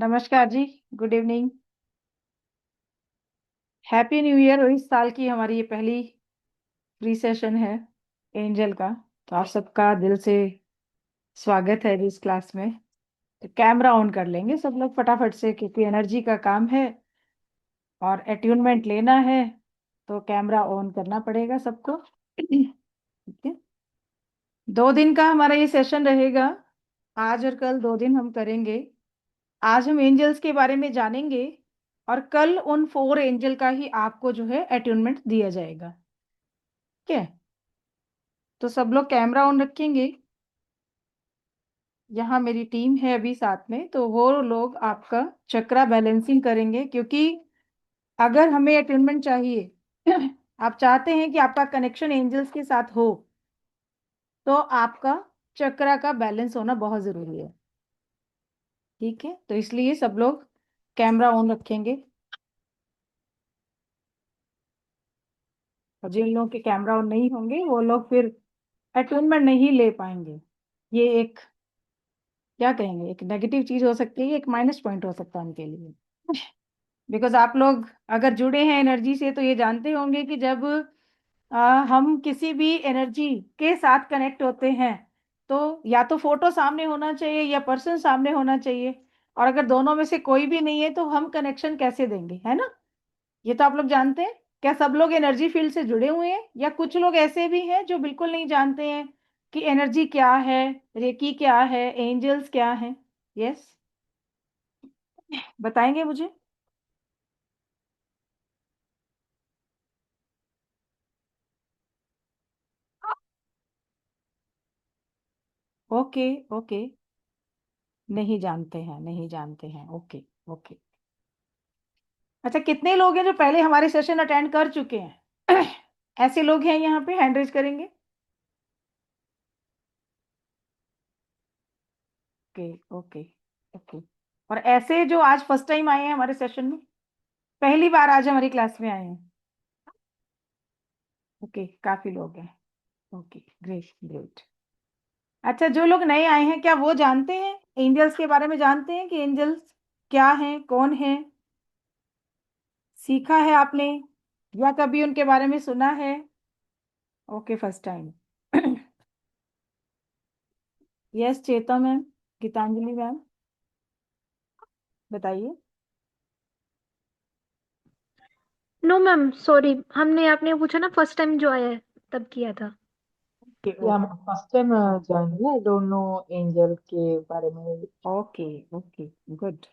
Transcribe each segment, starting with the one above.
नमस्कार जी। Good evening. Happy new year. इस साल की हमारी ये पहली फ्री सेशन है एंजल का। तो आप सबका दिल से स्वागत है इस क्लास में। तो कैमरा ऑन कर लेंगे सब लोग फटाफट से, क्योंकि एनर्जी का काम है और अट्यूनमेंट लेना है। तो कैमरा ऑन करना पड़ेगा सबको। ठीक है। 2 दिन का हमारा ये सेशन रहेगा। आज और कल 2 दिन हम करेंगे। आज हम एंजल्स के बारे में जानेंगे और कल उन 4 एंजल का ही आपको जो है अट्यूनमेंट दिया जाएगा। ठीक है। तो सब लोग कैमरा ऑन रखेंगे। यहाँ मेरी टीम है अभी साथ में, तो वो लोग आपका चक्रा बैलेंसिंग करेंगे, क्योंकि अगर हमें अटेनमेंट चाहिए आप चाहते हैं कि आपका कनेक्शन एंजल्स के साथ हो, तो आपका चक्रा का बैलेंस होना बहुत जरूरी है। ठीक है। तो इसलिए सब लोग कैमरा ऑन रखेंगे। और जिन लोगों के कैमरा ऑन नहीं होंगे वो लोग फिर अटेनमेंट नहीं ले पाएंगे। ये एक, क्या कहेंगे, एक नेगेटिव चीज हो सकती है, एक माइनस पॉइंट हो सकता है उनके लिए। बिकॉज आप लोग अगर जुड़े हैं एनर्जी से तो ये जानते होंगे कि जब हम किसी भी एनर्जी के साथ कनेक्ट होते हैं, तो या तो फोटो सामने होना चाहिए या पर्सन सामने होना चाहिए। और अगर दोनों में से कोई भी नहीं है तो हम कनेक्शन कैसे देंगे, है ना। ये तो आप लोग जानते हैं। क्या सब लोग एनर्जी फील्ड से जुड़े हुए हैं, या कुछ लोग ऐसे भी हैं जो बिल्कुल नहीं जानते हैं कि एनर्जी क्या है, रेकी क्या है, एंजल्स क्या है। यस, बताएंगे मुझे। Okay okay. नहीं जानते हैं, नहीं जानते हैं। Okay okay. अच्छा, कितने लोग हैं जो पहले हमारे सेशन अटेंड कर चुके हैं? ऐसे लोग हैं यहाँ पे, हैंड रेज करेंगे। Okay okay okay. और ऐसे जो आज फर्स्ट टाइम आए हैं हमारे सेशन में, पहली बार आज हमारी क्लास में आए हैं। ओके, काफी लोग हैं। Okay, great great. अच्छा, जो लोग नए आए हैं क्या वो जानते हैं एंजल्स के बारे में, जानते हैं कि एंजल्स क्या हैं, कौन है? सीखा है आपने या कभी उनके बारे में सुना है? Okay, first time. यस, चेता मैम, गीतांजलि मैम, बताइए। नो मैम, सॉरी, हमने आपने पूछा ना फर्स्ट टाइम जो आया है तब किया था। ओके या मैं फर्स्ट टाइम ज्वाइन हुआ, आई डोंट नो एंजल के बारे में। Okay okay, good.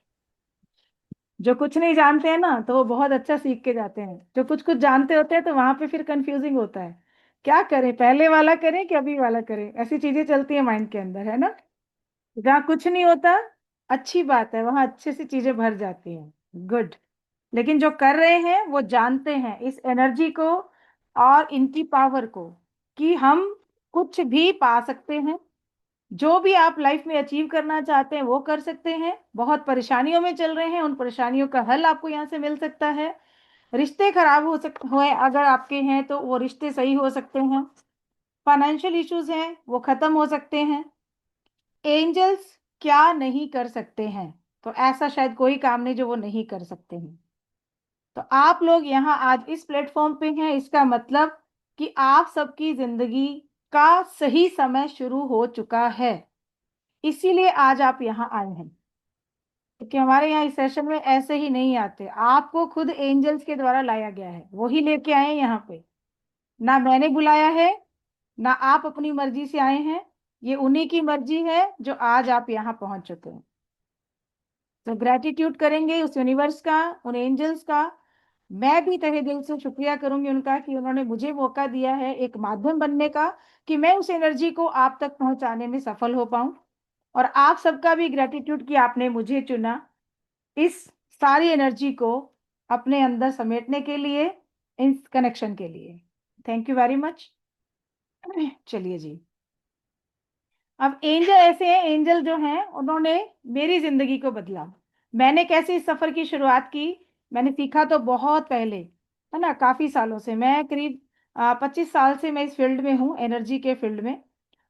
जो कुछ नहीं जानते हैं ना तो वो बहुत अच्छा सीख के जाते हैं। जो कुछ कुछ जानते होते हैं तो वहां पे फिर कंफ्यूजिंग होता है। क्या करें, पहले वाला करें कि अभी वाला करें, ऐसी चीजें चलती है माइंड के अंदर, है ना। जहाँ कुछ नहीं होता, अच्छी बात है, वहां अच्छे से चीजें भर जाती हैं। गुड। लेकिन जो कर रहे हैं वो जानते हैं इस एनर्जी को और इनकी पावर को, कि हम कुछ भी पा सकते हैं। जो भी आप लाइफ में अचीव करना चाहते हैं वो कर सकते हैं। बहुत परेशानियों में चल रहे हैं, उन परेशानियों का हल आपको यहाँ से मिल सकता है। रिश्ते खराब हो सकते हुए अगर आपके हैं तो वो रिश्ते सही हो सकते हैं। फाइनेंशियल इश्यूज हैं वो खत्म हो सकते हैं। एंजल्स क्या नहीं कर सकते हैं? तो ऐसा शायद कोई काम नहीं जो वो नहीं कर सकते हैं। तो आप लोग यहाँ आज इस प्लेटफॉर्म पे हैं, इसका मतलब कि आप सबकी जिंदगी का सही समय शुरू हो चुका है। इसीलिए आज आप यहाँ आए हैं। क्योंकि हमारे यहाँ इस सेशन में ऐसे ही नहीं आते, आपको खुद एंजल्स के द्वारा लाया गया है, वही लेके आए हैं यहाँ पे। ना मैंने बुलाया है, ना आप अपनी मर्जी से आए हैं। ये उन्हीं की मर्जी है जो आज आप यहाँ पहुंच चुके हैं। तो ग्रेटिट्यूड करेंगे उस यूनिवर्स का, उन एंजल्स का। मैं भी तहे दिल से शुक्रिया करूंगी उनका कि उन्होंने मुझे मौका दिया है एक माध्यम बनने का, कि मैं उस एनर्जी को आप तक पहुंचाने में सफल हो पाऊं। और आप सबका भी ग्रेटिट्यूड कि आपने मुझे चुना इस सारी एनर्जी को अपने अंदर समेटने के लिए, इस कनेक्शन के लिए। Thank you very much. चलिए जी। अब एंजल ऐसे हैं, एंजल जो हैं उन्होंने मेरी जिंदगी को बदला। मैंने कैसे इस सफर की शुरुआत की? मैंने सीखा तो बहुत पहले, है ना, काफी सालों से। मैं करीब 25 साल से मैं इस फील्ड में हूँ, एनर्जी के फील्ड में।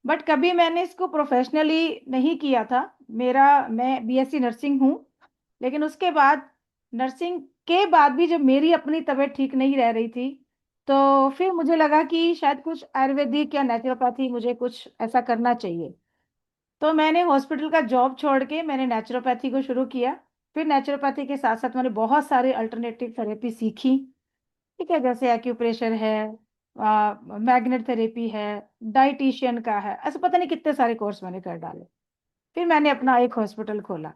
बट कभी मैंने इसको प्रोफेशनली नहीं किया था। मैं बीएससी नर्सिंग हूँ, लेकिन उसके बाद नर्सिंग के बाद भी जब मेरी अपनी तबीयत ठीक नहीं रह रही थी, तो फिर मुझे लगा कि शायद कुछ आयुर्वेदिक या नेचुरोपैथी मुझे कुछ ऐसा करना चाहिए। तो मैंने हॉस्पिटल का जॉब छोड़ के मैंने नेचुरोपैथी को शुरू किया। फिर नेचुरोपैथी के साथ साथ मैंने बहुत सारे अल्टरनेटिव थेरेपी सीखी। ठीक है, जैसे एक्यूप्रेशर है, मैग्नेट थेरेपी है, डाइटिशियन का है, ऐसे पता नहीं कितने सारे कोर्स मैंने कर डाले। फिर मैंने अपना एक हॉस्पिटल खोला,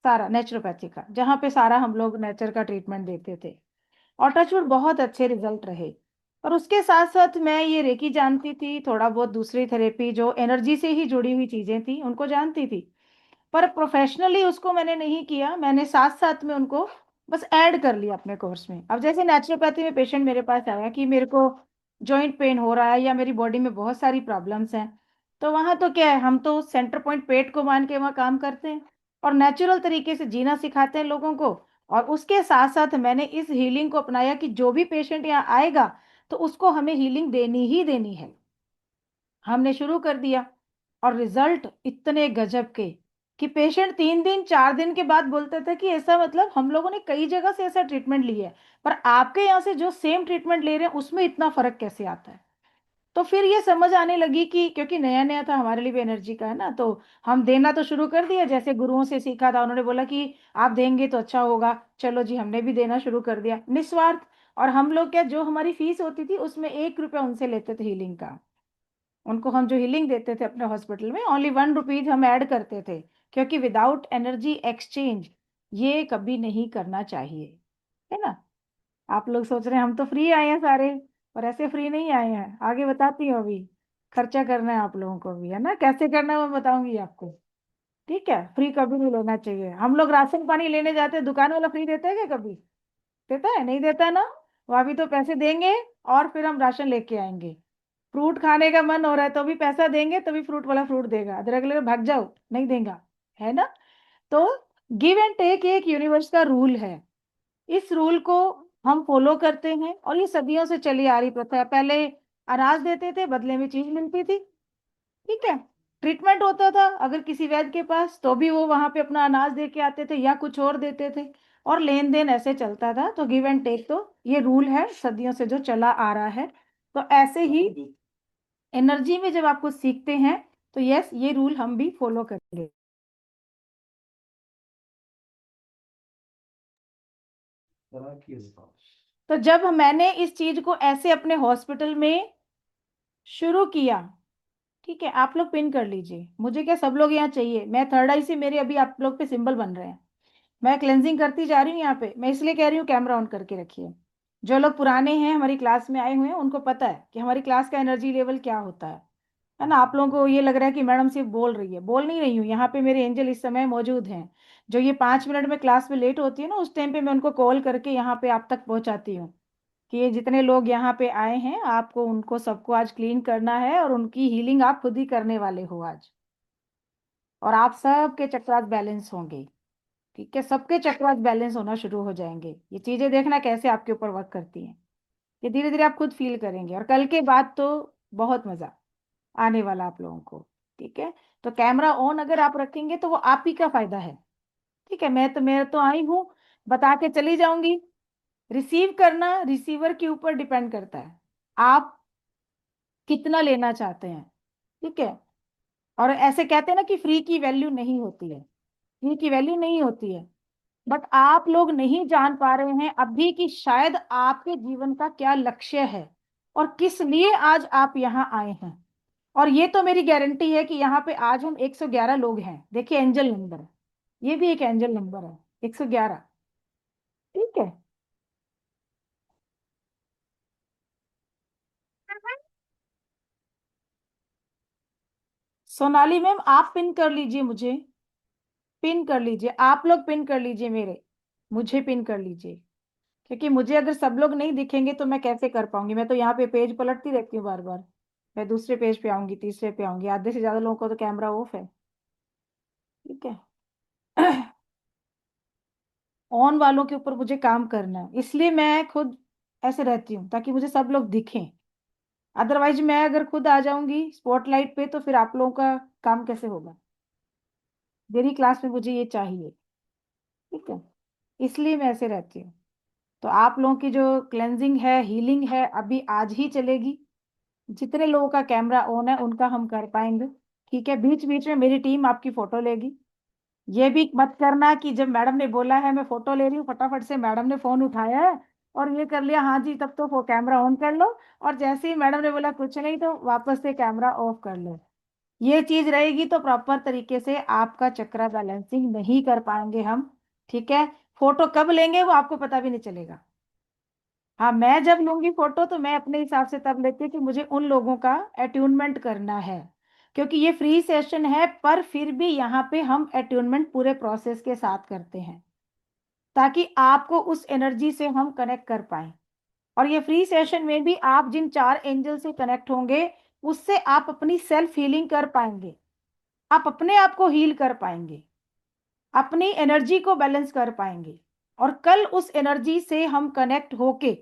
सारा नेचुरोपैथी का, जहाँ पे सारा हम लोग नेचर का ट्रीटमेंट देते थे। और टचवुड बहुत अच्छे रिजल्ट रहे। और उसके साथ साथ मैं ये रेकी जानती थी, थोड़ा बहुत दूसरी थेरेपी जो एनर्जी से ही जुड़ी हुई चीजें थी उनको जानती थी, पर प्रोफेशनली उसको मैंने नहीं किया। मैंने साथ साथ में उनको बस ऐड कर लिया अपने कोर्स में। अब जैसे नेचुरोपैथी में पेशेंट मेरे पास आया कि मेरे को जॉइंट पेन हो रहा है या मेरी बॉडी में बहुत सारी प्रॉब्लम्स हैं, तो वहां तो क्या है, हम तो सेंटर पॉइंट पेट को मान के वहाँ काम करते हैं और नेचुरल तरीके से जीना सिखाते हैं लोगों को। और उसके साथ साथ मैंने इस हीलिंग को अपनाया कि जो भी पेशेंट यहाँ आएगा तो उसको हमें हीलिंग देनी ही देनी है। हमने शुरू कर दिया और रिजल्ट इतने गजब के कि पेशेंट 3 दिन 4 दिन के बाद बोलते थे कि ऐसा मतलब हम लोगों ने कई जगह से ऐसा ट्रीटमेंट लिया है, पर आपके यहाँ से जो सेम ट्रीटमेंट ले रहे हैं उसमें इतना फर्क कैसे आता है। तो फिर ये समझ आने लगी कि क्योंकि नया नया था, हमारे लिए भी एनर्जी का है ना, तो हम देना तो शुरू कर दिया, जैसे गुरुओं से सीखा था, उन्होंने बोला कि आप देंगे तो अच्छा होगा, चलो जी हमने भी देना शुरू कर दिया निस्वार्थ। और हम लोग क्या, जो हमारी फीस होती थी उसमें 1 रुपया उनसे लेते थे हीलिंग का। उनको हम जो हीलिंग देते थे अपने हॉस्पिटल में ओनली 1 रुपीज हम ऐड करते थे, क्योंकि विदाउट एनर्जी एक्सचेंज ये कभी नहीं करना चाहिए, है ना। आप लोग सोच रहे हैं हम तो फ्री आए हैं सारे, और ऐसे फ्री नहीं आए हैं, आगे बताती हूँ अभी। खर्चा करना है आप लोगों को भी, है ना, कैसे करना है मैं बताऊंगी आपको। ठीक है, फ्री कभी नहीं लेना चाहिए। हम लोग राशन पानी लेने जाते हैं, दुकान वाला फ्री देता है क्या कभी? देता है? नहीं देता ना। वो अभी तो पैसे देंगे और फिर हम राशन लेके आएंगे। फ्रूट खाने का मन हो रहा है तो भी पैसा देंगे, तभी फ्रूट वाला फ्रूट देगा, अदरक ले भाग जाओ, नहीं देगा, है ना। तो गिव एंड टेक एक यूनिवर्स का रूल है। इस रूल को हम फॉलो करते हैं और ये सदियों से चली आ रही प्रथा है। पहले अनाज देते थे, बदले में चीज मिलती थी। ठीक है, ट्रीटमेंट होता था अगर किसी वैद्य के पास, तो भी वो वहां पे अपना अनाज दे के आते थे या कुछ और देते थे, और लेन देन ऐसे चलता था। तो गिव एंड टेक तो ये रूल है सदियों से जो चला आ रहा है। तो ऐसे ही एनर्जी में जब आप कुछ सीखते हैं तो यस, ये रूल हम भी फॉलो करेंगे। तो जब मैंने इस चीज को ऐसे अपने हॉस्पिटल में शुरू किया, ठीक है, आप लोग पिन कर लीजिए, मुझे क्या सब लोग यहाँ चाहिए, मैं थर्ड आई से मेरे अभी आप लोग पे सिंबल बन रहे हैं। मैं क्लेंजिंग करती जा रही हूँ यहाँ पे, मैं इसलिए कह रही हूँ कैमरा ऑन करके रखिए। जो लोग पुराने हैं हमारी क्लास में आए हुए हैं उनको पता है कि हमारी क्लास का एनर्जी लेवल क्या होता है ना। आप लोगों को ये लग रहा है कि मैडम सिर्फ बोल रही है, बोल नहीं रही हूँ, यहाँ पे मेरे एंजल इस समय मौजूद हैं। जो ये 5 मिनट में क्लास में लेट होती है ना, उस टाइम पे मैं उनको कॉल करके यहाँ पे आप तक पहुंचाती हूँ कि ये जितने लोग यहाँ पे आए हैं आपको उनको सबको आज क्लीन करना है, और उनकी हीलिंग आप खुद ही करने वाले हो आज। और आप सबके चक्रास बैलेंस होंगे। ठीक है, सबके चक्रास बैलेंस होना शुरू हो जाएंगे। ये चीजें देखना कैसे आपके ऊपर वर्क करती हैं, ये धीरे धीरे आप खुद फील करेंगे, और कल के बाद तो बहुत मजा आने वाला आप लोगों को। ठीक है, तो कैमरा ऑन अगर आप रखेंगे तो वो आप ही का फायदा है। ठीक है, मैं तो आई हूँ, बता के चली जाऊंगी। रिसीव करना रिसीवर के ऊपर डिपेंड करता है, आप कितना लेना चाहते हैं। ठीक है, और ऐसे कहते हैं ना कि फ्री की वैल्यू नहीं होती है, फ्री की वैल्यू नहीं होती है। बट आप लोग नहीं जान पा रहे हैं अभी कि शायद आपके जीवन का क्या लक्ष्य है और किस लिए आज आप यहाँ आए हैं। और ये तो मेरी गारंटी है कि यहाँ पे आज हम 111 लोग हैं, देखिए एंजल नंबर है, ये भी एक एंजल नंबर है, 111। ठीक है, सोनाली मैम आप पिन कर लीजिए मुझे, पिन कर लीजिए, आप लोग पिन कर लीजिए मेरे, मुझे पिन कर लीजिए। क्योंकि मुझे अगर सब लोग नहीं दिखेंगे तो मैं कैसे कर पाऊंगी, मैं तो यहाँ पे पेज पलटती रहती हूँ बार बार। मैं दूसरे पेज पे आऊंगी, तीसरे पे आऊंगी, आधे से ज्यादा लोगों को तो कैमरा ऑफ है। ठीक है, ऑन वालों के ऊपर मुझे काम करना है, इसलिए मैं खुद ऐसे रहती हूँ ताकि मुझे सब लोग दिखें। अदरवाइज मैं अगर खुद आ जाऊंगी स्पॉटलाइट पे तो फिर आप लोगों का काम कैसे होगा। मेरी क्लास में मुझे ये चाहिए। ठीक है, इसलिए मैं ऐसे रहती हूँ। तो आप लोगों की जो क्लेंजिंग है, हीलिंग है, अभी आज ही चलेगी। जितने लोगों का कैमरा ऑन है उनका हम कर पाएंगे। ठीक है, बीच बीच में मेरी टीम आपकी फोटो लेगी। ये भी मत करना कि जब मैडम ने बोला है मैं फोटो ले रही हूँ, फटाफट से मैडम ने फोन उठाया है और ये कर लिया, हाँ जी तब तो वो कैमरा ऑन कर लो, और जैसे ही मैडम ने बोला कुछ नहीं तो वापस से कैमरा ऑफ कर लो। ये चीज रहेगी तो प्रॉपर तरीके से आपका चक्रा बैलेंसिंग नहीं कर पाएंगे हम। ठीक है, फोटो कब लेंगे वो आपको पता भी नहीं चलेगा। हाँ, मैं जब लूंगी फोटो तो मैं अपने हिसाब से तब लेती हूँ कि मुझे उन लोगों का अट्यूनमेंट करना है, क्योंकि ये फ्री सेशन है, पर फिर भी यहाँ पे हम अट्यूनमेंट पूरे प्रोसेस के साथ करते हैं ताकि आपको उस एनर्जी से हम कनेक्ट कर पाए। और ये फ्री सेशन में भी आप जिन 4 एंजल से कनेक्ट होंगे उससे आप अपनी सेल्फ हीलिंग कर पाएंगे, आप अपने आप को हील कर पाएंगे, अपनी एनर्जी को बैलेंस कर पाएंगे, और कल उस एनर्जी से हम कनेक्ट होके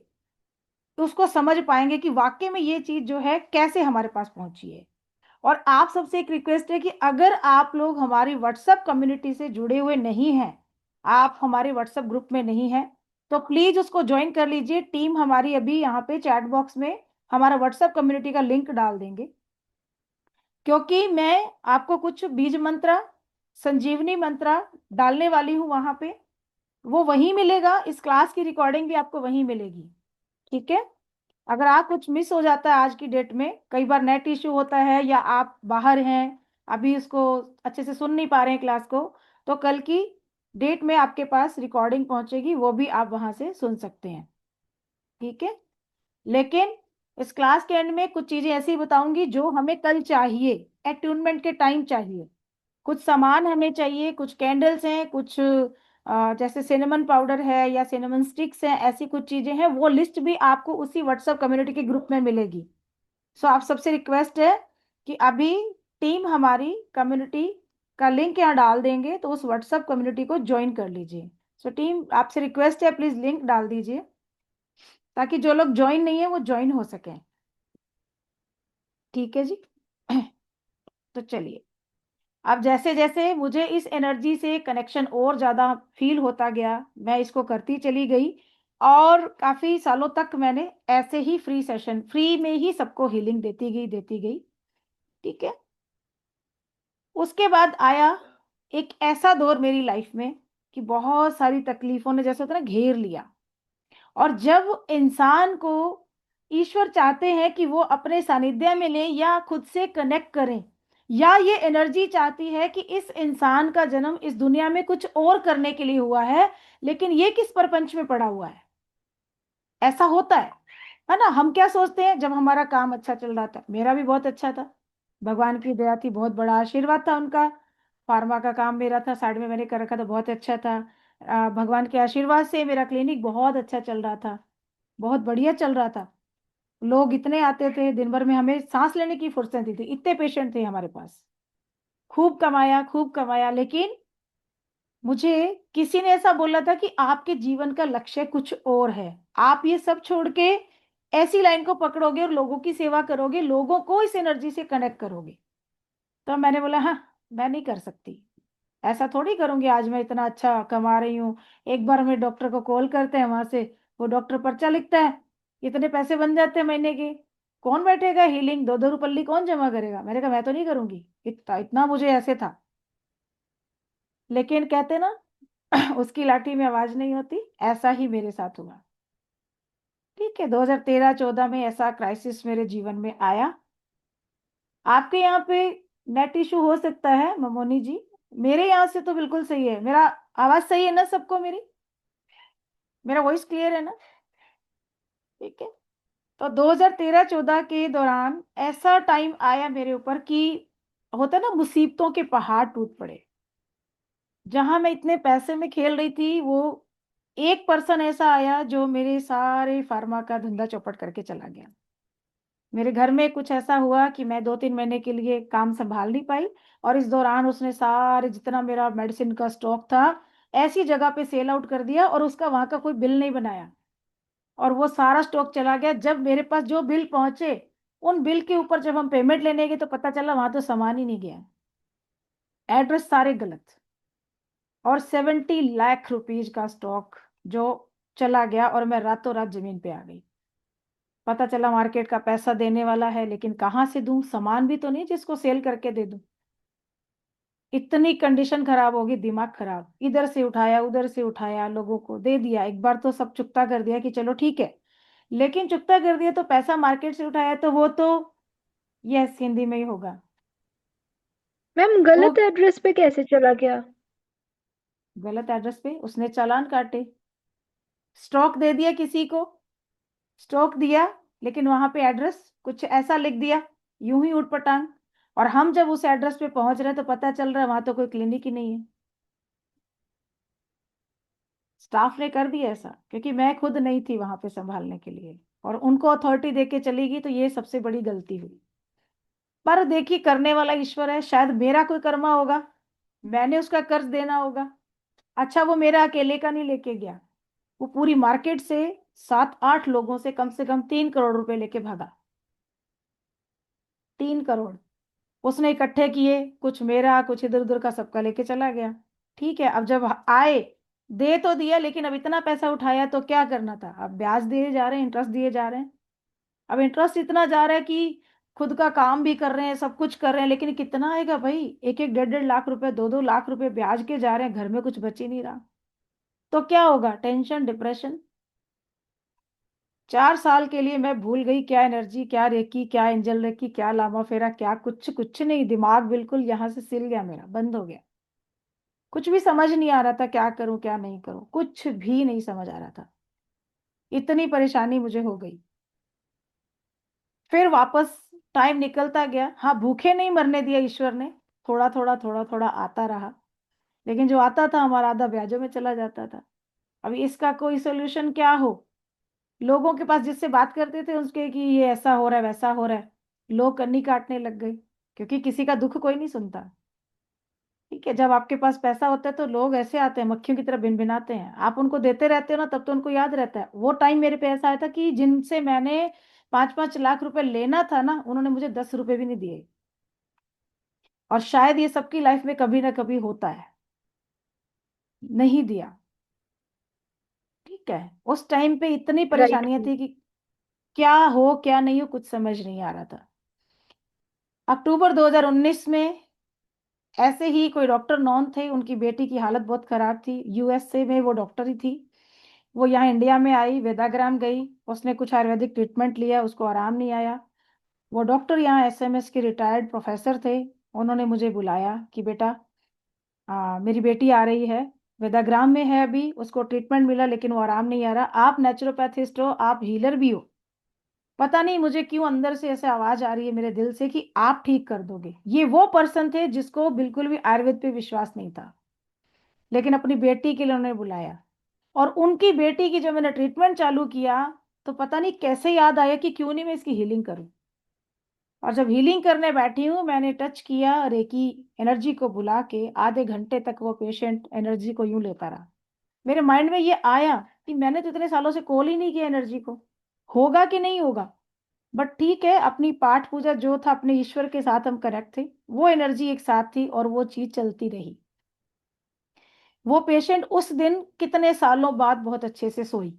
तो उसको समझ पाएंगे कि वाकई में ये चीज जो है कैसे हमारे पास पहुंची है। और आप सबसे एक रिक्वेस्ट है कि अगर आप लोग हमारी व्हाट्सएप कम्युनिटी से जुड़े हुए नहीं हैं, आप हमारे व्हाट्सएप ग्रुप में नहीं हैं, तो प्लीज उसको ज्वाइन कर लीजिए। टीम हमारी अभी यहाँ पे चैट बॉक्स में हमारा व्हाट्सएप कम्युनिटी का लिंक डाल देंगे, क्योंकि मैं आपको कुछ बीज मंत्र, संजीवनी मंत्र डालने वाली हूँ वहां पे। वो वहीं मिलेगा, इस क्लास की रिकॉर्डिंग भी आपको वहीं मिलेगी। ठीक है, अगर आप कुछ मिस हो जाता है आज की डेट में, कई बार नेट इश्यू होता है या आप बाहर हैं अभी इसको अच्छे से सुन नहीं पा रहे हैं क्लास को, तो कल की डेट में आपके पास रिकॉर्डिंग पहुंचेगी, वो भी आप वहां से सुन सकते हैं। ठीक है, लेकिन इस क्लास के एंड में कुछ चीजें ऐसी बताऊंगी जो हमें कल चाहिए, अट्यूनमेंट के टाइम चाहिए। कुछ सामान हमें चाहिए, कुछ कैंडल्स हैं, कुछ जैसे सिनेमन पाउडर है या सिनेमन स्टिक्स हैं, ऐसी कुछ चीजें हैं, वो लिस्ट भी आपको उसी व्हाट्सएप कम्युनिटी के ग्रुप में मिलेगी। सो आप सबसे रिक्वेस्ट है कि अभी टीम हमारी कम्युनिटी का लिंक यहाँ डाल देंगे, तो उस व्हाट्सएप कम्युनिटी को ज्वाइन कर लीजिए। सो टीम आपसे रिक्वेस्ट है प्लीज लिंक डाल दीजिए ताकि जो लोग ज्वाइन नहीं है वो ज्वाइन हो सकें। ठीक है जी। तो चलिए, अब जैसे जैसे मुझे इस एनर्जी से कनेक्शन और ज्यादा फील होता गया, मैं इसको करती चली गई, और काफी सालों तक मैंने ऐसे ही फ्री सेशन, फ्री में ही सबको हीलिंग देती गई। ठीक है, उसके बाद आया एक ऐसा दौर मेरी लाइफ में कि बहुत सारी तकलीफों ने जैसे होता है ना घेर लिया। और जब इंसान को ईश्वर चाहते हैं कि वो अपने सानिध्य में लें या खुद से कनेक्ट करें, या ये एनर्जी चाहती है कि इस इंसान का जन्म इस दुनिया में कुछ और करने के लिए हुआ है, लेकिन ये किस परपंच में पड़ा हुआ है, ऐसा होता है ना। हम क्या सोचते हैं, जब हमारा काम अच्छा चल रहा था, मेरा भी बहुत अच्छा था, भगवान की दया थी, बहुत बड़ा आशीर्वाद था उनका, फार्मा का काम मेरा था साइड में मैंने कर रखा था, बहुत अच्छा था। भगवान के आशीर्वाद से मेरा क्लिनिक बहुत अच्छा चल रहा था, बहुत बढ़िया चल रहा था। लोग इतने आते थे दिन भर में, हमें सांस लेने की फुर्सत नहीं थी, इतने पेशेंट थे हमारे पास। खूब कमाया, खूब कमाया, लेकिन मुझे किसी ने ऐसा बोला था कि आपके जीवन का लक्ष्य कुछ और है, आप ये सब छोड़ के ऐसी लाइन को पकड़ोगे और लोगों की सेवा करोगे, लोगों को इस एनर्जी से कनेक्ट करोगे। तो मैंने बोला हाँ, मैं नहीं कर सकती, ऐसा थोड़ी करूंगी, आज मैं इतना अच्छा कमा रही हूँ। एक बार हमें डॉक्टर को कॉल करते हैं वहां से, वो डॉक्टर पर्चा लिखता है, इतने पैसे बन जाते हैं महीने के, कौन बैठेगा हीलिंग, 2-2 रुपल्ली कौन जमा करेगा। मैंने कहा मैं तो नहीं करूंगी, इतना इतना मुझे ऐसे था। लेकिन कहते ना उसकी लाठी में आवाज नहीं होती, ऐसा ही मेरे साथ हुआ। ठीक है, 2013-14 में ऐसा क्राइसिस मेरे जीवन में आया। आपके यहाँ पे नेट इशू हो सकता है ममोनी जी, मेरे यहाँ से तो बिल्कुल सही है, मेरा आवाज सही है ना सबको, मेरा वॉइस क्लियर है ना। ठीक है, तो 2013-14 के दौरान ऐसा टाइम आया मेरे ऊपर कि होता है ना मुसीबतों के पहाड़ टूट पड़े। जहां मैं इतने पैसे में खेल रही थी, वो एक पर्सन ऐसा आया जो मेरे सारे फार्मा का धंधा चौपट करके चला गया। मेरे घर में कुछ ऐसा हुआ कि मैं 2-3 महीने के लिए काम संभाल नहीं पाई, और इस दौरान उसने सारे जितना मेरा मेडिसिन का स्टॉक था ऐसी जगह पे सेल आउट कर दिया, और उसका वहां का कोई बिल नहीं बनाया, और वो सारा स्टॉक चला गया। जब मेरे पास जो बिल पहुंचे, उन बिल के ऊपर जब हम पेमेंट लेने गए तो पता चला वहां तो सामान ही नहीं गया, एड्रेस सारे गलत। और 70 लाख रुपीज का स्टॉक जो चला गया, और मैं रातों रात जमीन पे आ गई। पता चला मार्केट का पैसा देने वाला है, लेकिन कहाँ से दूं? सामान भी तो नहीं जिसको सेल करके दे दूं। इतनी कंडीशन खराब होगी, दिमाग खराब। इधर से उठाया उधर से उठाया, लोगों को दे दिया। एक बार तो सब चुकता कर दिया कि चलो ठीक है, लेकिन चुकता कर दिया तो पैसा मार्केट से उठाया तो वो तो, यस हिंदी में ही होगा मैम वो। गलत एड्रेस पे कैसे चला गया? गलत एड्रेस पे उसने चालान काटे, स्टॉक दे दिया किसी को, स्टॉक दिया, लेकिन वहां पे एड्रेस कुछ ऐसा लिख दिया, यूं ही उठपटांग। और हम जब उस एड्रेस पे पहुंच रहे हैं तो पता चल रहा है वहां तो कोई क्लिनिक ही नहीं है। स्टाफ ने कर दिया ऐसा, क्योंकि मैं खुद नहीं थी वहां पे संभालने के लिए, और उनको अथॉरिटी देके चली गई, तो ये सबसे बड़ी गलती हुई। पर देखिए, करने वाला ईश्वर है, शायद मेरा कोई कर्मा होगा, मैंने उसका कर्ज देना होगा। अच्छा, वो मेरा अकेले का नहीं लेके गया, वो पूरी मार्केट से 7-8 लोगों से कम 3 करोड़ रुपए लेके भागा। 3 करोड़ उसने इकट्ठे किए, कुछ मेरा कुछ इधर उधर का सबका लेके चला गया। ठीक है, अब जब आए, दे तो दिया, लेकिन अब इतना पैसा उठाया तो क्या करना था? अब ब्याज दिए जा रहे हैं, इंटरेस्ट दिए जा रहे हैं। अब इंटरेस्ट इतना जा रहा है कि खुद का काम भी कर रहे हैं, सब कुछ कर रहे हैं, लेकिन कितना आएगा भाई? 1-1, 1.5 1.5 लाख रुपए, 2-2 लाख रुपए ब्याज के जा रहे हैं, घर में कुछ बच ही नहीं रहा। तो क्या होगा? Tension, depression. 4 साल के लिए मैं भूल गई क्या एनर्जी, क्या रेकी, क्या एंजल रेकी, क्या लामा फेरा, क्या कुछ कुछ नहीं। दिमाग बिल्कुल यहाँ से सिल गया, मेरा बंद हो गया। कुछ भी समझ नहीं आ रहा था, क्या करूं क्या नहीं करूं, कुछ भी नहीं समझ आ रहा था। इतनी परेशानी मुझे हो गई। फिर वापस टाइम निकलता गया। हाँ, भूखे नहीं मरने दिया ईश्वर ने, थोड़ा थोड़ा आता रहा, लेकिन जो आता था हमारा आधा ब्याजों में चला जाता था। अब इसका कोई सोल्यूशन क्या हो? लोगों के पास जिससे बात करते थे उसके कि ये ऐसा हो रहा है वैसा हो रहा है, लोग कन्नी काटने लग गए, क्योंकि किसी का दुख कोई नहीं सुनता। ठीक है, जब आपके पास पैसा होता है तो लोग ऐसे आते हैं, मक्खियों की तरह भिनभिनाते हैं। आप उनको देते रहते हो ना, तब तो उनको याद रहता है। वो टाइम मेरे पे ऐसा आया था कि जिनसे मैंने 5-5 लाख रुपए लेना था ना, उन्होंने मुझे 10 रुपए भी नहीं दिए। और शायद ये सबकी लाइफ में कभी ना कभी होता है, नहीं दिया। ठीक है, उस टाइम पे इतनी राइट। परेशानियां थी कि क्या हो क्या नहीं हो कुछ समझ नहीं आ रहा था। अक्टूबर 2019 में ऐसे ही कोई डॉक्टर नॉन थे, उनकी बेटी की हालत बहुत खराब थी, यूएसए में वो डॉक्टर ही थी। वो यहाँ इंडिया में आई, वेदाग्राम गई, उसने कुछ आयुर्वेदिक ट्रीटमेंट लिया, उसको आराम नहीं आया। वो डॉक्टर यहाँ एसएमएस के रिटायर्ड प्रोफेसर थे। उन्होंने मुझे बुलाया कि बेटा, मेरी बेटी आ रही है, वेदाग्राम में है अभी, उसको ट्रीटमेंट मिला लेकिन वो आराम नहीं आ रहा। आप नेचुरोपैथिस्ट हो, आप हीलर भी हो, पता नहीं मुझे क्यों अंदर से ऐसे आवाज आ रही है मेरे दिल से कि आप ठीक कर दोगे। ये वो पर्सन थे जिसको बिल्कुल भी आयुर्वेद पे विश्वास नहीं था, लेकिन अपनी बेटी के लिए उन्होंने बुलाया। और उनकी बेटी की जब मैंने ट्रीटमेंट चालू किया, तो पता नहीं कैसे याद आया कि क्यों नहीं मैं इसकी हीलिंग करूं। और जब हीलिंग करने बैठी हूँ, मैंने टच किया रेकी एनर्जी को बुला के, आधे घंटे तक वो पेशेंट एनर्जी को यूं लेता रहा। मेरे माइंड में ये आया कि मैंने तो इतने सालों से कॉल ही नहीं किया एनर्जी को, होगा कि नहीं होगा। बट ठीक है, अपनी पाठ पूजा जो था, अपने ईश्वर के साथ हम कनेक्ट थे, वो एनर्जी एक साथ थी और वो चीज चलती रही। वो पेशेंट उस दिन कितने सालों बाद बहुत अच्छे से सोई।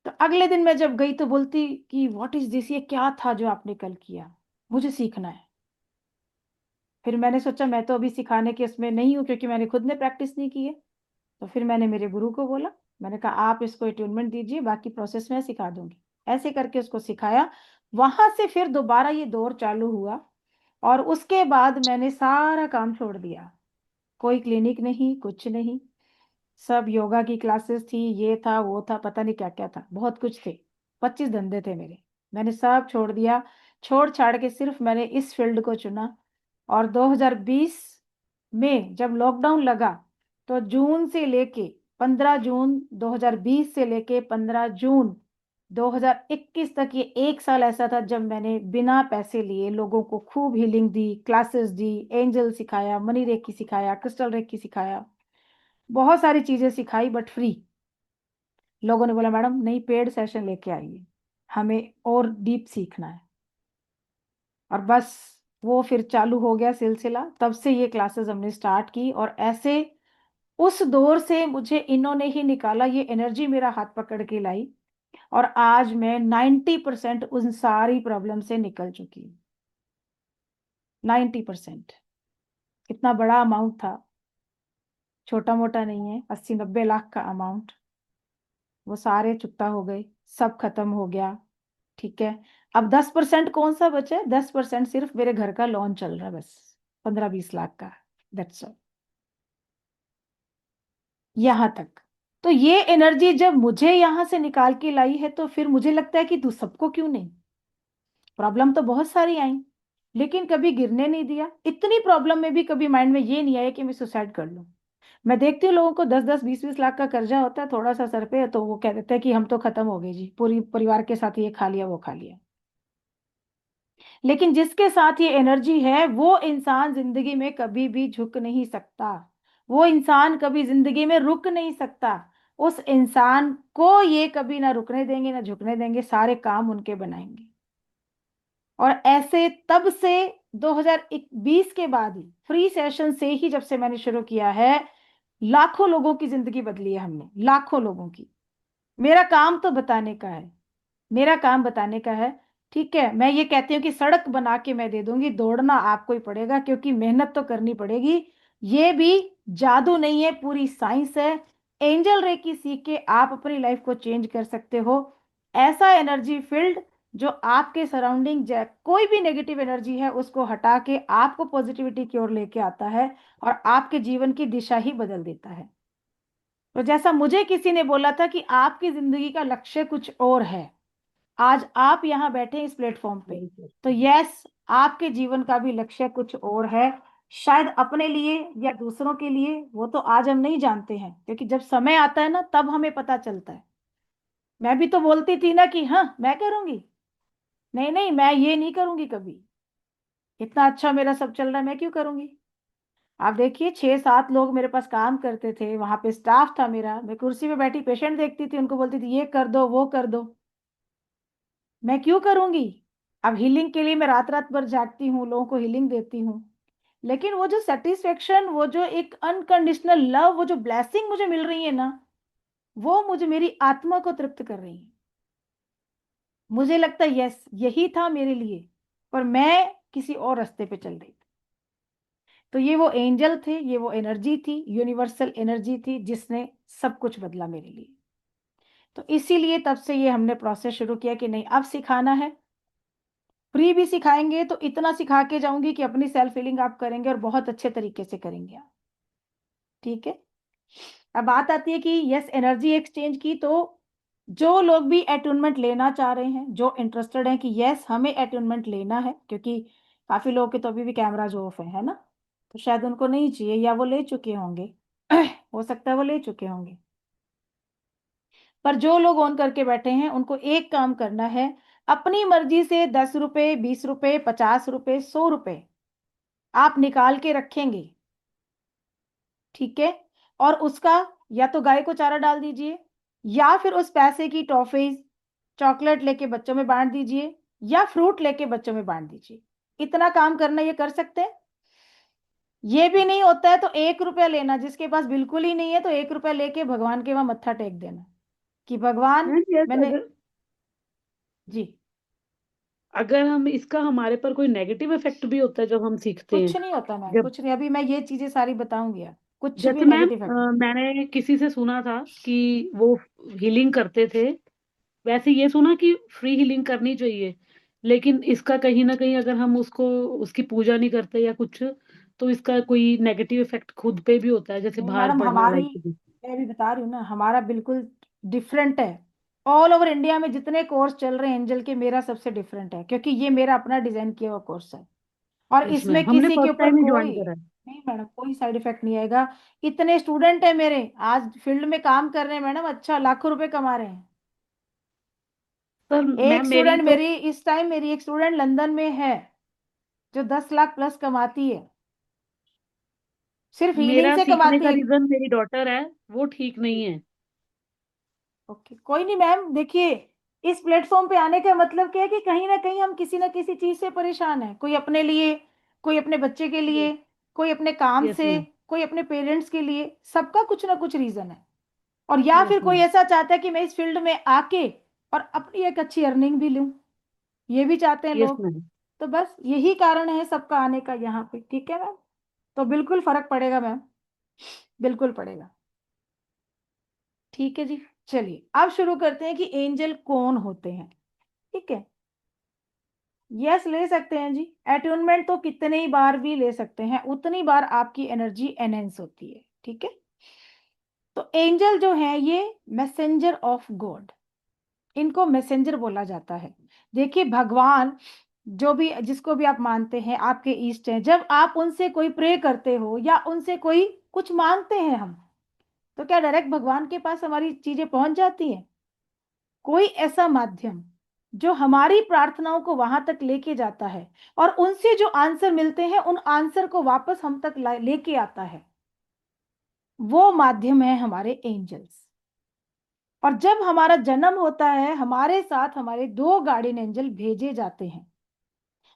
तो अगले दिन मैं जब गई तो बोलती कि व्हाट इज दिस, ये क्या था जो आपने कल किया, मुझे सीखना है। फिर मैंने सोचा मैं तो अभी सिखाने के इसमें नहीं हूँ, क्योंकि मैंने खुद ने प्रैक्टिस नहीं की है। तो फिर मैंने मेरे गुरु को बोला, मैंने कहा आप इसको अट्यूनमेंट दीजिए, बाकी प्रोसेस मैं सिखा दूंगी। ऐसे करके उसको सिखाया। वहां से फिर दोबारा ये दौर चालू हुआ, और उसके बाद मैंने सारा काम छोड़ दिया। कोई क्लिनिक नहीं, कुछ नहीं। सब योगा की क्लासेस थी, ये था वो था, पता नहीं क्या क्या था, बहुत कुछ थे। 25 धंधे थे मेरे, मैंने सब छोड़ दिया। छोड़ छाड़ के सिर्फ मैंने इस फील्ड को चुना। और 2020 में जब लॉकडाउन लगा, तो जून से लेके 15 जून 2020 से लेके 15 जून 2021 तक, ये 1 साल ऐसा था जब मैंने बिना पैसे लिए लोगों को खूब हीलिंग दी, क्लासेस दी, एंजल सिखाया, मनी रेकी सिखाया, क्रिस्टल रेकी सिखाया, बहुत सारी चीजें सिखाई, बट फ्री। लोगों ने बोला मैडम नहीं, पेड सेशन लेके आइए, हमें और डीप सीखना है। और बस वो फिर चालू हो गया सिलसिला, तब से ये क्लासेस हमने स्टार्ट की। और ऐसे उस दौर से मुझे इन्होंने ही निकाला, ये एनर्जी मेरा हाथ पकड़ के लाई, और आज मैं 90% उन सारी प्रॉब्लम से निकल चुकी हूँ। 90%। कितना बड़ा अमाउंट था, छोटा मोटा नहीं है, 80-90 लाख का अमाउंट, वो सारे चुकता हो गए, सब खत्म हो गया। ठीक है, अब 10% कौन सा बचा है? 10% सिर्फ मेरे घर का लोन चल रहा है बस, 15-20 लाख का। दैट्स ऑल, यहां तक। तो ये एनर्जी जब मुझे यहां से निकाल के लाई है, तो फिर मुझे लगता है कि तू सबको क्यों नहीं। प्रॉब्लम तो बहुत सारी आई, लेकिन कभी गिरने नहीं दिया। इतनी प्रॉब्लम में भी कभी माइंड में ये नहीं आया कि मैं सुसाइड कर लूं। मैं देखती हूँ लोगों को 10-10 20-20 लाख का कर्जा होता है थोड़ा सा सर पे, तो वो कह देते हैं कि हम तो खत्म हो गए जी, पूरी परिवार के साथ ये खा लिया वो खा लिया। लेकिन जिसके साथ ये एनर्जी है, वो इंसान जिंदगी में कभी भी झुक नहीं सकता। वो इंसान कभी जिंदगी में रुक नहीं सकता। उस इंसान को ये कभी ना रुकने देंगे ना झुकने देंगे, सारे काम उनके बनाएंगे। और ऐसे तब से 2020 के बाद ही, फ्री सेशन से ही जब से मैंने शुरू किया है, लाखों लोगों की जिंदगी बदली है हमने, लाखों लोगों की। मेरा काम तो बताने का है, मेरा काम बताने का है। ठीक है, मैं ये कहती हूँ कि सड़क बना के मैं दे दूंगी, दौड़ना आपको ही पड़ेगा, क्योंकि मेहनत तो करनी पड़ेगी। ये भी जादू नहीं है, पूरी साइंस है। एंजल रे की सीख के आप अपनी लाइफ को चेंज कर सकते हो। ऐसा एनर्जी फील्ड जो आपके सराउंडिंग, कोई भी नेगेटिव एनर्जी है उसको हटा के आपको पॉजिटिविटी की ओर लेके आता है, और आपके जीवन की दिशा ही बदल देता है। तो जैसा मुझे किसी ने बोला था कि आपकी जिंदगी का लक्ष्य कुछ और है, आज आप यहाँ बैठे इस प्लेटफॉर्म पे, वही तो। तो यस, आपके जीवन का भी लक्ष्य कुछ और है। शायद अपने लिए या दूसरों के लिए, वो तो आज हम नहीं जानते हैं, क्योंकि जब समय आता है ना तब हमें पता चलता है। मैं भी तो बोलती थी ना कि हाँ मैं करूंगी, नहीं नहीं मैं ये नहीं करूंगी कभी, इतना अच्छा मेरा सब चल रहा है, मैं क्यों करूंगी। आप देखिए, 6-7 लोग मेरे पास काम करते थे, वहां पे स्टाफ था मेरा, मैं कुर्सी पे बैठी पेशेंट देखती थी, उनको बोलती थी ये कर दो वो कर दो, मैं क्यों करूंगी। अब हीलिंग के लिए मैं रात रात भर जागती हूँ, लोगों को हीलिंग देती हूँ, लेकिन वो जो सेटिस्फेक्शन, वो जो एक अनकंडीशनल लव, वो जो ब्लेसिंग मुझे मिल रही है ना, वो मुझे मेरी आत्मा को तृप्त कर रही है। मुझे लगता है यस यही था मेरे लिए, पर मैं किसी और रास्ते पे चल रही थी। तो ये वो एंजल थे, ये वो एनर्जी थी, यूनिवर्सल एनर्जी थी, जिसने सब कुछ बदला मेरे लिए। तो इसीलिए तब से ये हमने प्रोसेस शुरू किया कि नहीं, अब सिखाना है। फ्री भी सिखाएंगे तो इतना सिखा के जाऊंगी कि अपनी सेल्फ हीलिंग आप करेंगे, और बहुत अच्छे तरीके से करेंगे आप। ठीक है, अब बात आती है कि यस, एनर्जी एक्सचेंज की। तो जो लोग भी अटूनमेंट लेना चाह रहे हैं, जो इंटरेस्टेड हैं कि यस हमें अटूनमेंट लेना है, क्योंकि काफी लोगों के तो अभी भी कैमराज ऑफ है ना, तो शायद उनको नहीं चाहिए, या वो ले चुके होंगे हो सकता है वो ले चुके होंगे। पर जो लोग ऑन करके बैठे हैं, उनको एक काम करना है, अपनी मर्जी से 10 रुपए, 20 रुपए, 50 रुपए, 100 रुपए आप निकाल के रखेंगे। ठीक है, और उसका या तो गाय को चारा डाल दीजिए, या फिर उस पैसे की टॉफीज, चॉकलेट लेके बच्चों में बांट दीजिए, या फ्रूट लेके बच्चों में बांट दीजिए। इतना काम करना, ये कर सकते हैं। ये भी नहीं होता है तो 1 रुपया लेना, जिसके पास बिल्कुल ही नहीं है तो 1 रुपया लेके भगवान के वहां मत्था टेक देना कि भगवान, मैम यस, मैंने। अगर जी, अगर हम इसका हमारे पर कोई नेगेटिव इफेक्ट भी होता है जब हम सीखते कुछ हैं। नहीं होता मैम, जब कुछ नहीं, अभी मैं ये चीजें सारी बताऊंगी आप, कुछ भी जैसे मैम नेगेटिव इफेक्ट। मैंने किसी से सुना था कि वो हीलिंग करते थे, वैसे ये सुना कि फ्री हीलिंग करनी चाहिए, लेकिन इसका कहीं ना कहीं अगर हम उसको उसकी पूजा नहीं करते या कुछ, तो इसका कोई नेगेटिव इफेक्ट खुद पे भी होता है, जैसे नहीं भार मैडम, पड़ना हमारी, लाइक। मैं अभी बता रही हूँ ना, हमारा बिल्कुल डिफरेंट है। ऑल ओवर इंडिया में जितने कोर्स चल रहे हैं एंजल के, मेरा सबसे डिफरेंट है, क्योंकि ये मेरा अपना डिजाइन किया हुआ कोर्स है, और यस इसमें मैम, हमने किसी के फर्स्ट ऊपर टाइम ही कोई, ज्वाइन करा है। नहीं मैडम, कोई साइड इफेक्ट नहीं आएगा। इतने स्टूडेंट है मेरे आज फील्ड में काम कर रहे हैं मैडम, अच्छा लाखों रुपए कमा रहे हैं। सर एक मैम मेरी स्टूडेंट तो, मेरी इस टाइम, मेरी एक स्टूडेंट लंदन में है, जो 10 लाख प्लस कमाती है, सिर्फ हीलिंग मेरा से सीखने कमाती का है। रीजन मेरी डॉटर है, वो ठीक नहीं है। ओके, कोई नहीं मैम, देखिए, इस प्लेटफॉर्म पे आने का मतलब क्या है कि कहीं ना कहीं हम किसी ना किसी चीज से परेशान हैं, कोई अपने लिए, कोई अपने बच्चे के लिए, कोई अपने काम यस से, मैम। कोई अपने पेरेंट्स के लिए, सबका कुछ ना कुछ रीजन है। और या यस फिर कोई मैम। ऐसा चाहता है कि मैं इस फील्ड में आके और अपनी एक अच्छी अर्निंग भी लूं, ये भी चाहते हैं यस लोग। मैम। तो बस यही कारण है सबका आने का यहाँ पे, ठीक है मैम। तो बिल्कुल फर्क पड़ेगा मैम, बिल्कुल पड़ेगा। ठीक है जी, चलिए अब शुरू करते हैं कि एंजल कौन होते हैं। ठीक है, यस ले सकते हैं जी। अट्यूनमेंट तो कितने ही बार भी ले सकते हैं, उतनी बार आपकी एनर्जी एनहेंस होती है। ठीक है, तो एंजल जो है ये मैसेंजर ऑफ गॉड, इनको मैसेंजर बोला जाता है। देखिए भगवान जो भी, जिसको भी आप मानते हैं आपके इष्ट हैं, जब आप उनसे कोई प्रे करते हो या उनसे कोई कुछ मांगते हैं हम, तो क्या डायरेक्ट भगवान के पास हमारी चीजें पहुंच जाती हैं? कोई ऐसा माध्यम जो हमारी प्रार्थनाओं को वहां तक लेके जाता है और उनसे जो आंसर मिलते हैं उन आंसर को वापस हम तक लेके आता है, वो माध्यम है हमारे एंजल्स। और जब हमारा जन्म होता है हमारे साथ हमारे 2 गार्डियन एंजल भेजे जाते हैं।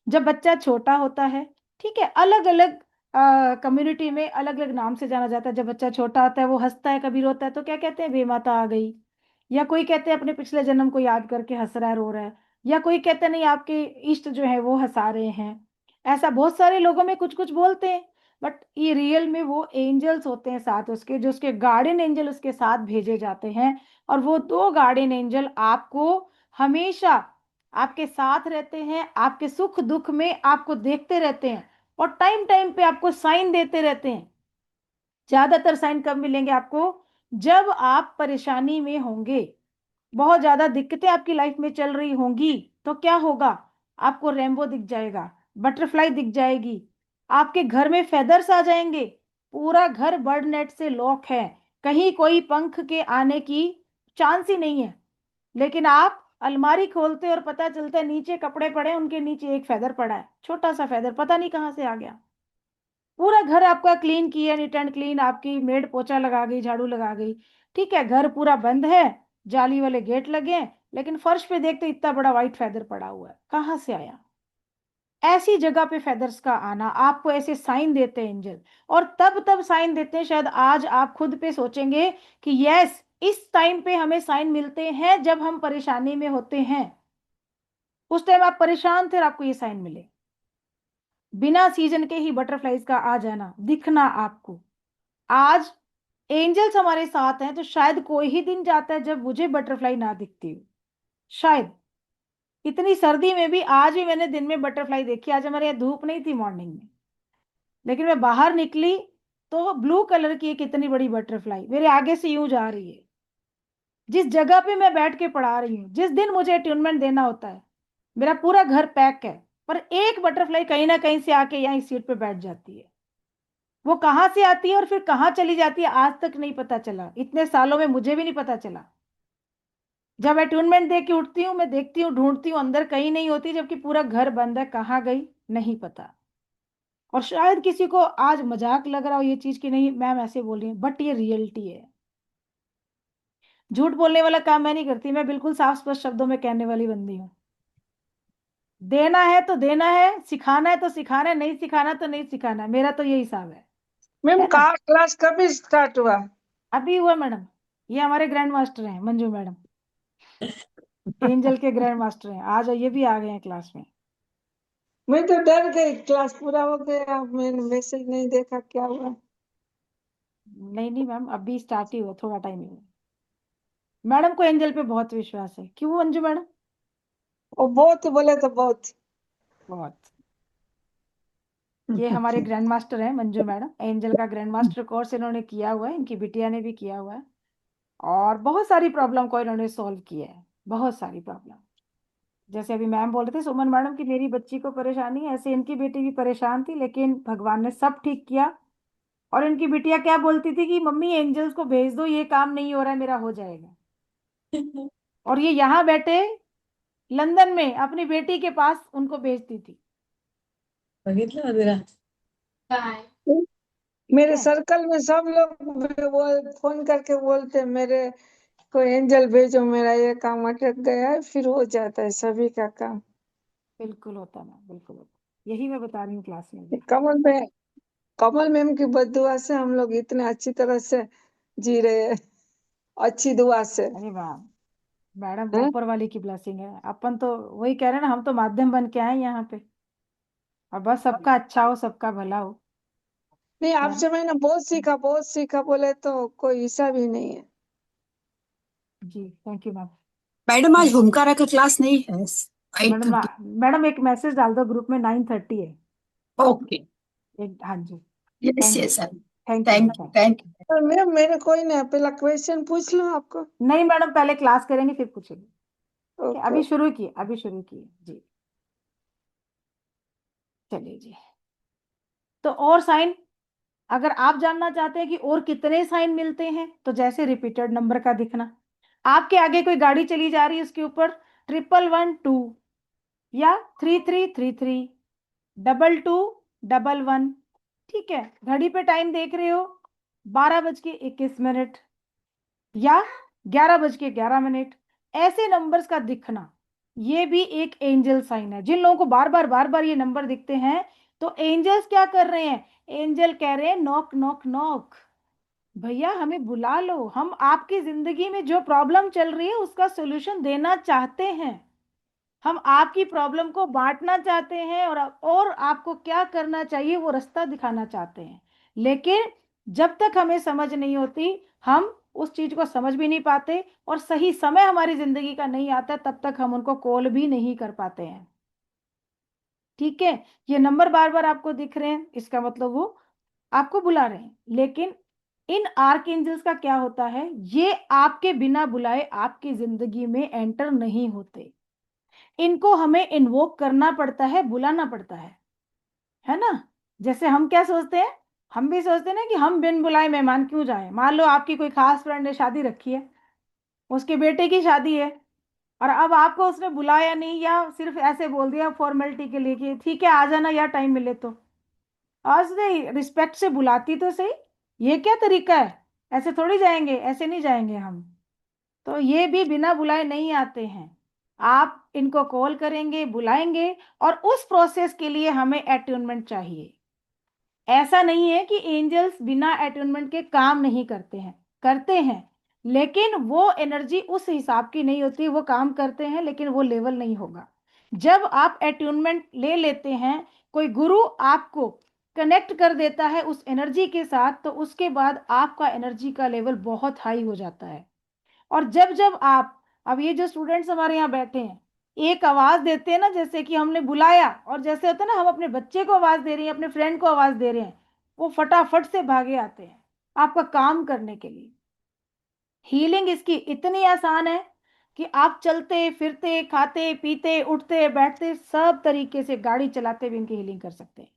जब बच्चा छोटा होता है, ठीक है, अलग अलग कम्युनिटी में अलग अलग नाम से जाना जाता है। जब बच्चा छोटा होता है वो हंसता है, कभी रोता है, तो क्या कहते हैं? बेमाता आ गई। या कोई कहते हैं अपने पिछले जन्म को याद करके हंस रहा है, रो रहा है। या कोई कहते हैं नहीं, आपके इष्ट जो है वो हंसा रहे हैं। ऐसा बहुत सारे लोगों में कुछ कुछ बोलते हैं, बट ये रियल में वो एंजल्स होते हैं साथ उसके, जो उसके गार्डियन एंजल उसके साथ भेजे जाते हैं। और वो 2 गार्डियन एंजल आपको हमेशा आपके साथ रहते हैं, आपके सुख दुख में आपको देखते रहते हैं और टाइम टाइम पे आपको साइन देते रहते हैं। ज्यादातर साइन कब मिलेंगे आपको? जब आप परेशानी में होंगे, बहुत ज्यादा दिक्कतें आपकी लाइफ में चल रही होंगी, तो क्या होगा? आपको रेनबो दिख जाएगा, बटरफ्लाई दिख जाएगी, आपके घर में फेदर्स आ जाएंगे, पूरा घर बर्ड नेट से लॉक है, कहीं कोई पंख के आने की चांस ही नहीं है। लेकिन आप अलमारी खोलते और पता चलता है नीचे कपड़े पड़े, उनके नीचे एक फेदर पड़ा है, छोटा सा फेदर, पता नहीं कहां से आ गया। पूरा घर आपका क्लीन किया, नीट एंड क्लीन, आपकी मेड पोछा लगा गई, झाड़ू लगा गई, ठीक है, घर पूरा बंद है, जाली वाले गेट लगे हैं, लेकिन फर्श पे देखते इतना बड़ा व्हाइट फेदर पड़ा हुआ है, कहां से आया? ऐसी जगह पे फेदर्स का आना, आपको ऐसे साइन देते हैं एंजल। और तब तब साइन देते हैं, शायद आज आप खुद पे सोचेंगे कि यस, इस टाइम पे हमें साइन मिलते हैं जब हम परेशानी में होते हैं। उस टाइम आप परेशान थे और आपको ये साइन मिले। बिना सीजन के ही बटरफ्लाईज का आ जाना, दिखना आपको। आज एंजल्स हमारे साथ हैं, तो शायद कोई ही दिन जाता है जब मुझे बटरफ्लाई ना दिखती हो। शायद इतनी सर्दी में भी आज भी मैंने दिन में बटरफ्लाई देखी। आज हमारे यहाँ धूप नहीं थी मॉर्निंग में, लेकिन मैं बाहर निकली तो ब्लू कलर की एक इतनी बड़ी बटरफ्लाई मेरे आगे से यूं जा रही है। जिस जगह पे मैं बैठ के पढ़ा रही हूँ, जिस दिन मुझे अट्यूनमेंट देना होता है, मेरा पूरा घर पैक है, पर एक बटरफ्लाई कहीं ना कहीं से आके यहाँ इस सीट पे बैठ जाती है। वो कहाँ से आती है और फिर कहाँ चली जाती है आज तक नहीं पता चला, इतने सालों में मुझे भी नहीं पता चला। जब अट्यूनमेंट दे के उठती हूँ, मैं देखती हूँ, ढूंढती हूँ, अंदर कहीं नहीं होती, जबकि पूरा घर बंद है, कहाँ गई नहीं पता। और शायद किसी को आज मजाक लग रहा हो ये चीज की, नहीं मैम ऐसे बोल रही हूँ, बट ये रियलिटी है। झूठ बोलने वाला काम मैं नहीं करती, मैं बिल्कुल साफ स्पष्ट शब्दों में कहने वाली बंदी हूँ। देना है तो देना है, सिखाना है तो सिखाना है, नहीं सिखाना तो नहीं सिखाना है, मेरा तो यही हिसाब मैम है ना। क्लास कब स्टार्ट हुआ? अभी हुआ मैडम, ये हमारे ग्रैंड मास्टर हैं मंजू मैडम, एंजल के ग्रैंड मास्टर हैं, आज ये भी आ गए हैं क्लास में। मैं तो डर गई, क्लास पूरा हो गया, मैंने मैसेज नहीं देखा, क्या हुआ? नहीं नहीं मैम, अभी स्टार्ट ही हुआ, थोड़ा टाइम हुआ। मैडम को एंजल पे बहुत विश्वास है, क्यों मंजू मैडम? वो बहुत बोले तो बहुत। बहुत। ये हमारे ग्रैंड मास्टर हैं मंजू मैडम, एंजल का ग्रैंड मास्टर कोर्स इन्होंने किया हुआ है, इनकी बिटिया ने भी किया हुआ है, और बहुत सारी प्रॉब्लम को इन्होंने सॉल्व किया है, बहुत सारी प्रॉब्लम। जैसे अभी मैम बोल रहे थे सुमन मैडम की मेरी बच्ची को परेशानी है, ऐसे इनकी बेटी भी परेशान थी, लेकिन भगवान ने सब ठीक किया। और इनकी बिटिया क्या बोलती थी कि मम्मी एंजल्स को भेज दो, ये काम नहीं हो रहा है, मेरा हो जाएगा। और ये यहाँ बैठे लंदन में अपनी बेटी के पास उनको भेजती थी। बघितलं जरा बाय। मेरे है? सर्कल में सब लोग फोन करके बोलते हैं, मेरे को एंजल भेजो, मेरा ये काम अटक गया है, फिर हो जाता है सभी का काम। बिल्कुल होता ना, बिल्कुल होता, यही मैं बता रही हूँ क्लास में भी। कमल में कमल मैम की बददुआ से हम लोग इतने अच्छी तरह से जी रहे हैं, अच्छी दुआ से। अरे वाह मैडम, हैं? ऊपर वाले की ब्लेसिंग है। अपन तो वही कह रहे हैं ना, हम तो माध्यम बन के आए हैं यहाँ पे, और बस सबका अच्छा हो, सबका भला हो। नहीं, है ना? आपसे मैंने बहुत सीखा बोले तो कोई हिसाब ही नहीं है। जी थैंक यू मैम। मैडम आज थैंक यू हुमकारा का क्लास नहीं है, मैडम। 8:30। मैडम एक मैसेज डाल दो ग्रुप में, 9:30 है। ओके। एक, हाँ जी। Yes thank you. Yes sir. Thank you thank ma'am. Thank तो मैम मेरे कोई नहीं, पहला क्वेश्चन पूछ लूं आपको? नहीं मैडम, पहले क्लास करेंगे फिर पूछेंगे। ठीक है, ओके। अभी शुरू किए, अभी शुरू किए जी। चलिए जी। तो और साइन, अगर आप जानना चाहते हैं कि और कितने साइन मिलते हैं, तो जैसे रिपीटेड नंबर का दिखना, आपके आगे कोई गाड़ी चली जा रही है, उसके ऊपर 1112 या 3333, 2211, ठीक है, घड़ी पे टाइम देख रहे हो 12:21 या 11:11, ऐसे नंबर्स का दिखना, ये भी एक एंजल साइन है। जिन लोगों को बार बार ये नंबर दिखते हैं, तो एंजल्स क्या कर रहे हैं? एंजल कह रहे हैं नॉक नॉक नॉक, भैया हमें बुला लो, हम आपकी जिंदगी में जो प्रॉब्लम चल रही है उसका सोल्यूशन देना चाहते हैं, हम आपकी प्रॉब्लम को बांटना चाहते हैं, और आपको क्या करना चाहिए वो रास्ता दिखाना चाहते हैं। लेकिन जब तक हमें समझ नहीं होती, हम उस चीज को समझ भी नहीं पाते, और सही समय हमारी जिंदगी का नहीं आता, तब तक हम उनको कॉल भी नहीं कर पाते हैं। ठीक है, ये नंबर बार बार आपको दिख रहे हैं, इसका मतलब वो आपको बुला रहे हैं। लेकिन इन आर्क एंजल्स का क्या होता है, ये आपके बिना बुलाए आपकी जिंदगी में एंटर नहीं होते, इनको हमें इन्वोक करना पड़ता है, बुलाना पड़ता है ना? जैसे हम क्या सोचते हैं, हम भी सोचते हैं ना कि हम बिन बुलाए मेहमान क्यों जाएं। मान लो आपकी कोई खास फ्रेंड ने शादी रखी है, उसके बेटे की शादी है, और अब आपको उसने बुलाया नहीं, या सिर्फ ऐसे बोल दिया फॉर्मेलिटी के लिए कि ठीक है आ जाना यार टाइम मिले तो, आज नहीं रिस्पेक्ट से बुलाती तो सही, ये क्या तरीका है? ऐसे थोड़ी जाएंगे, ऐसे नहीं जाएंगे हम। तो ये भी बिना बुलाए नहीं आते हैं, आप इनको कॉल करेंगे, बुलाएंगे, और उस प्रोसेस के लिए हमें अट्यूनमेंट चाहिए। ऐसा नहीं है कि एंजल्स बिना अट्यूनमेंट के काम नहीं करते हैं, करते हैं, लेकिन वो एनर्जी उस हिसाब की नहीं होती। वो काम करते हैं लेकिन वो लेवल नहीं होगा। जब आप अट्यूनमेंट ले लेते हैं, कोई गुरु आपको कनेक्ट कर देता है उस एनर्जी के साथ, तो उसके बाद आपका एनर्जी का लेवल बहुत हाई हो जाता है। और जब जब आप, अब ये जो स्टूडेंट्स हमारे यहाँ बैठे हैं, एक आवाज देते हैं ना, जैसे कि हमने बुलाया, और जैसे होता है ना हम अपने बच्चे को आवाज दे रहे हैं, अपने फ्रेंड को आवाज दे रहे हैं, वो फटाफट से भागे आते हैं आपका काम करने के लिए। हीलिंग इसकी इतनी आसान है कि आप चलते फिरते, खाते पीते, उठते बैठते, सब तरीके से, गाड़ी चलाते भी इनकी हीलिंग कर सकते हैं।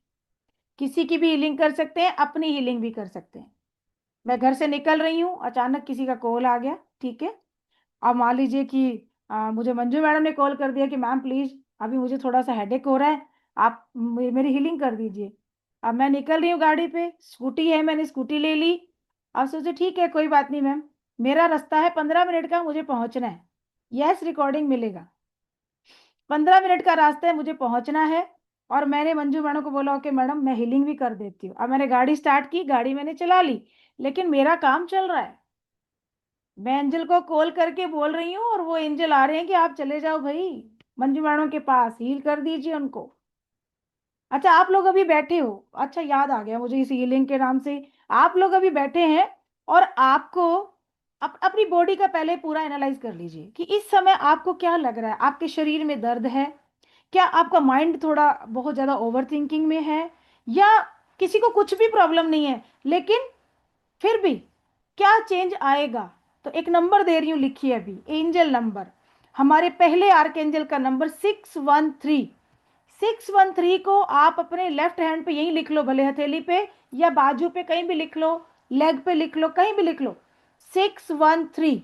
किसी की भी हीलिंग कर सकते हैं, अपनी हीलिंग भी कर सकते हैं। मैं घर से निकल रही हूँ, अचानक किसी का कॉल आ गया, ठीक है, अब मान लीजिए कि मुझे मंजू मैडम ने कॉल कर दिया कि मैम प्लीज अभी मुझे थोड़ा सा हेडेक हो रहा है, आप मेरी हीलिंग कर दीजिए। अब मैं निकल रही हूँ, गाड़ी पे स्कूटी है, मैंने स्कूटी ले ली। अब सोचे ठीक है कोई बात नहीं मैम, मेरा रास्ता है 15 मिनट का, मुझे पहुंचना है। यस, रिकॉर्डिंग मिलेगा। 15 मिनट का रास्ता है, मुझे पहुंचना है। और मैंने मंजू मैडम को बोला ओके मैडम मैं हीलिंग भी कर देती हूँ। अब मैंने गाड़ी स्टार्ट की, गाड़ी मैंने चला ली, लेकिन मेरा काम चल रहा है। मैं एंजल को कॉल करके बोल रही हूँ, और वो एंजल आ रहे हैं कि आप चले जाओ भाई मंजू मैडम के पास, हील कर दीजिए उनको। अच्छा आप लोग अभी बैठे हो, अच्छा याद आ गया मुझे इस हीलिंग के नाम से, आप लोग अभी बैठे हैं, और आपको अपनी बॉडी का पहले पूरा एनालाइज कर लीजिए कि इस समय आपको क्या लग रहा है। आपके शरीर में दर्द है क्या? आपका माइंड थोड़ा बहुत ज्यादा ओवर थिंकिंग में है, या किसी को कुछ भी प्रॉब्लम नहीं है, लेकिन फिर भी क्या चेंज आएगा? तो एक नंबर दे रही हूं, लिखिए अभी, एंजल नंबर, हमारे पहले आर्क एंजल का नंबर 613। 613 को आप अपने लेफ्ट हैंड पे यहीं लिख लो, भले हथेली पे या बाजू पे कहीं भी लिख लो, लेग पे लिख लो, कहीं भी लिख लो, 613।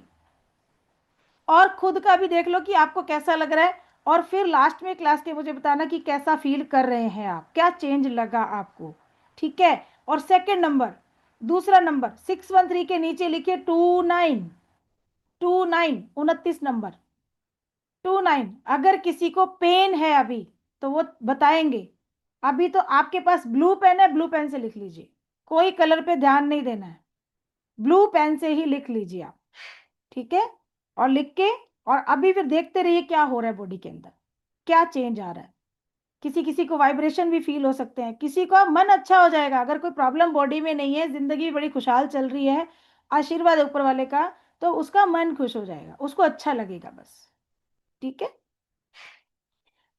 और खुद का भी देख लो कि आपको कैसा लग रहा है, और फिर लास्ट में क्लास के मुझे बताना कि कैसा फील कर रहे हैं आप, क्या चेंज लगा आपको। ठीक है, और सेकंड नंबर, दूसरा नंबर 613 के नीचे लिखिए 29। 29, 29 नंबर, 29। अगर किसी को पेन है अभी तो वो बताएंगे, अभी तो आपके पास ब्लू पेन है, ब्लू पेन से लिख लीजिए, कोई कलर पे ध्यान नहीं देना है, ब्लू पेन से ही लिख लीजिए आप, ठीक है। और लिख के, और अभी फिर देखते रहिए क्या हो रहा है बॉडी के अंदर, क्या चेंज आ रहा है। किसी किसी को वाइब्रेशन भी फील हो सकते हैं, किसी का मन अच्छा हो जाएगा। अगर कोई प्रॉब्लम बॉडी में नहीं है, जिंदगी बड़ी खुशहाल चल रही है, आशीर्वाद ऊपर वाले का, तो उसका मन खुश हो जाएगा, उसको अच्छा लगेगा बस, ठीक है।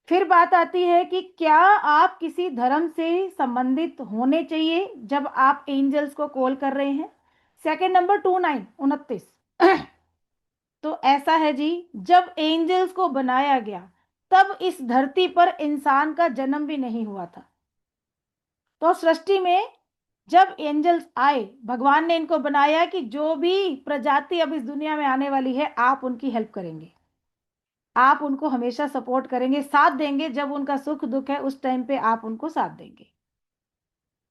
फिर बात आती है कि क्या आप किसी धर्म से संबंधित होने चाहिए जब आप एंजल्स को कॉल कर रहे हैं। सेकंड नंबर 29 तो ऐसा है जी, जब एंजल्स को बनाया गया तब इस धरती पर इंसान का जन्म भी नहीं हुआ था। तो सृष्टि में जब एंजल्स आए, भगवान ने इनको बनाया कि जो भी प्रजाति अब इस दुनिया में आने वाली है, आप उनकी हेल्प करेंगे, आप उनको हमेशा सपोर्ट करेंगे, साथ देंगे। जब उनका सुख दुख है उस टाइम पे आप उनको साथ देंगे।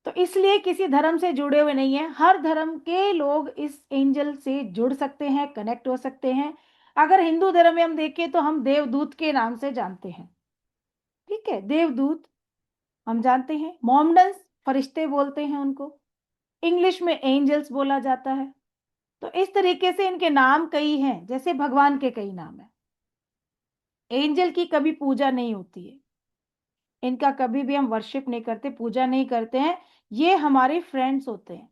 तो इसलिए किसी धर्म से जुड़े हुए नहीं है, हर धर्म के लोग इस एंजल से जुड़ सकते हैं, कनेक्ट हो सकते हैं। अगर हिंदू धर्म में हम देखें तो हम देवदूत के नाम से जानते हैं, ठीक है, देवदूत हम जानते हैं। मोमडन्स फरिश्ते बोलते हैं उनको, इंग्लिश में एंजल्स बोला जाता है। तो इस तरीके से इनके नाम कई हैं, जैसे भगवान के कई नाम हैं। एंजल की कभी पूजा नहीं होती है, इनका कभी भी हम वर्शिप नहीं करते, पूजा नहीं करते हैं। ये हमारे फ्रेंड्स होते हैं,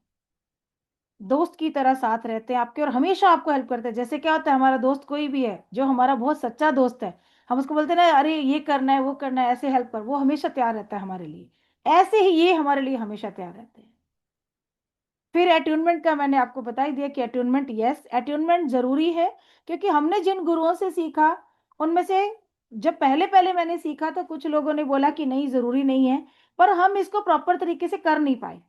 दोस्त की तरह साथ रहते हैं आपके, और हमेशा आपको हेल्प करते हैं। जैसे क्या होता है, हमारा दोस्त कोई भी है जो हमारा बहुत सच्चा दोस्त है, हम उसको बोलते हैं ना, अरे ये करना है वो करना है, ऐसे हेल्प कर, वो हमेशा तैयार रहता है हमारे लिए। ऐसे ही ये हमारे लिए हमेशा तैयार रहते हैं। फिर अट्यूनमेंट का मैंने आपको बता ही दिया कि अट्यूनमेंट, यस अट्यूनमेंट जरूरी है, क्योंकि हमने जिन गुरुओं से सीखा उनमें से जब पहले पहले मैंने सीखा तो कुछ लोगों ने बोला कि नहीं जरूरी नहीं है, पर हम इसको प्रॉपर तरीके से कर नहीं पाए।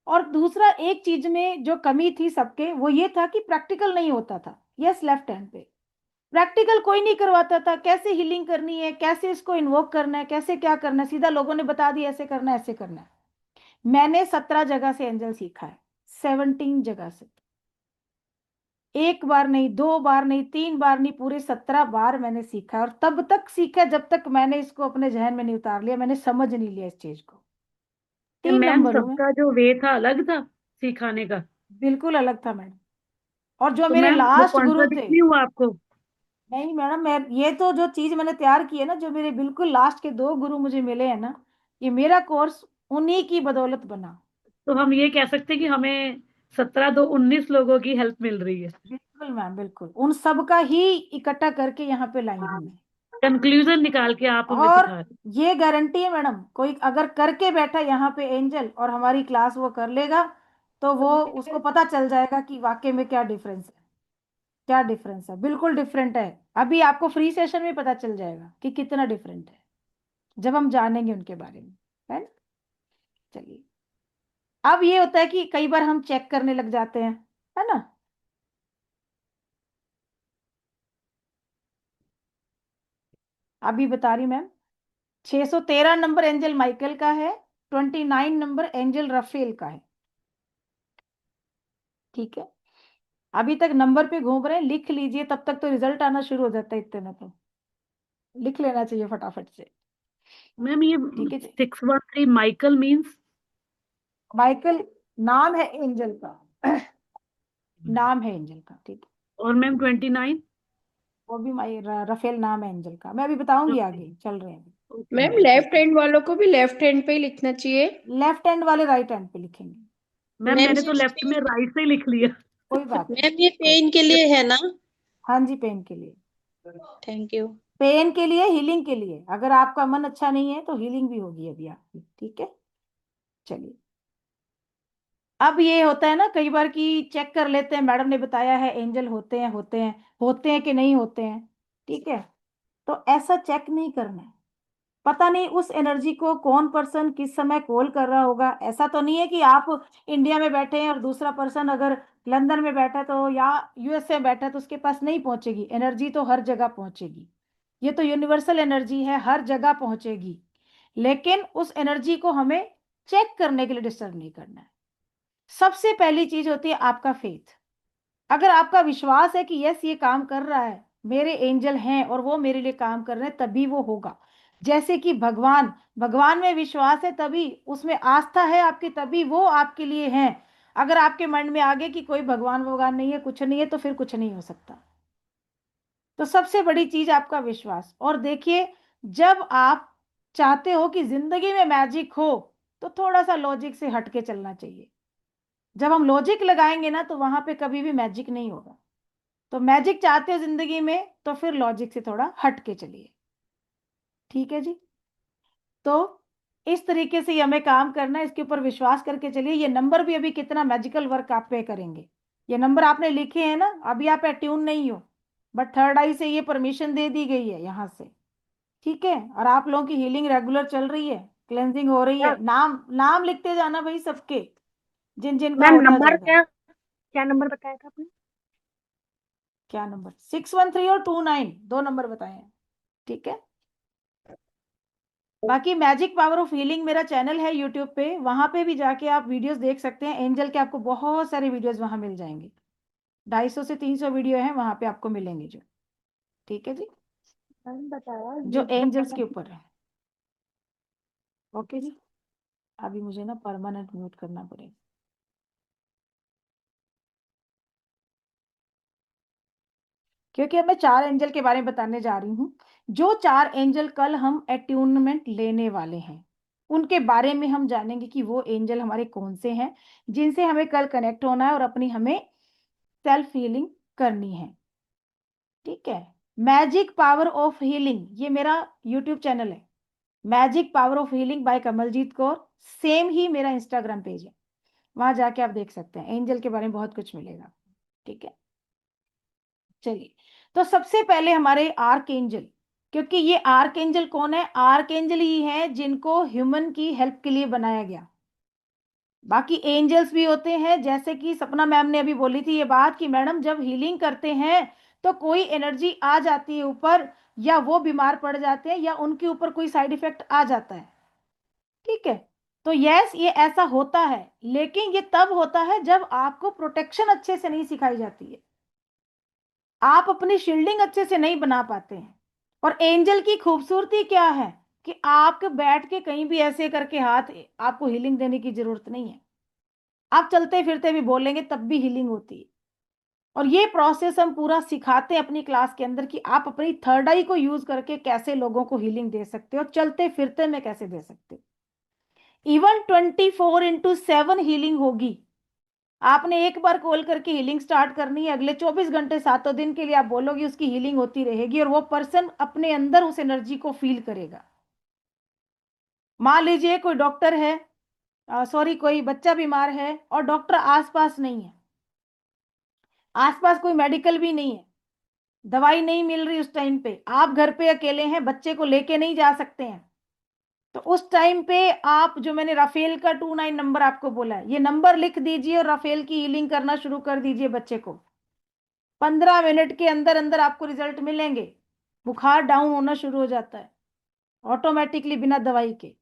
और दूसरा एक चीज में जो कमी थी सबके, वो ये था कि प्रैक्टिकल नहीं होता था। यस, लेफ्ट हैंड पे प्रैक्टिकल कोई नहीं करवाता था, कैसे हीलिंग करनी है, कैसे इसको इन्वोक करना है, कैसे क्या करना है, सीधा लोगों ने बता दिया ऐसे करना है ऐसे करना है। मैंने 17 जगह से एंजल सीखा है, 17 जगह से, एक बार नहीं, दो बार नहीं, तीन बार नहीं, पूरे 17 बार मैंने सीखा है। और तब तक सीखा जब तक मैंने इसको अपने जहन में नहीं उतार लिया, मैंने समझ नहीं लिया इस चीज को। तीन मैम नंबर हूं मैं, सबका जो वे था अलग था सिखाने का, बिल्कुल अलग था मैडम। और जो तो मेरे मैम वो लास्ट गुरु कॉन्ट्राडिक्ट थे, नहीं हुआ आपको? नहीं मैडम, मैं ये तो जो चीज मैंने तैयार की है ना, जो मेरे बिल्कुल लास्ट के 2 गुरु मुझे मिले हैं ना, ये मेरा कोर्स उन्हीं की बदौलत बना। तो हम ये कह सकते हैं कि हमें 17 2 19 लोगों की हेल्प मिल रही है। बिल्कुल मैम, बिल्कुल उन सब का ही इकट्ठा करके यहाँ पे लाई हूँ मैं। कंक्लूजन निकाल के आप हमें और सिखा रहे ये गारंटी है मैडम, कोई अगर करके बैठा यहाँ पे एंजल और हमारी क्लास वो कर लेगा, तो वो उसको पता चल जाएगा कि वाकई में क्या डिफरेंस है, क्या डिफरेंस है, बिल्कुल डिफरेंट है। अभी आपको फ्री सेशन में पता चल जाएगा कि कितना डिफरेंट है, जब हम जानेंगे उनके बारे में, है ना। चलिए, अब ये होता है कि कई बार हम चेक करने लग जाते हैं, है ना। अभी बता रही मैम, 613 नंबर एंजल माइकल का है, 29 नंबर एंजल रफेल का है, ठीक है। अभी तक नंबर पे घूम रहे हैं, लिख लीजिए, तब तक तो रिजल्ट आना शुरू हो जाता है, इतने में तो लिख लेना चाहिए फटाफट से, मैम ये ठीक है जी। 613 माइकल मीन्स? माइकल नाम है एंजल का, नाम है एंजल का, ठीक है। और मैम 29? वो भी रफेल नाम है एंजल का, मैं अभी बताऊंगी, ओके आगे चल रहे हैं अभी। ओके मैम मैम, ठीक लेफ्ट है। हैंड वालों को भी लेफ्ट हैंड पे ही लिखना चाहिए। लेफ्ट हैंड वाले राइट हैंड पे लिखेंगे, मैम मैम मैंने तो लेफ्ट में राइट से ही लिख लिया। कोई बात नहीं, मैम ये कोई। पेन के लिए है ना? हाँ जी, पेन के लिए, थैंक यू। पेन के लिए, हीलिंग के लिए। अगर आपका मन अच्छा नहीं है तो हीलिंग भी होगी अभी आपकी, ठीक है। चलिए, अब ये होता है ना कई बार कि चेक कर लेते हैं, मैडम ने बताया है एंजल होते हैं, होते हैं, होते हैं कि नहीं होते हैं, ठीक है। तो ऐसा चेक नहीं करना है, पता नहीं उस एनर्जी को कौन पर्सन किस समय कॉल कर रहा होगा। ऐसा तो नहीं है कि आप इंडिया में बैठे हैं और दूसरा पर्सन अगर लंदन में बैठा है तो, या यूएसए में बैठा है तो उसके पास नहीं पहुंचेगी एनर्जी, तो हर जगह पहुंचेगी। ये तो यूनिवर्सल एनर्जी है, हर जगह पहुंचेगी। लेकिन उस एनर्जी को हमें चेक करने के लिए डिस्टर्ब नहीं करना है। सबसे पहली चीज होती है आपका फेथ। अगर आपका विश्वास है कि यस ये काम कर रहा है, मेरे एंजल हैं और वो मेरे लिए काम कर रहे हैं, तभी वो होगा। जैसे कि भगवान, भगवान में विश्वास है तभी, उसमें आस्था है आपकी तभी वो आपके लिए हैं। अगर आपके मन में आगे कि कोई भगवान भगवान नहीं है, कुछ नहीं है, तो फिर कुछ नहीं हो सकता। तो सबसे बड़ी चीज आपका विश्वास। और देखिए, जब आप चाहते हो कि जिंदगी में मैजिक हो तो थोड़ा सा लॉजिक से हटके चलना चाहिए। जब हम लॉजिक लगाएंगे ना तो वहां पे कभी भी मैजिक नहीं होगा। तो मैजिक चाहते हो जिंदगी में तो फिर लॉजिक से थोड़ा हटके चलिए। ठीक है जी। तो इस तरीके से हमें काम करना है, इसके ऊपर विश्वास करके चलिए। ये नंबर भी अभी कितना मैजिकल वर्क आप पे करेंगे। ये नंबर आपने लिखे हैं ना, अभी आप एट्यून नहीं हो, बट थर्ड आई से ये परमिशन दे दी गई है यहाँ से। ठीक है, और आप लोगों की हीलिंग रेगुलर चल रही है, क्लेंजिंग हो रही है। नाम नाम लिखते जाना भाई सबके, जिन जिन का मैम होता नंबर जाएगा। क्या नंबर बताया था आपने? क्या नंबर? 613 और 29, दो नंबर बताए हैं। ठीक है। बाकी मैजिक पावर ऑफ हीलिंग मेरा चैनल है यूट्यूब पे, वहां पे भी जाके आप वीडियोस देख सकते हैं। एंजल के आपको बहुत सारे वीडियोस वहां मिल जाएंगे, 250 से 300 वीडियो हैं वहां पे आपको मिलेंगे जो। ठीक है जी, मैम बताया जो एंजल्स के ऊपर है। ओके जी। अभी मुझे ना परमानेंट म्यूट करना पड़ेगा, क्योंकि अब मैं 4 एंजल के बारे में बताने जा रही हूँ। जो 4 एंजल कल हम अट्यूनमेंट लेने वाले हैं, उनके बारे में हम जानेंगे कि वो एंजल हमारे कौन से हैं, जिनसे हमें कल कनेक्ट होना है और अपनी हमें सेल्फ हीलिंग करनी है। ठीक है। मैजिक पावर ऑफ हीलिंग, ये मेरा यूट्यूब चैनल है, magic power of healing by Kamaljit Kaur. Same ही मेरा इंस्टाग्राम पेज है, वहां जाके आप देख सकते हैं, एंजल के बारे में बहुत कुछ मिलेगा। ठीक है, चलिए। तो सबसे पहले हमारे आर्क एंजल, क्योंकि ये आर्क एंजल कौन है? आर्क एंजल ही है जिनको ह्यूमन की हेल्प के लिए बनाया गया। बाकी एंजल्स भी होते हैं, जैसे कि सपना मैम ने अभी बोली थी ये बात कि मैडम जब हीलिंग करते हैं तो कोई एनर्जी आ जाती है ऊपर, या वो बीमार पड़ जाते हैं, या उनके ऊपर कोई साइड इफेक्ट आ जाता है। ठीक है। तो यस, ये ऐसा होता है, लेकिन ये तब होता है जब आपको प्रोटेक्शन अच्छे से नहीं सिखाई जाती है, आप अपनी शील्डिंग अच्छे से नहीं बना पाते हैं। और एंजल की खूबसूरती क्या है कि आप बैठ के कहीं भी ऐसे करके हाथ, आपको हीलिंग देने की जरूरत नहीं है, आप चलते फिरते भी बोलेंगे तब भी हीलिंग होती है। और ये प्रोसेस हम पूरा सिखाते हैं अपनी क्लास के अंदर कि आप अपनी थर्ड आई को यूज करके कैसे लोगों को हीलिंग दे सकते हो, चलते फिरते में कैसे दे सकते हो। इवन 24/7 हीलिंग होगी। आपने एक बार कॉल करके हीलिंग स्टार्ट करनी है, अगले 24 घंटे 7 दिन के लिए आप बोलोगे, उसकी हीलिंग होती रहेगी और वो पर्सन अपने अंदर उस एनर्जी को फील करेगा। मान लीजिए कोई डॉक्टर है, सॉरी कोई बच्चा बीमार है और डॉक्टर आसपास नहीं है, आसपास कोई मेडिकल भी नहीं है, दवाई नहीं मिल रही उस टाइम पे, आप घर पे अकेले हैं, बच्चे को लेके नहीं जा सकते हैं, तो उस टाइम पे आप, जो मैंने राफेल का 29 नंबर आपको बोला है, ये नंबर लिख दीजिए और राफेल की हीलिंग करना शुरू कर दीजिए बच्चे को। 15 मिनट के अंदर अंदर आपको रिजल्ट मिलेंगे, बुखार डाउन होना शुरू हो जाता है ऑटोमेटिकली बिना दवाई के।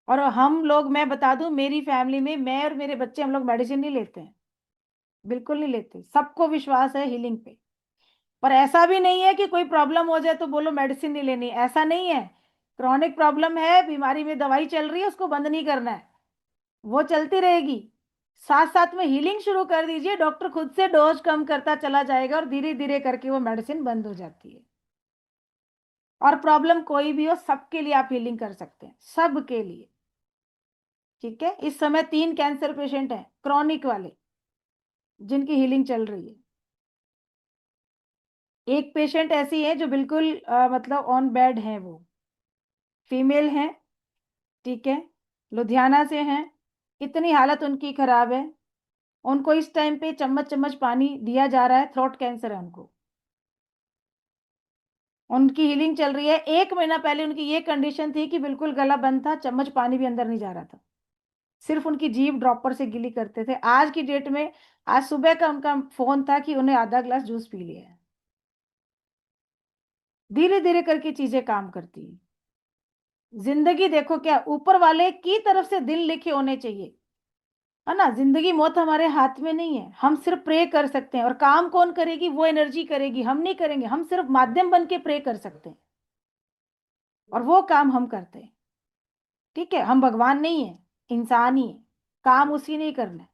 और हम लोग, मैं बता दूं, मेरी फैमिली में मैं और मेरे बच्चे, हम लोग मेडिसिन नहीं लेते हैं, बिल्कुल नहीं लेते, सबको विश्वास है हीलिंग पे। पर ऐसा भी नहीं है कि कोई प्रॉब्लम हो जाए तो बोलो मेडिसिन नहीं लेनी, ऐसा नहीं है। क्रॉनिक प्रॉब्लम है, बीमारी में दवाई चल रही है, उसको बंद नहीं करना है, वो चलती रहेगी। साथ साथ में हीलिंग शुरू कर दीजिए, डॉक्टर खुद से डोज कम करता चला जाएगा और धीरे धीरे करके वो मेडिसिन बंद हो जाती है। और प्रॉब्लम कोई भी हो, सबके लिए आप हीलिंग कर सकते हैं, सबके लिए। ठीक है। इस समय 3 कैंसर पेशेंट हैं क्रॉनिक वाले, जिनकी हीलिंग चल रही है। एक पेशेंट ऐसी है जो बिल्कुल मतलब ऑन बेड है, वो फीमेल है। ठीक है, लुधियाना से हैं, इतनी हालत उनकी खराब है, उनको इस टाइम पे चम्मच चम्मच पानी दिया जा रहा है, थ्रोट कैंसर है उनको, उनकी हीलिंग चल रही है। 1 महीना पहले उनकी ये कंडीशन थी कि बिल्कुल गला बंद था, चम्मच पानी भी अंदर नहीं जा रहा था, सिर्फ उनकी जीभ ड्रॉपर से गिली करते थे। आज की डेट में, आज सुबह का उनका फोन था कि उन्हें आधा ग्लास जूस पी लिया है। धीरे धीरे करके चीजें काम करती है। जिंदगी देखो, क्या ऊपर वाले की तरफ से दिन लिखे होने चाहिए, है ना। जिंदगी मौत हमारे हाथ में नहीं है, हम सिर्फ प्रे कर सकते हैं, और काम कौन करेगी? वो एनर्जी करेगी, हम नहीं करेंगे, हम सिर्फ माध्यम बन के प्रे कर सकते हैं। और वो काम हम करते हैं। ठीक है, हम भगवान नहीं है, इंसान ही है, काम उसी ने ही करना है।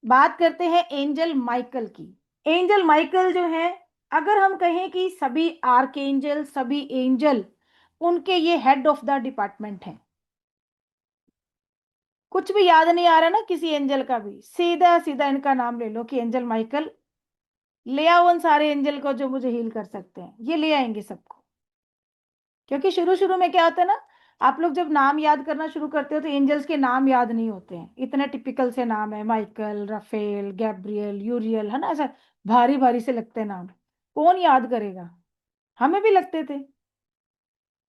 बात करते हैं एंजल माइकल की। एंजल माइकल जो है, अगर हम कहें कि सभी आर्कएंजल, सभी एंजल, उनके ये हेड ऑफ द डिपार्टमेंट हैं। कुछ भी याद नहीं आ रहा ना किसी एंजल का भी, सीधा सीधा इनका नाम ले लो कि एंजल माइकल, ले आओ उन सारे एंजल को जो मुझे हील कर सकते हैं, ये ले आएंगे सबको। क्योंकि शुरू शुरू में क्या होता है ना, आप लोग जब नाम याद करना शुरू करते हो तो एंजल्स के नाम याद नहीं होते हैं, इतने टिपिकल से नाम है, माइकल, राफेल, गैब्रियल, यूरियल, है ना, ऐसा भारी भारी से लगते हैं नाम, कौन याद करेगा। हमें भी लगते थे।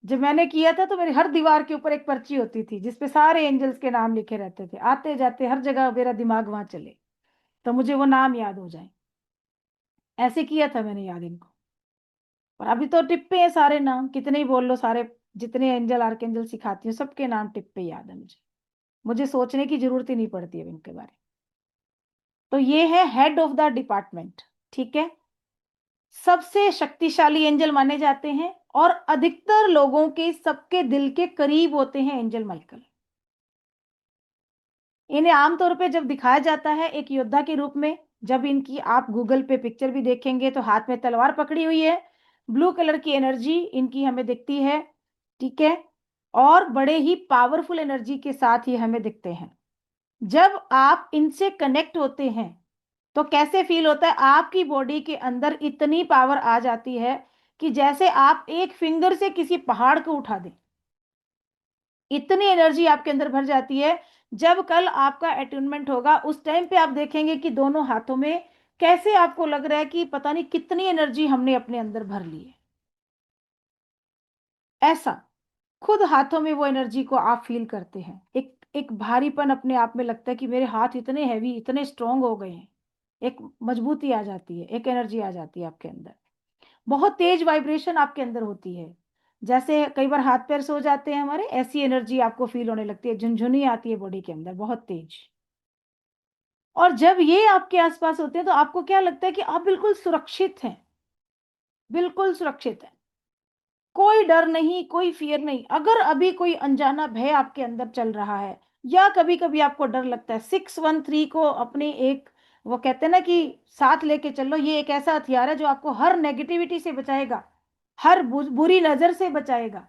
जब मैंने किया था तो मेरी हर दीवार के ऊपर एक पर्ची होती थी जिसपे सारे एंजल्स के नाम लिखे रहते थे, आते जाते हर जगह मेरा दिमाग वहां चले तो मुझे वो नाम याद हो जाए। ऐसे किया था मैंने याद इनको। और अभी तो टिप पे है सारे नाम, कितने ही बोल लो, सारे जितने एंजल आर्कएंजल सिखाती हूँ सबके नाम टिप पे याद है मुझे। मुझे सोचने की जरूरत ही नहीं पड़ती है इनके बारे में। तो ये है हेड ऑफ द डिपार्टमेंट। ठीक है, सबसे शक्तिशाली एंजल माने जाते हैं और अधिकतर लोगों के सबके दिल के करीब होते हैं एंजल माइकल। इन्हें आमतौर पे जब दिखाया जाता है एक योद्धा के रूप में, जब इनकी आप गूगल पे पिक्चर भी देखेंगे तो हाथ में तलवार पकड़ी हुई है, ब्लू कलर की एनर्जी इनकी हमें दिखती है। ठीक है, और बड़े ही पावरफुल एनर्जी के साथ ये हमें दिखते हैं। जब आप इनसे कनेक्ट होते हैं तो कैसे फील होता है, आपकी बॉडी के अंदर इतनी पावर आ जाती है कि जैसे आप एक फिंगर से किसी पहाड़ को उठा दें, इतनी एनर्जी आपके अंदर भर जाती है। जब कल आपका अटूनमेंट होगा उस टाइम पे आप देखेंगे कि दोनों हाथों में कैसे आपको लग रहा है कि पता नहीं कितनी एनर्जी हमने अपने अंदर भर ली है। ऐसा खुद हाथों में वो एनर्जी को आप फील करते हैं, एक एक भारीपन अपने आप में लगता है कि मेरे हाथ इतने हैवी, इतने स्ट्रांग हो गए हैं। एक मजबूती आ जाती है, एक एनर्जी आ जाती है आपके अंदर, बहुत तेज वाइब्रेशन आपके अंदर होती है। जैसे कई बार हाथ पैर सो जाते हैं हमारे, ऐसी एनर्जी आपको फील होने लगती है, झुनझुनी आती है बॉडी के अंदर बहुत तेज। और जब ये आपके आसपास होते हैं तो आपको क्या लगता है कि आप बिल्कुल सुरक्षित हैं, बिल्कुल सुरक्षित हैं, कोई डर नहीं, कोई फियर नहीं। अगर अभी कोई अनजाना भय आपके अंदर चल रहा है या कभी कभी आपको डर लगता है, 613 को अपने एक, वो कहते हैं ना कि साथ लेके चलो, ये एक ऐसा हथियार है जो आपको हर नेगेटिविटी से बचाएगा, हर बुरी नजर से बचाएगा,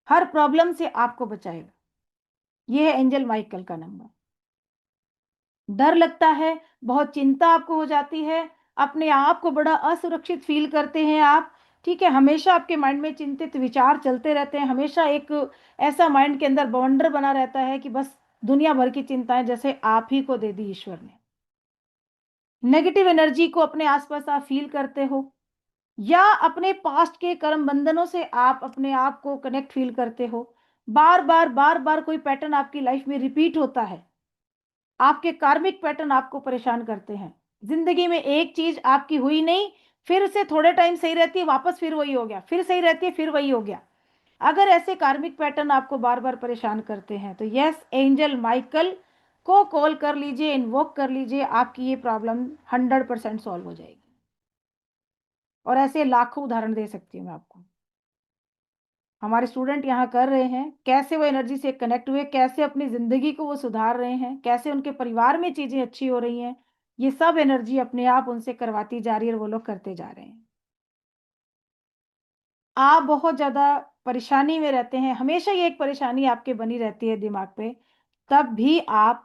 हर प्रॉब्लम से आपको बचाएगा। ये है एंजल माइकल का नंबर। डर लगता है, बहुत चिंता आपको हो जाती है, अपने आप को बड़ा असुरक्षित फील करते हैं आप। ठीक है, हमेशा आपके माइंड में चिंतित विचार चलते रहते हैं, हमेशा एक ऐसा माइंड के अंदर बवंडर बना रहता है कि बस दुनिया भर की चिंताएं जैसे आप ही को दे दी ईश्वर ने। नेगेटिव एनर्जी को अपने आसपास आप फील करते हो, या अपने पास्ट के कर्म बंधनों से आप अपने आप को कनेक्ट फील करते हो। बार बार कोई पैटर्न आपकी लाइफ में रिपीट होता है, आपके कार्मिक पैटर्न आपको परेशान करते हैं। जिंदगी में एक चीज आपकी हुई नहीं, फिर से थोड़े टाइम सही रहती है, वापस फिर वही हो गया, फिर सही रहती है, फिर वही हो गया। अगर ऐसे कार्मिक पैटर्न आपको बार बार परेशान करते हैं तो यस, एंजल माइकल को कॉल कर लीजिए, इन्वोक कर लीजिए, आपकी ये प्रॉब्लम 100% सॉल्व हो जाएगी। और ऐसे लाखों उदाहरण दे सकती हूँ मैं आपको। हमारे स्टूडेंट यहाँ कर रहे हैं, कैसे वो एनर्जी से कनेक्ट हुए, कैसे अपनी जिंदगी को वो सुधार रहे हैं, कैसे उनके परिवार में चीजें अच्छी हो रही हैं। ये सब एनर्जी अपने आप उनसे करवाती जा रही है और वो लोग करते जा रहे हैं। आप बहुत ज्यादा परेशानी में रहते हैं, हमेशा ये एक परेशानी आपके बनी रहती है दिमाग पे, तब भी आप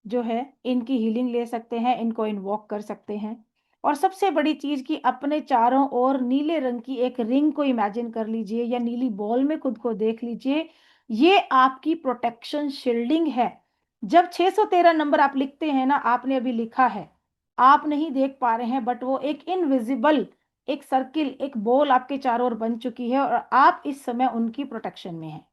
जो है इनकी हीलिंग ले सकते हैं, इनको इन्वॉक कर सकते हैं। और सबसे बड़ी चीज कि अपने चारों ओर नीले रंग की एक रिंग को इमेजिन कर लीजिए या नीली बॉल में खुद को देख लीजिए, ये आपकी प्रोटेक्शन शील्डिंग है। जब 613 नंबर आप लिखते हैं ना, आपने अभी लिखा है, आप नहीं देख पा रहे हैं, बट वो एक इनविजिबल, एक सर्किल, एक बॉल आपके चारों ओर बन चुकी है और आप इस समय उनकी प्रोटेक्शन में हैं।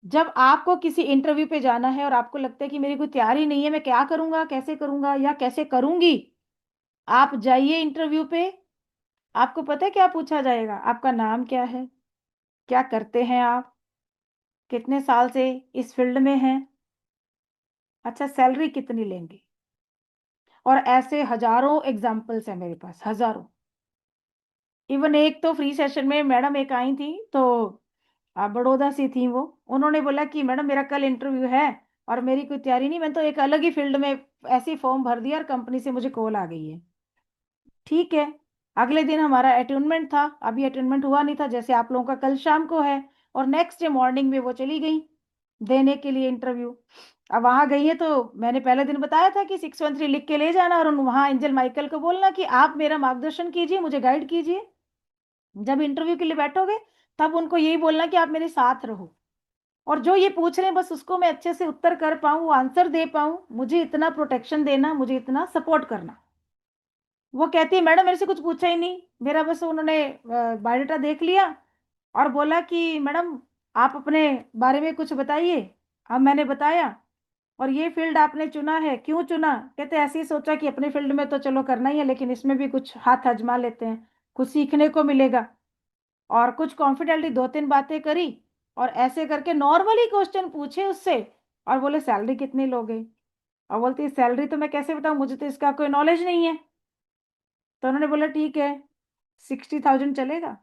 जब आपको किसी इंटरव्यू पे जाना है और आपको लगता है कि मेरी कोई तैयारी नहीं है, मैं क्या करूंगा, कैसे करूंगा या कैसे करूंगी, आप जाइए इंटरव्यू पे। आपको पता है क्या पूछा जाएगा? आपका नाम क्या है, क्या करते हैं आप, कितने साल से इस फील्ड में हैं, अच्छा सैलरी कितनी लेंगे। और ऐसे हजारों एग्जाम्पल्स हैं मेरे पास, हजारों। इवन एक तो फ्री सेशन में मैडम एक आई थी, तो बड़ौदा से थी वो, उन्होंने बोला कि मैडम मेरा कल इंटरव्यू है और मेरी कोई तैयारी नहीं, मैंने तो एक अलग ही फील्ड में ऐसी फॉर्म भर दिया और कंपनी से मुझे कॉल आ गई है। ठीक है, अगले दिन हमारा अटेनमेंट था, अभी अटेनमेंट हुआ नहीं था, जैसे आप लोगों का कल शाम को है, और नेक्स्ट डे मॉर्निंग में वो चली गई देने के लिए इंटरव्यू। अब वहां गई है तो मैंने पहले दिन बताया था कि 613 लिख के ले जाना और वहां एंजल माइकल को बोलना कि आप मेरा मार्गदर्शन कीजिए, मुझे गाइड कीजिए। जब इंटरव्यू के लिए बैठोगे तब उनको यही बोलना कि आप मेरे साथ रहो, और जो ये पूछ रहे हैं बस उसको मैं अच्छे से उत्तर कर पाऊं, आंसर दे पाऊं, मुझे इतना प्रोटेक्शन देना, मुझे इतना सपोर्ट करना। वो कहती है मैडम मेरे से कुछ पूछा ही नहीं, मेरा बस उन्होंने बायोडाटा देख लिया और बोला कि मैडम आप अपने बारे में कुछ बताइए। अब मैंने बताया, और ये फील्ड आपने चुना है, क्यों चुना? कहते ऐसे ही सोचा कि अपने फील्ड में तो चलो करना ही है, लेकिन इसमें भी कुछ हाथ आजमा लेते हैं, कुछ सीखने को मिलेगा। और कुछ कॉन्फिडेंटली दो तीन बातें करी और ऐसे करके नॉर्मली क्वेश्चन पूछे उससे, और बोले सैलरी कितनी लोगे? और बोलती सैलरी तो मैं कैसे बताऊं, मुझे तो इसका कोई नॉलेज नहीं है। तो उन्होंने बोला ठीक है 60,000 चलेगा?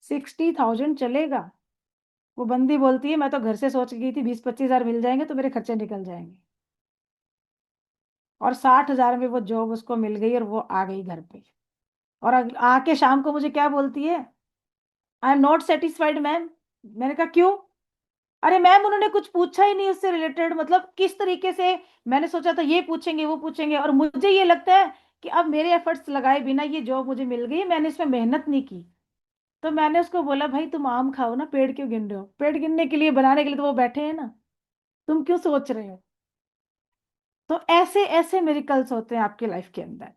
60,000 चलेगा? वो बंदी बोलती है मैं तो घर से सोच गई थी 20-25 हजार मिल जाएंगे तो मेरे खर्चे निकल जाएंगे, और 60,000 में वो जॉब उसको मिल गई और वो आ गई घर पे। और आके शाम को मुझे क्या बोलती है, I am not satisfied ma'am. मैंने कहा क्यों? अरे मैम उन्होंने कुछ पूछा ही नहीं उससे रिलेटेड, मतलब किस तरीके से, मैंने सोचा था ये पूछेंगे वो पूछेंगे, और मुझे ये लगता है कि अब मेरे एफर्ट्स लगाए बिना ये जॉब मुझे मिल गई, मैंने इसमें मेहनत नहीं की। तो मैंने उसको बोला भाई तुम आम खाओ ना, पेड़ क्यों गिन रहे हो? पेड़ गिनने के लिए, बनाने के लिए तो वो बैठे हैं ना, तुम क्यों सोच रहे हो? तो ऐसे ऐसे मिरेकल्स होते हैं आपके लाइफ के अंदर।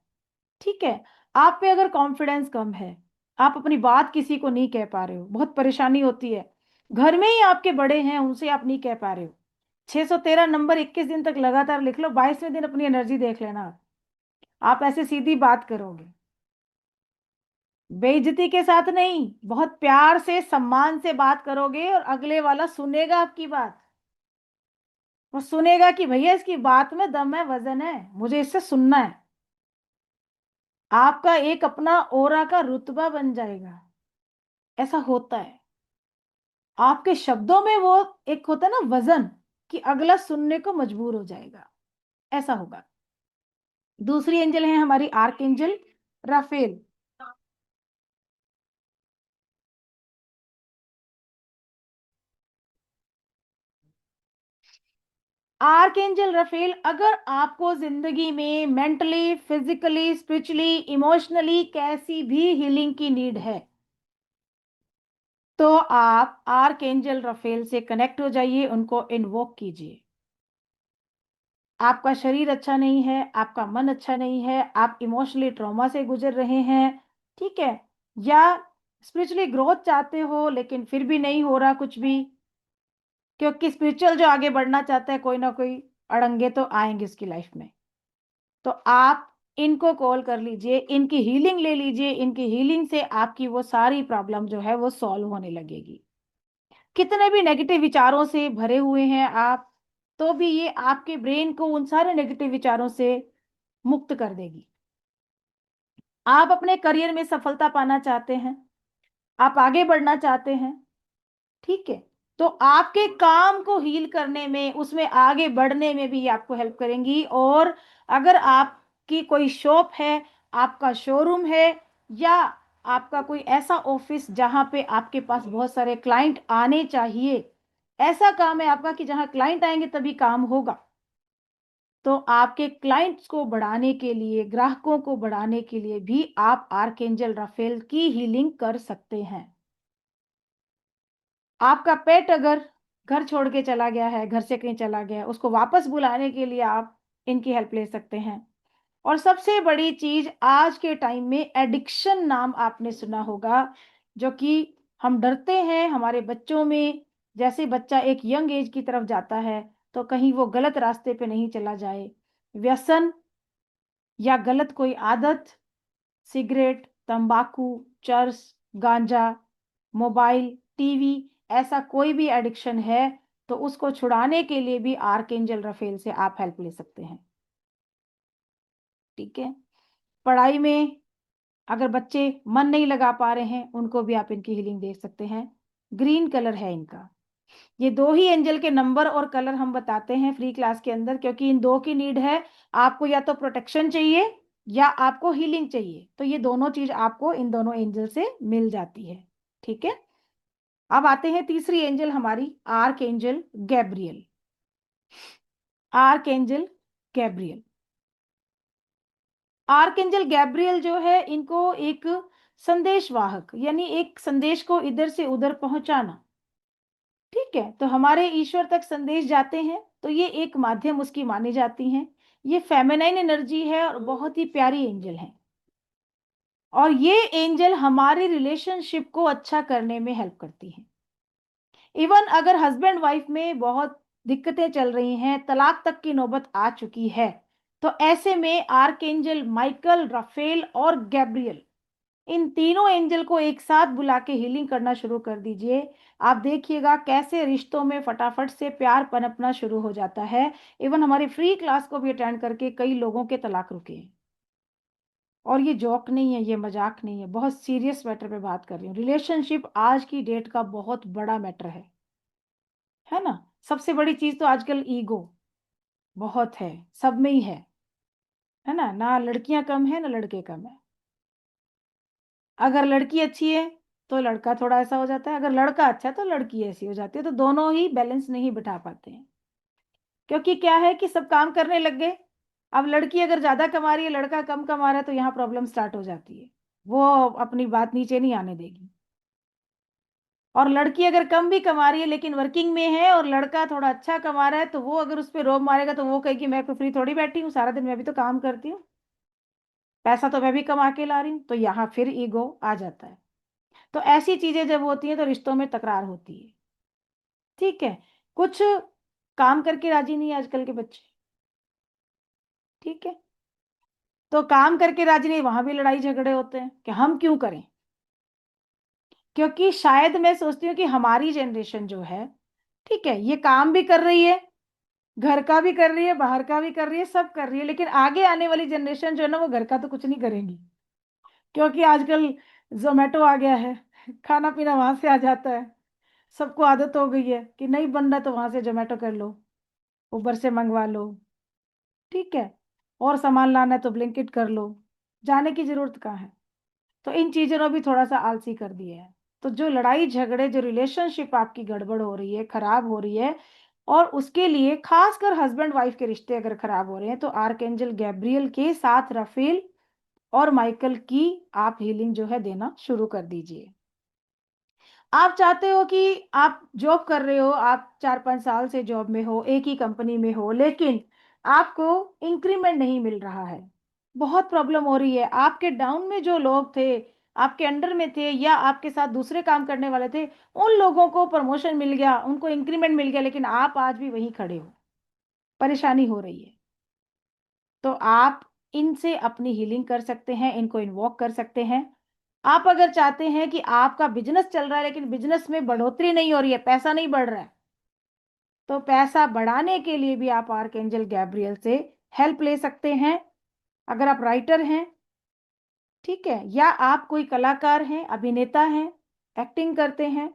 ठीक है, आप पे अगर कॉन्फिडेंस कम है, आप अपनी बात किसी को नहीं कह पा रहे हो, बहुत परेशानी होती है, घर में ही आपके बड़े हैं उनसे आप नहीं कह पा रहे हो, 613 नंबर 21 दिन तक लगातार लिख लो, 22वें दिन अपनी एनर्जी देख लेना, आप ऐसे सीधी बात करोगे, बेइज्जती के साथ नहीं, बहुत प्यार से सम्मान से बात करोगे, और अगले वाला सुनेगा आपकी बात, वो सुनेगा कि भैया इसकी बात में दम है, वजन है, मुझे इससे सुनना है। आपका एक अपना ओरा का रुतबा बन जाएगा। ऐसा होता है, आपके शब्दों में वो एक होता है ना वजन, कि अगला सुनने को मजबूर हो जाएगा, ऐसा होगा। दूसरी एंजल है हमारी archangel Raphael. Archangel Raphael, अगर आपको जिंदगी में मेंटली, फिजिकली, स्पिरिचुअली, इमोशनली कैसी भी हीलिंग की नीड है, तो आप आर्क एंजल राफेल से कनेक्ट हो जाइए, उनको इन्वोक कीजिए। आपका शरीर अच्छा नहीं है, आपका मन अच्छा नहीं है, आप इमोशनली ट्रॉमा से गुजर रहे हैं, ठीक है, या स्पिरिचुअली ग्रोथ चाहते हो लेकिन फिर भी नहीं हो रहा कुछ भी, क्योंकि स्पिरिचुअल जो आगे बढ़ना चाहता है कोई ना कोई अड़ंगे तो आएंगे उसकी लाइफ में, तो आप इनको कॉल कर लीजिए, इनकी हीलिंग ले लीजिए, इनकी हीलिंग से आपकी वो सारी प्रॉब्लम जो है वो सॉल्व होने लगेगी। कितने भी नेगेटिव विचारों से भरे हुए हैं आप, तो भी ये आपके ब्रेन को उन सारे नेगेटिव विचारों से मुक्त कर देगी। आप अपने करियर में सफलता पाना चाहते हैं, आप आगे बढ़ना चाहते हैं, ठीक है, तो आपके काम को हील करने में, उसमें आगे बढ़ने में भी ये आपको हेल्प करेंगी। और अगर आपकी कोई शॉप है, आपका शोरूम है, या आपका कोई ऐसा ऑफिस जहां पे आपके पास बहुत सारे क्लाइंट आने चाहिए, ऐसा काम है आपका कि जहां क्लाइंट आएंगे तभी काम होगा, तो आपके क्लाइंट्स को बढ़ाने के लिए, ग्राहकों को बढ़ाने के लिए भी आप आर्कएंजल राफेल की हीलिंग कर सकते हैं। आपका पेट अगर घर छोड़ के चला गया है, घर से कहीं चला गया है, उसको वापस बुलाने के लिए आप इनकी हेल्प ले सकते हैं। और सबसे बड़ी चीज आज के टाइम में एडिक्शन नाम आपने सुना होगा, जो कि हम डरते हैं हमारे बच्चों में, जैसे बच्चा एक यंग एज की तरफ जाता है तो कहीं वो गलत रास्ते पे नहीं चला जाए, व्यसन या गलत कोई आदत, सिगरेट, तंबाकू, चरस, गांजा, मोबाइल, टीवी, ऐसा कोई भी एडिक्शन है तो उसको छुड़ाने के लिए भी आर्कएंजल राफेल से आप हेल्प ले सकते हैं। ठीक है, पढ़ाई में अगर बच्चे मन नहीं लगा पा रहे हैं उनको भी आप इनकी हीलिंग दे सकते हैं। ग्रीन कलर है इनका। ये 2 ही एंजल के नंबर और कलर हम बताते हैं फ्री क्लास के अंदर, क्योंकि इन 2 की नीड है। आपको या तो प्रोटेक्शन चाहिए या आपको हीलिंग चाहिए, तो ये दोनों चीज आपको इन दोनों एंजल से मिल जाती है। ठीक है, अब आते हैं तीसरी एंजल हमारी, arc angel Gabriel. Arc angel Gabriel, arc angel Gabriel जो है, इनको एक संदेशवाहक, यानी एक संदेश को इधर से उधर पहुंचाना। ठीक है, तो हमारे ईश्वर तक संदेश जाते हैं तो ये एक माध्यम उसकी मानी जाती हैं। ये फेमिनाइन एनर्जी है और बहुत ही प्यारी एंजल है, और ये एंजल हमारे रिलेशनशिप को अच्छा करने में हेल्प करती है। इवन अगर हस्बैंड वाइफ में बहुत दिक्कतें चल रही हैं, तलाक तक की नौबत आ चुकी है, तो ऐसे में आर्कएंजल माइकल, राफेल और गैब्रियल, इन तीनों एंजल को एक साथ बुला के हीलिंग करना शुरू कर दीजिए। आप देखिएगा कैसे रिश्तों में फटाफट से प्यार पनपना शुरू हो जाता है। इवन हमारी फ्री क्लास को भी अटेंड करके कई लोगों के तलाक रुके हैं। और ये जोक नहीं है, ये मजाक नहीं है, बहुत सीरियस मैटर पे बात कर रही हूँ। रिलेशनशिप आज की डेट का बहुत बड़ा मैटर है ना। सबसे बड़ी चीज तो आजकल ईगो बहुत है, सब में ही है ना। ना लड़कियां कम है ना लड़के कम है। अगर लड़की अच्छी है तो लड़का थोड़ा ऐसा हो जाता है, अगर लड़का अच्छा है तो लड़की ऐसी हो जाती है, तो दोनों ही बैलेंस नहीं बिठा पाते हैं। क्योंकि क्या है कि सब काम करने लग गए। अब लड़की अगर ज्यादा कमा रही है, लड़का कम कमा रहा है, तो यहाँ प्रॉब्लम स्टार्ट हो जाती है। वो अपनी बात नीचे नहीं आने देगी। और लड़की अगर कम भी कमा रही है लेकिन वर्किंग में है, और लड़का थोड़ा अच्छा कमा रहा है, तो वो अगर उस पर रोब मारेगा तो वो कहेगी मैं कोई फ्री थोड़ी बैठी हूँ, सारा दिन मैं भी तो काम करती हूँ, पैसा तो मैं भी कमा के ला रही हूँ। तो यहाँ फिर ईगो आ जाता है। तो ऐसी चीजें जब होती हैं तो रिश्तों में तकरार होती है। ठीक है, कुछ काम करके राजी नहीं है आजकल के बच्चे। ठीक है, तो काम करके राजी नहीं, वहां भी लड़ाई झगड़े होते हैं कि हम क्यों करें। क्योंकि शायद मैं सोचती हूँ कि हमारी जनरेशन जो है, ठीक है, ये काम भी कर रही है, घर का भी कर रही है, बाहर का भी कर रही है, सब कर रही है, लेकिन आगे आने वाली जनरेशन जो है ना, वो घर का तो कुछ नहीं करेंगी। क्योंकि आजकल जोमेटो आ गया है, खाना पीना वहां से आ जाता है। सबको आदत हो गई है कि नहीं बन रहा तो वहां से जोमेटो कर लो, उबर से मंगवा लो। ठीक है, और सामान लाना है तो ब्लिंकिट कर लो, जाने की जरूरत कहाँ है। तो इन चीजों ने भी थोड़ा सा आलसी कर दिया है। तो जो लड़ाई झगड़े, जो रिलेशनशिप आपकी गड़बड़ हो रही है, खराब हो रही है, और उसके लिए खासकर हस्बैंड वाइफ के रिश्ते अगर खराब हो रहे हैं, तो आर्कएंजल गैब्रियल के साथ राफेल और माइकल की आप हीलिंग जो है देना शुरू कर दीजिए। आप चाहते हो कि आप जॉब कर रहे हो, आप 4-5 साल से जॉब में हो, एक ही कंपनी में हो, लेकिन आपको इंक्रीमेंट नहीं मिल रहा है, बहुत प्रॉब्लम हो रही है। आपके डाउन में जो लोग थे, आपके अंडर में थे या आपके साथ दूसरे काम करने वाले थे, उन लोगों को प्रमोशन मिल गया, उनको इंक्रीमेंट मिल गया, लेकिन आप आज भी वहीं खड़े हो, परेशानी हो रही है। तो आप इनसे अपनी हीलिंग कर सकते हैं, इनको इन्वॉक कर सकते हैं। आप अगर चाहते हैं कि आपका बिजनेस चल रहा है लेकिन बिजनेस में बढ़ोतरी नहीं हो रही है, पैसा नहीं बढ़ रहा है, तो पैसा बढ़ाने के लिए भी आप आर्कएंजल गैब्रियल से हेल्प ले सकते हैं। अगर आप राइटर हैं, ठीक है, या आप कोई कलाकार हैं, अभिनेता हैं, एक्टिंग करते हैं,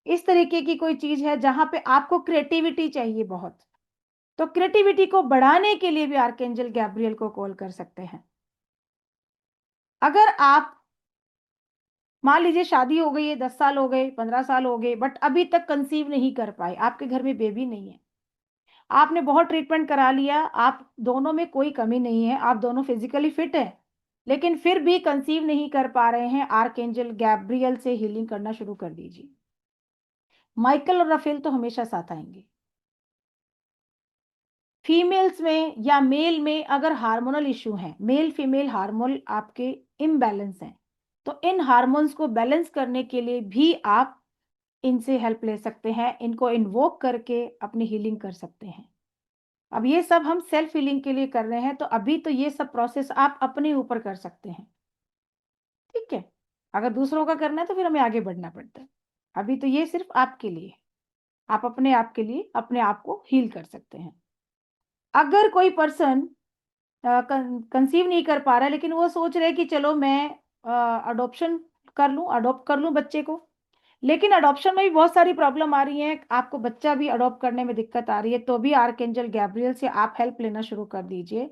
इस तरीके की कोई चीज है जहां पे आपको क्रिएटिविटी चाहिए बहुत, तो क्रिएटिविटी को बढ़ाने के लिए भी आर्कएंजल गैब्रियल को कॉल कर सकते हैं। अगर आप मान लीजिए शादी हो गई है, 10 साल हो गए, 15 साल हो गए, बट अभी तक कंसीव नहीं कर पाए, आपके घर में बेबी नहीं है, आपने बहुत ट्रीटमेंट करा लिया, आप दोनों में कोई कमी नहीं है, आप दोनों फिजिकली फिट है, लेकिन फिर भी कंसीव नहीं कर पा रहे हैं, आर्कएंजल गैब्रियल से हीलिंग करना शुरू कर दीजिए। माइकल और राफेल तो हमेशा साथ आएंगे। फीमेल्स में या मेल में अगर हार्मोनल इश्यू है, मेल फीमेल हार्मोन आपके इम्बैलेंस हैं, तो इन हार्मोन्स को बैलेंस करने के लिए भी आप इनसे हेल्प ले सकते हैं, इनको इन्वोक करके अपनी हीलिंग कर सकते हैं। अब ये सब हम सेल्फ हीलिंग के लिए कर रहे हैं, तो अभी तो ये सब प्रोसेस आप अपने ऊपर कर सकते हैं। ठीक है, अगर दूसरों का करना है तो फिर हमें आगे बढ़ना पड़ता है। अभी तो ये सिर्फ आपके लिए, आप अपने आप के लिए अपने आप को हील कर सकते हैं। अगर कोई पर्सन कंसीव नहीं कर पा रहा है, लेकिन वो सोच रहे कि चलो मैं अडॉप्शन कर लूं, अडॉप्ट कर लूं बच्चे को। लेकिन अडॉप्शन में भी बहुत सारी प्रॉब्लम आ रही है, आपको बच्चा भी अडॉप्ट करने में दिक्कत आ रही है, तो भी आर्कएंजल गैब्रियल से आप हेल्प लेना शुरू कर दीजिए।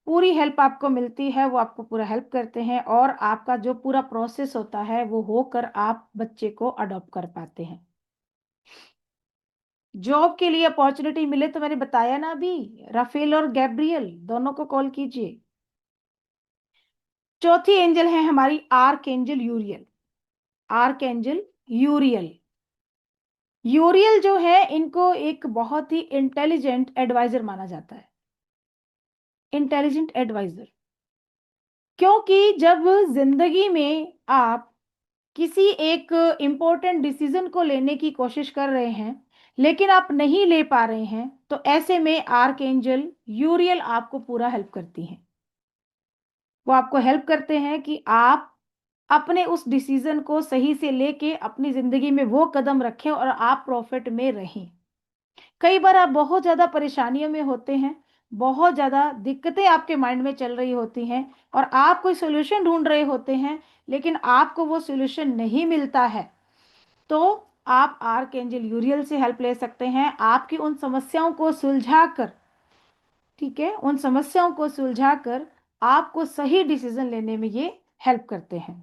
पूरी हेल्प आपको मिलती है, वो आपको पूरा हेल्प करते हैं, और आपका जो पूरा प्रोसेस होता है वो होकर आप बच्चे को अडॉप्ट कर पाते हैं। जॉब के लिए अपॉर्चुनिटी मिले तो मैंने बताया ना अभी, राफेल और गैब्रियल दोनों को कॉल कीजिए। चौथी एंजल है हमारी आर्क एंजल यूरियल। आर्क एंजल यूरियल, यूरियल जो है इनको एक बहुत ही इंटेलिजेंट एडवाइजर माना जाता है। इंटेलिजेंट एडवाइजर, क्योंकि जब जिंदगी में आप किसी एक इंपॉर्टेंट डिसीजन को लेने की कोशिश कर रहे हैं लेकिन आप नहीं ले पा रहे हैं, तो ऐसे में आर्कएंजल यूरियल आपको पूरा हेल्प करती हैं। वो आपको हेल्प करते हैं कि आप अपने उस डिसीजन को सही से लेके अपनी जिंदगी में वो कदम रखें और आप प्रॉफिट में रहें। कई बार आप बहुत ज्यादा परेशानियों में होते हैं, बहुत ज्यादा दिक्कतें आपके माइंड में चल रही होती हैं और आप कोई सोल्यूशन ढूंढ रहे होते हैं लेकिन आपको वो सोल्यूशन नहीं मिलता है, तो आप आर्कएंजल यूरियल से हेल्प ले सकते हैं। आपकी उन समस्याओं को सुलझाकर, ठीक है, उन समस्याओं को सुलझाकर आपको सही डिसीजन लेने में ये हेल्प करते हैं।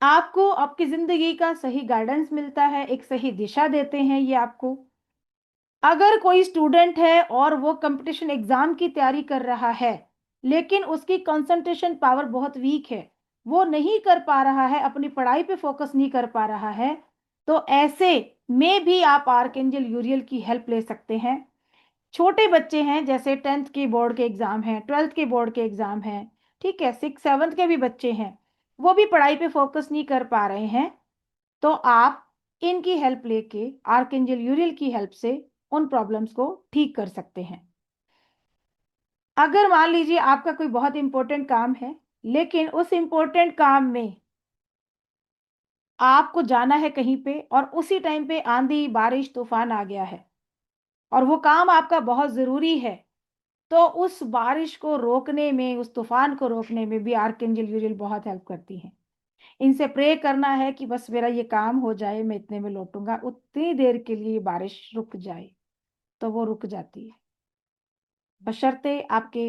आपको आपकी जिंदगी का सही गाइडेंस मिलता है, एक सही दिशा देते हैं ये आपको। अगर कोई स्टूडेंट है और वो कंपटीशन एग्जाम की तैयारी कर रहा है लेकिन उसकी कंसंट्रेशन पावर बहुत वीक है, वो नहीं कर पा रहा है, अपनी पढ़ाई पे फोकस नहीं कर पा रहा है, तो ऐसे में भी आप आर्कएंजल यूरियल की हेल्प ले सकते हैं। छोटे बच्चे हैं, जैसे 10th के बोर्ड के एग्जाम हैं, 12th के बोर्ड के एग्जाम हैं, ठीक है, 6th 7th के भी बच्चे हैं, वो भी पढ़ाई पे फोकस नहीं कर पा रहे हैं, तो आप इनकी हेल्प लेके आर्कएंजल यूरियल की हेल्प से उन प्रॉब्लम्स को ठीक कर सकते हैं। अगर मान लीजिए आपका कोई बहुत इंपॉर्टेंट काम है लेकिन उस इंपॉर्टेंट काम में आपको जाना है कहीं पे और उसी टाइम पे आंधी बारिश तूफान आ गया है और वो काम आपका बहुत जरूरी है, तो उस बारिश को रोकने में, उस तूफान को रोकने में भी आर्कएंजल यूरियल बहुत हेल्प करती है। इनसे प्रे करना है कि बस मेरा ये काम हो जाए, मैं इतने में लौटूंगा, उतनी देर के लिए बारिश रुक जाए, तो वो रुक जाती है। बशर्ते आपके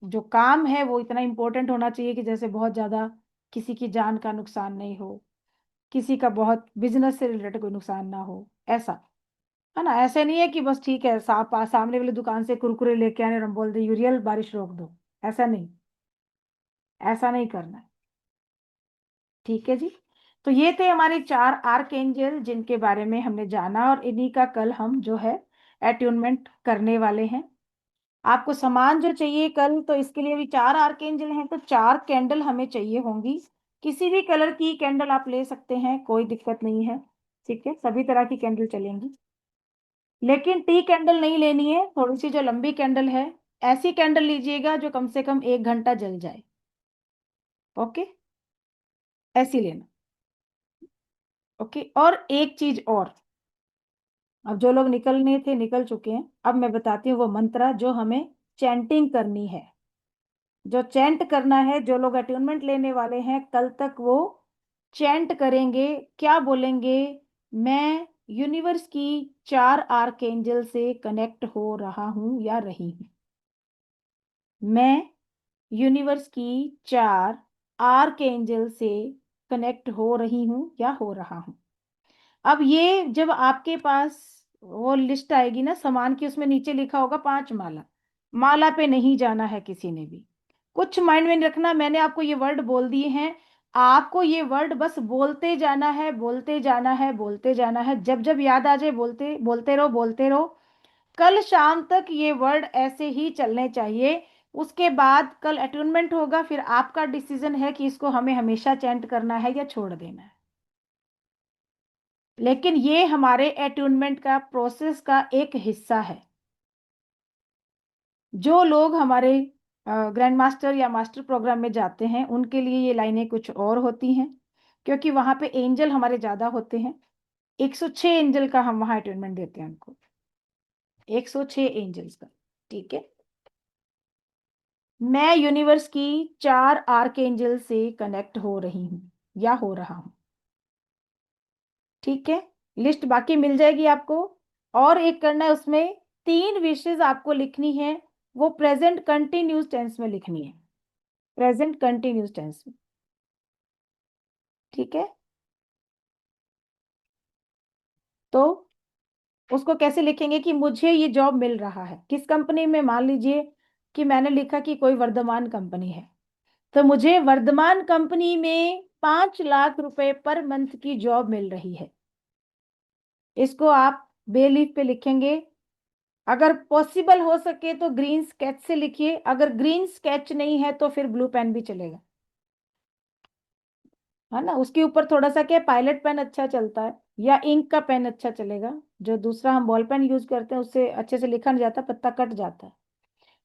जो काम है वो इतना इंपॉर्टेंट होना चाहिए कि जैसे बहुत ज्यादा किसी की जान का नुकसान नहीं हो, किसी का बहुत बिजनेस से रिलेटेड कोई नुकसान ना हो, ऐसा है ना। ऐसे नहीं है कि बस ठीक है सामने वाली दुकान से कुरकुरे लेके आने और हम बोल दे यूरियल बारिश रोक दो, ऐसा नहीं, ऐसा नहीं करना है। ठीक है जी। तो ये थे हमारे 4 आर्कएंजल जिनके बारे में हमने जाना, और इन्हीं का कल हम जो है अट्यूनमेंट करने वाले हैं। आपको सामान जो चाहिए कल, तो इसके लिए भी 4 आर्कएंजल हैं, तो 4 कैंडल हमें चाहिए होंगी। किसी भी कलर की कैंडल आप ले सकते हैं, कोई दिक्कत नहीं है, ठीक है, सभी तरह की कैंडल चलेंगी। लेकिन टी कैंडल नहीं लेनी है, थोड़ी सी जो लंबी कैंडल है, ऐसी कैंडल लीजिएगा जो कम से कम 1 घंटा जल जाए। ओके, ऐसी लेना। ओके, और एक चीज और, अब जो लोग निकलने थे निकल चुके हैं, अब मैं बताती हूँ वो मंत्र जो हमें चैंटिंग करनी है, जो चैंट करना है। जो लोग अट्यूनमेंट लेने वाले हैं कल तक, वो चैंट करेंगे। क्या बोलेंगे? मैं यूनिवर्स की 4 आर्कएंजल से कनेक्ट हो रहा हूं या रही हूं। मैं यूनिवर्स की 4 आर्कएंजल से कनेक्ट हो रही हूं या हो रहा हूं। अब ये जब आपके पास वो लिस्ट आएगी ना सामान की, उसमें नीचे लिखा होगा 5 माला, माला पे नहीं जाना है किसी ने भी। कुछ माइंड में रखना, मैंने आपको ये वर्ड बोल दिए हैं, आपको ये वर्ड बस बोलते जाना है, बोलते जाना है, बोलते जाना है, जब जब याद आ जाए बोलते बोलते रहो, बोलते रहो। कल शाम तक ये वर्ड ऐसे ही चलने चाहिए। उसके बाद कल अटूनमेंट होगा, फिर आपका डिसीजन है कि इसको हमें हमेशा चैंट करना है या छोड़ देना है। लेकिन ये हमारे अटूनमेंट का प्रोसेस का एक हिस्सा है। जो लोग हमारे ग्रैंड मास्टर या मास्टर प्रोग्राम में जाते हैं उनके लिए ये लाइनें कुछ और होती हैं, क्योंकि वहां पे एंजल हमारे ज्यादा होते हैं। 106 एंजल का हम वहां अटूनमेंट देते हैं उनको, 106 एंजल्स का, ठीक है। मैं यूनिवर्स की 4 आर्कएंजल से कनेक्ट हो रही हूं या हो रहा हूं। ठीक है, लिस्ट बाकी मिल जाएगी आपको। और एक करना है, उसमें 3 विशेष आपको लिखनी है, वो प्रेजेंट कंटिन्यूस टेंस में लिखनी है, प्रेजेंट कंटिन्यूस टेंस में। ठीक है, तो उसको कैसे लिखेंगे कि मुझे ये जॉब मिल रहा है किस कंपनी में। मान लीजिए कि मैंने लिखा कि कोई वर्धमान कंपनी है, तो मुझे वर्धमान कंपनी में 5 लाख रुपए पर मंथ की जॉब मिल रही है। इसको आप बेलीफ पे लिखेंगे। अगर पॉसिबल हो सके तो ग्रीन स्केच से लिखिए, अगर ग्रीन स्केच नहीं है तो फिर ब्लू पेन भी चलेगा, है ना। उसके ऊपर थोड़ा सा क्या, पायलट पेन अच्छा चलता है या इंक का पेन अच्छा चलेगा। जो दूसरा हम बॉल पेन यूज करते हैं उससे अच्छे से लिखा नहीं जाता, पत्ता कट जाता है।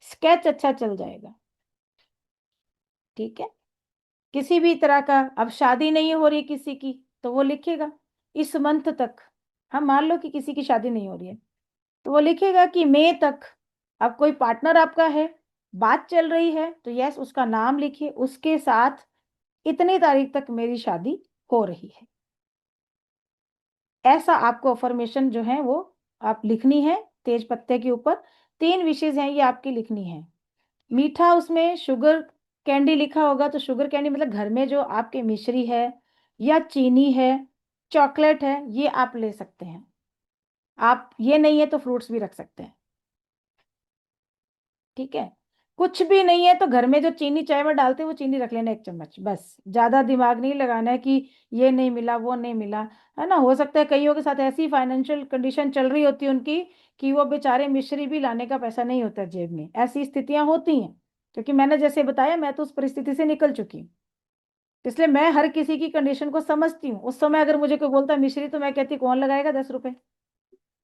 स्केच अच्छा चल जाएगा। ठीक है, किसी भी तरह का, अब शादी नहीं हो रही किसी की तो वो लिखेगा इस मंथ तक। हम मान लो कि किसी की शादी नहीं हो रही है, तो वो लिखेगा कि मई तक। अब कोई पार्टनर आपका है, बात चल रही है, तो यस उसका नाम लिखिए, उसके साथ इतनी तारीख तक मेरी शादी हो रही है। ऐसा आपको अफर्मेशन जो है वो आप लिखनी है तेज पत्ते के ऊपर। 3 विशेष हैं ये आपकी लिखनी है। मीठा, उसमें शुगर कैंडी लिखा होगा, तो शुगर कैंडी मतलब घर में जो आपके मिश्री है या चीनी है, चॉकलेट है, ये आप ले सकते हैं। आप ये नहीं है तो फ्रूट्स भी रख सकते हैं। ठीक है, कुछ भी नहीं है तो घर में जो चीनी चाय में डालते हैं वो चीनी रख लेना 1 चम्मच, बस। ज्यादा दिमाग नहीं लगाना है कि ये नहीं मिला वो नहीं मिला, है ना। हो सकता है कईयों के साथ ऐसी फाइनेंशियल कंडीशन चल रही होती है उनकी कि वो बेचारे मिश्री भी लाने का पैसा नहीं होता जेब में। ऐसी स्थितियां होती हैं, क्योंकि मैंने जैसे बताया मैं तो उस परिस्थिति से निकल चुकी हूँ। इसलिए मैं हर किसी की कंडीशन को समझती हूँ। उस समय अगर मुझे कोई बोलता मिश्री, तो मैं कहती कौन लगाएगा 10 रुपए।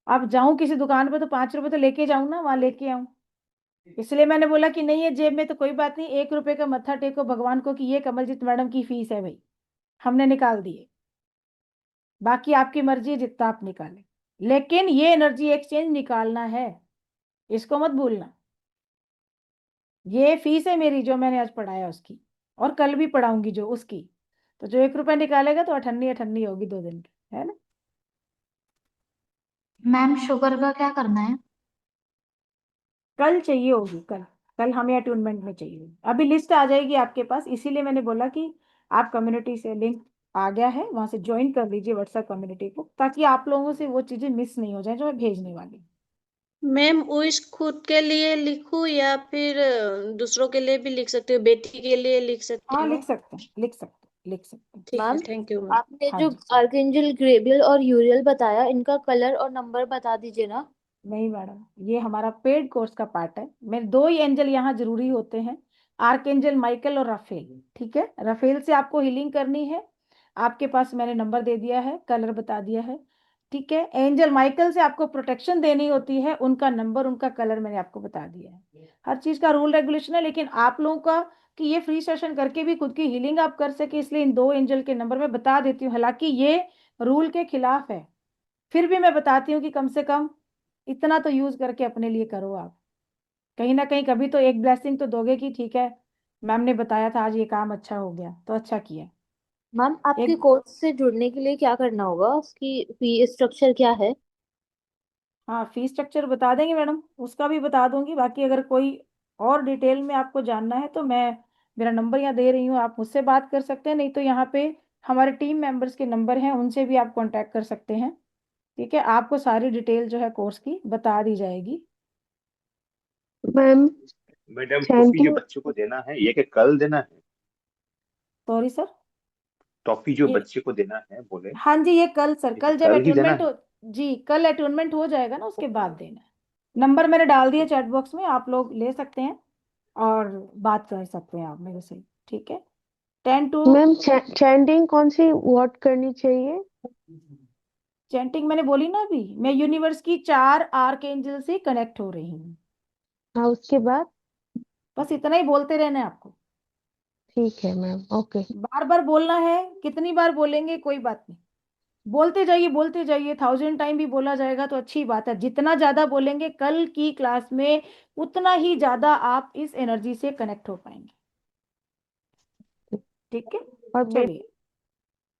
अब जाऊं किसी दुकान पे तो 5 रुपए तो लेके जाऊं ना, वहां लेके आऊं। इसलिए मैंने बोला कि नहीं है जेब में तो कोई बात नहीं, 1 रुपए का मत्था टेको भगवान को कि ये कमलजीत मैडम की फीस है भाई, हमने निकाल दिए। बाकी आपकी मर्जी है जितना आप निकालें, लेकिन ये एनर्जी एक्सचेंज निकालना है, इसको मत भूलना। ये फीस है मेरी जो मैंने आज पढ़ाया उसकी, और कल भी पढ़ाऊंगी जो उसकी। तो जो 1 रुपए निकालेगा तो अठन्नी अठन्नी होगी 2 दिन की, है ना। मैम शुगर का क्या करना है? कल चाहिए होगी, कल। कल हमें अटूनमेंट में चाहिए होगी। अभी लिस्ट आ जाएगी आपके पास, इसीलिए मैंने बोला कि आप कम्युनिटी से लिंक आ गया है, वहां से ज्वाइन कर लीजिए व्हाट्सएप कम्युनिटी को, ताकि आप लोगों से वो चीजें मिस नहीं हो जाए जो मैं भेजने वाली हूँ। मैम विश खुद के लिए लिखूं या फिर दूसरों के लिए भी लिख सकती हूँ, बेटी के लिए लिख सकती हाँ लिख हूँ? सकते हैं, लिख सकते हैं, लिख सकते हैं। ठीक है, मैम थैंक यू मैम। आपने हाँ जो जी। आर्कएंजल ग्रेबियल और यूरियल बताया, इनका कलर और नंबर बता दीजिए ना। नहीं मैडम, ये हमारा पेड कोर्स का पार्ट है। मेरे 2 ही एंजल यहाँ जरूरी होते हैं, आर्कएंजल माइकल और राफेल। ठीक है, राफेल से आपको हीलिंग करनी है, आपके पास मैंने नंबर दे दिया है, कलर बता दिया है। ठीक है, एंजल माइकल से आपको प्रोटेक्शन देनी होती है, उनका नंबर उनका कलर मैंने आपको बता दिया है। हर चीज का रूल रेगुलेशन है, लेकिन आप लोगों का कि ये फ्री सेशन करके भी खुद की हीलिंग आप कर सके, इसलिए इन 2 एंजल के नंबर मैं बता देती हूँ। हालांकि ये रूल के खिलाफ है, फिर भी मैं बताती हूँ कि कम से कम इतना तो यूज करके अपने लिए करो आप। कहीं ना कहीं कभी तो एक ब्लेसिंग तो दोगे कि ठीक है मैम ने बताया था आज ये काम अच्छा हो गया तो अच्छा किया। मैम आपके एक, कोर्स से जुड़ने के लिए क्या करना होगा, उसकी फी स्ट्रक्चर क्या है? हाँ फीस स्ट्रक्चर बता देंगे मैडम, उसका भी बता दूंगी। बाकी अगर कोई और डिटेल में आपको जानना है तो मैं, मेरा नंबर यहाँ दे रही हूँ, आप मुझसे बात कर सकते हैं, नहीं तो यहाँ पे हमारे टीम मेंबर्स के नंबर हैं, उनसे भी आप कांटेक्ट कर सकते हैं। ठीक है, आपको सारी डिटेल जो है कोर्स की बता दी जाएगी। मैम मैडम टॉफी जो चैंटिंग बच्चों को देना है ये क्या कल देना है? सॉरी सर, टॉफी जो ये, बच्चे को देना है बोले, हाँ जी ये कल सर, ये क्या कल जब कल ही देना अटूनमेंट है? हो, जी कल अटूनमेंट हो जाएगा ना उसके बाद देना है। नंबर मैंने डाल दिया चैट बॉक्स में, आप लोग ले सकते हैं और बात कर सकते हैं आप मेरे से। ठीक है, 10 to, मैम चैंटिंग कौन सी वर्ड करनी चाहिए? चैंटिंग मैंने बोली ना अभी, मैं यूनिवर्स की 4 आर्क एंजल से कनेक्ट हो रही हूँ। हाँ उसके बाद? बस इतना ही बोलते रहना है आपको, ठीक है मैम, ओके। बार बार बोलना है, कितनी बार बोलेंगे कोई बात नहीं, बोलते जाइए, 1000 टाइम भी बोला जाएगा तो अच्छी बात है। जितना ज्यादा बोलेंगे कल की क्लास में, उतना ही ज्यादा आप इस एनर्जी से कनेक्ट हो पाएंगे। ठीक है, और चलिए।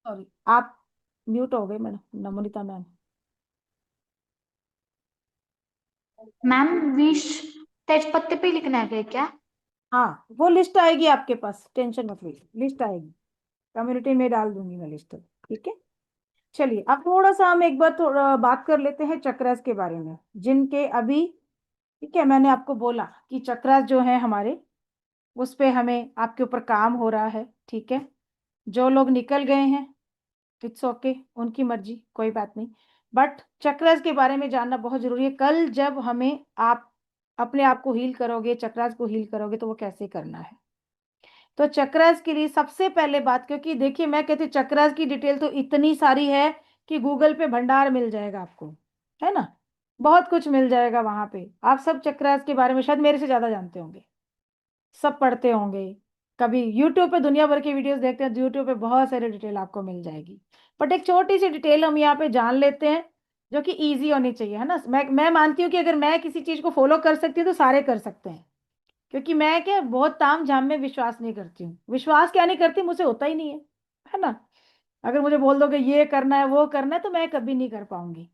सॉरी, आप म्यूट हो गए मैडम, नमोनिता मैम। मैम विश तेज पत्ते पे लिखना है क्या? हाँ, वो लिस्ट आएगी आपके पास, टेंशन मत लीजिए, लिस्ट आएगी, कम्युनिटी में डाल दूंगी मैं लिस्ट। ठीक है, चलिए अब थोड़ा सा हम एक बार थोड़ा बात कर लेते हैं चक्रास के बारे में, जिनके अभी, ठीक है, मैंने आपको बोला कि चक्रास जो है हमारे, उस पे हमें आपके ऊपर काम हो रहा है। ठीक है, जो लोग निकल गए हैं इट्स ओके, उनकी मर्जी, कोई बात नहीं। बट चक्रास के बारे में जानना बहुत जरूरी है। कल जब हमें आप अपने आप को हील करोगे, चक्रास को हील करोगे, तो वो कैसे करना है। तो चक्रास के लिए सबसे पहले बात, क्योंकि देखिए मैं कहती हूँ चक्रास की डिटेल तो इतनी सारी है कि गूगल पे भंडार मिल जाएगा आपको, है ना, बहुत कुछ मिल जाएगा वहां पे। आप सब चक्रास के बारे में शायद मेरे से ज्यादा जानते होंगे, सब पढ़ते होंगे, कभी यूट्यूब पे दुनिया भर की वीडियोस देखते हैं, यूट्यूब पे बहुत सारी डिटेल आपको मिल जाएगी। बट एक छोटी सी डिटेल हम यहाँ पे जान लेते हैं, जो कि इजी होनी चाहिए, है ना। मैं मानती हूँ कि अगर मैं किसी चीज को फॉलो कर सकती हूँ तो सारे कर सकते हैं, क्योंकि मैं क्या बहुत ताम झाम में विश्वास नहीं करती हूँ। विश्वास क्या नहीं करती, मुझे होता ही नहीं है ना। अगर मुझे बोल दोगे ये करना है वो करना है तो मैं कभी नहीं कर पाऊंगी।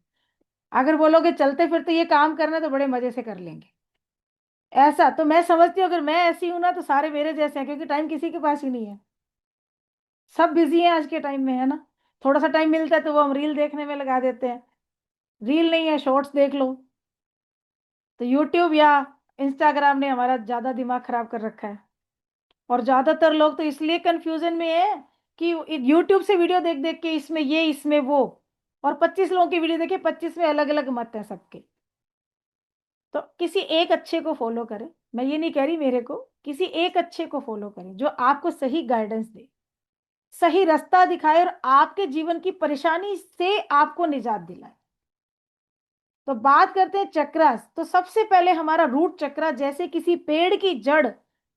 अगर बोलोगे चलते फिरते ये काम करना है तो बड़े मजे से कर लेंगे। ऐसा तो मैं समझती हूँ, अगर मैं ऐसी हूं ना तो सारे मेरे जैसे हैं, क्योंकि टाइम किसी के पास ही नहीं है, सब बिजी हैं आज के टाइम में, है ना। थोड़ा सा टाइम मिलता है तो वो हम रील देखने में लगा देते हैं, रील नहीं है शॉर्ट्स देख लो। तो यूट्यूब या इंस्टाग्राम ने हमारा ज्यादा दिमाग खराब कर रखा है। और ज्यादातर लोग तो इसलिए कंफ्यूजन में है कि यूट्यूब से वीडियो देख देख के इसमें ये इसमें वो, और 25 लोगों की वीडियो देखे, 25 में अलग अलग मत है सबके। तो किसी एक अच्छे को फॉलो करें, मैं ये नहीं कह रही मेरे को, किसी एक अच्छे को फॉलो करें जो आपको सही गाइडेंस दे, सही रास्ता दिखाए और आपके जीवन की परेशानी से आपको निजात दिलाए। तो बात करते हैं चक्रास। तो सबसे पहले हमारा रूट चक्रा, जैसे किसी पेड़ की जड़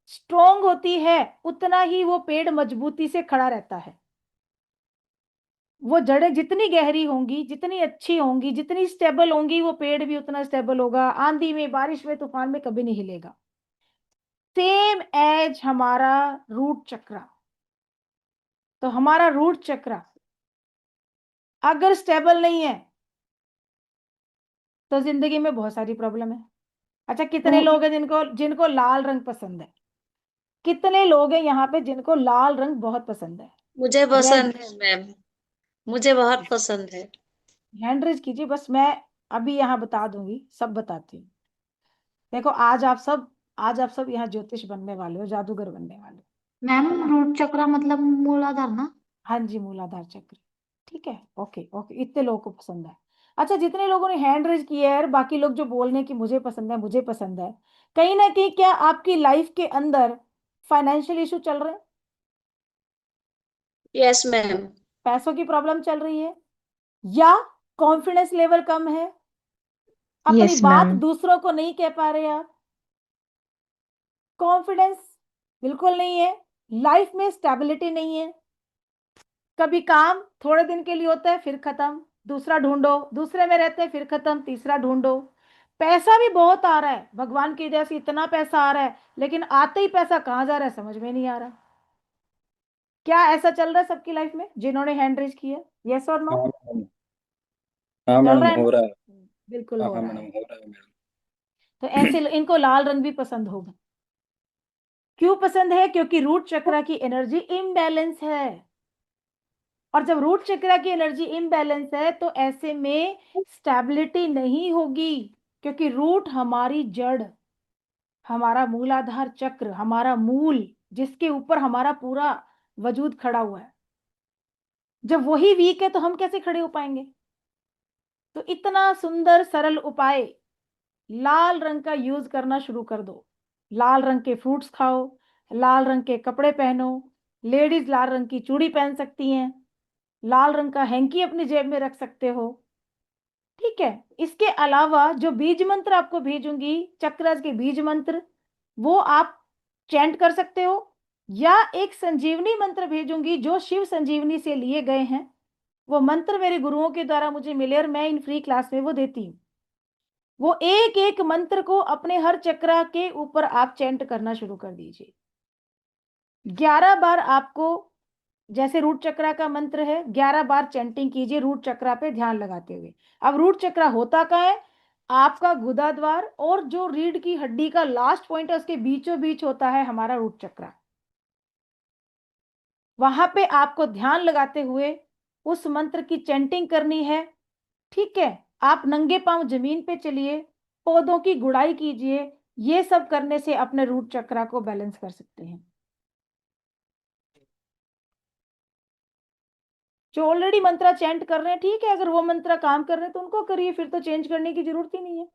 स्ट्रोंग होती है उतना ही वो पेड़ मजबूती से खड़ा रहता है। वो जड़ें जितनी गहरी होंगी, जितनी अच्छी होंगी, जितनी स्टेबल होंगी, वो पेड़ भी उतना स्टेबल होगा, आंधी में, बारिश में, तूफान में कभी नहीं हिलेगा। सेम एज हमारा रूट चक्रा। तो हमारा रूट चक्रा अगर स्टेबल नहीं है तो जिंदगी में बहुत सारी प्रॉब्लम है। अच्छा, कितने लोग हैं जिनको जिनको लाल रंग पसंद है? कितने लोग हैं यहाँ पे जिनको लाल रंग बहुत पसंद है? मुझे रेड, पसंद है मैम, मुझे बहुत पसंद है। हैंड रेज कीजिए, बस मैं अभी यहाँ बता दूंगी, सब बताती हूँ। देखो आज आप सब यहाँ ज्योतिष बनने वाले हो, जादूगर बनने वाले हो। मैम रूट चक्र मतलब मूलाधार ना? हाँ जी, मूलाधार चक्र। ठीक है, ओके ओके, इतने लोगों को पसंद है। अच्छा, जितने लोगों ने हैंड रेज किया है, और बाकी लोग जो बोल रहे हैं कि मुझे पसंद है मुझे पसंद है, कहीं ना कहीं क्या आपकी लाइफ के अंदर फाइनेंशियल इशू चल रहे हैं? Yes ma'am. पैसों की प्रॉब्लम चल रही है, या कॉन्फिडेंस लेवल कम है, अपनी यस बात मैम। दूसरों को नहीं कह पा रहे आप, कॉन्फिडेंस बिल्कुल नहीं है, लाइफ में स्टेबिलिटी नहीं है, कभी काम थोड़े दिन के लिए होता है फिर खत्म, दूसरा ढूंढो, दूसरे में रहते हैं फिर खत्म, तीसरा ढूंढो। पैसा भी बहुत आ रहा है, भगवान की दया से इतना पैसा आ रहा है, लेकिन आते ही पैसा कहाँ जा रहा है समझ में नहीं आ रहा। क्या ऐसा चल रहा है सबकी लाइफ में जिन्होंने हैंड रेज किया? यस और नो? हाँ मैडम। हाँ चल मैडम रहा है हो ना? रहा है। बिल्कुल हाँ हो हाँ रहा मैडम है। हो रहा है मैडम। तो ऐसे इनको लाल रंग भी पसंद होगा। क्यों पसंद है? क्योंकि रूट चक्रा की एनर्जी इम्बैलेंस है, और जब रूट चक्रा की एनर्जी इम्बैलेंस है तो ऐसे में स्टेबिलिटी नहीं होगी, क्योंकि रूट हमारी जड़, हमारा मूलाधार चक्र, हमारा मूल, जिसके ऊपर हमारा पूरा वजूद खड़ा हुआ है, जब वही वीक है तो हम कैसे खड़े हो पाएंगे। तो इतना सुंदर सरल उपाय, लाल रंग का यूज करना शुरू कर दो। लाल रंग के फ्रूट्स खाओ, लाल रंग के कपड़े पहनो, लेडीज लाल रंग की चूड़ी पहन सकती हैं, लाल रंग का हैंकी अपनी जेब में रख सकते हो। ठीक है, इसके अलावा जो बीज मंत्र आपको भेजूंगी, चक्रस के बीज मंत्र, वो आप चैंट कर सकते हो, या एक संजीवनी मंत्र भेजूंगी जो शिव संजीवनी से लिए गए हैं, वो मंत्र मेरे गुरुओं के द्वारा मुझे मिले और मैं इन फ्री क्लास में वो देती हूँ। वो एक एक मंत्र को अपने हर चक्रा के ऊपर आप चैंट करना शुरू कर दीजिए। 11 बार आपको, जैसे रूट चक्रा का मंत्र है, 11 बार चैंटिंग कीजिए रूट चक्रा पे ध्यान लगाते हुए। अब रूट चक्रा होता कहाँ है? आपका गुदा द्वार और जो रीढ़ की हड्डी का लास्ट पॉइंट है उसके बीचों बीच होता है हमारा रूट चक्रा। वहां पे आपको ध्यान लगाते हुए उस मंत्र की चैंटिंग करनी है। ठीक है, आप नंगे पांव जमीन पे चलिए, पौधों की गुड़ाई कीजिए। ये सब करने से अपने रूट चक्रा को बैलेंस कर सकते हैं। जो ऑलरेडी मंत्रा चैंट कर रहे हैं, ठीक है, अगर वो मंत्रा काम कर रहे हैं तो उनको करिए, फिर तो चेंज करने की जरूरत ही नहीं है।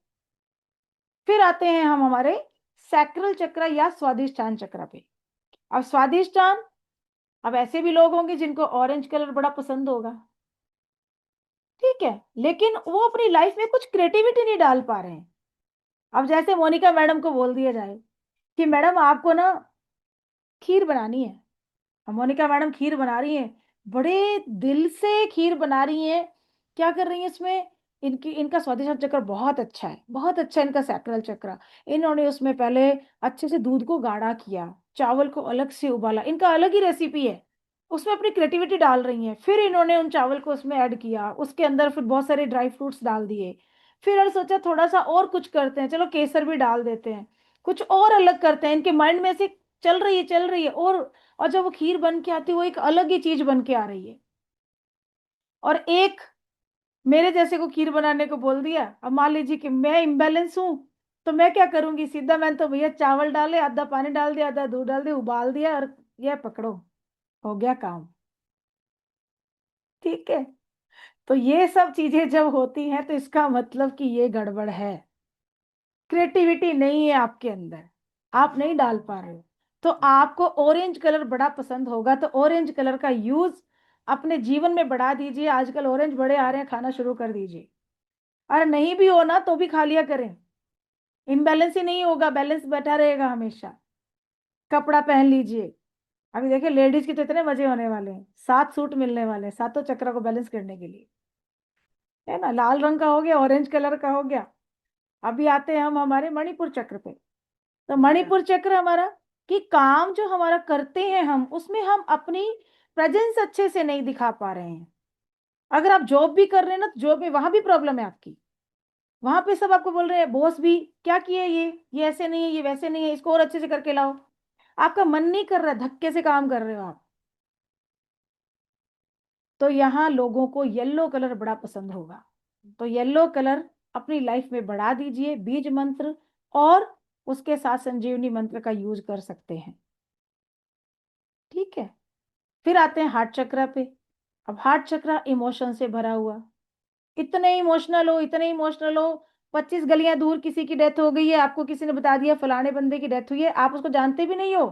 फिर आते हैं हम हमारे सैक्रल चक्र या स्वादिष्ठान चक्र पे। अब स्वादिष्ठान, अब ऐसे भी लोग होंगे जिनको ऑरेंज कलर बड़ा पसंद होगा, ठीक है, लेकिन वो अपनी लाइफ में कुछ क्रिएटिविटी नहीं डाल पा रहे हैं। अब जैसे मोनिका मैडम को बोल दिया जाए कि मैडम आपको ना खीर बनानी है। अब मोनिका मैडम खीर बना रही हैं, बड़े दिल से खीर बना रही हैं। क्या कर रही हैं इसमें? इनका स्वादिष्ट चक्र बहुत अच्छा है, बहुत अच्छा है इनका सैक्रल चक्र। इन्होंने उसमें पहले अच्छे से दूध को गाढ़ा किया, चावल को अलग से उबाला, इनका अलग ही रेसिपी है, उसमें अपनी क्रिएटिविटी डाल रही हैं। फिर इन्होंने उन चावल को उसमें ऐड किया, उसके अंदर फिर बहुत सारे ड्राई फ्रूट्स डाल दिए। फिर और सोचा थोड़ा सा और कुछ करते हैं, चलो केसर भी डाल देते हैं, कुछ और अलग करते हैं। इनके माइंड में से चल रही है और जब वो खीर बन के आती है वो एक अलग ही चीज बन के आ रही है। और एक मेरे जैसे को खीर बनाने को बोल दिया, अब मान लीजिए कि मैं इम्बैलेंस हूं, तो मैं क्या करूंगी? सीधा मैंने तो भैया चावल डाले, आधा पानी डाल दिया, आधा दूध डाल दिया, उबाल दिया और ये पकड़ो, हो गया काम। ठीक है, तो ये सब चीजें जब होती हैं तो इसका मतलब कि ये गड़बड़ है, क्रिएटिविटी नहीं है आपके अंदर, आप नहीं डाल पा रहे हो। तो आपको ऑरेंज कलर बड़ा पसंद होगा तो ऑरेंज कलर का यूज अपने जीवन में बढ़ा दीजिए। आजकल ऑरेंज बड़े आ रहे हैं, खाना शुरू कर दीजिए। अरे नहीं भी हो ना तो भी खा लिया करें, इम्बैलेंस ही नहीं होगा, बैलेंस बैठा रहेगा हमेशा। कपड़ा पहन लीजिए, अभी देखिए लेडीज के तो इतने मजे होने वाले हैं, 7 सूट मिलने वाले हैं सातों चक्र को बैलेंस करने के लिए, है ना। लाल रंग का हो गया, ऑरेंज कलर का हो गया। अभी आते हैं हम हमारे मणिपुर चक्र पे। तो मणिपुर चक्र हमारा कि काम जो हमारा करते हैं हम, उसमें हम अपनी प्रेजेंस अच्छे से नहीं दिखा पा रहे हैं। अगर आप जॉब भी कर रहे हैं ना, तो जॉब में वहां भी प्रॉब्लम है आपकी। वहां पे सब आपको बोल रहे हैं, बॉस भी क्या किए, ये ऐसे नहीं है, ये वैसे नहीं है, इसको और अच्छे से करके लाओ। आपका मन नहीं कर रहा, धक्के से काम कर रहे हो आप। तो यहाँ लोगों को येलो कलर बड़ा पसंद होगा, तो येलो कलर अपनी लाइफ में बढ़ा दीजिए। बीज मंत्र और उसके साथ संजीवनी मंत्र का यूज कर सकते हैं। ठीक है, फिर आते हैं हार्ट चक्र पे। अब हार्ट चक्र इमोशन से भरा हुआ, इतने इमोशनल हो, इतने इमोशनल हो, 25 गलियां दूर किसी की डेथ हो गई है, आपको किसी ने बता दिया फलाने बंदे की डेथ हुई है, आप उसको जानते भी नहीं हो,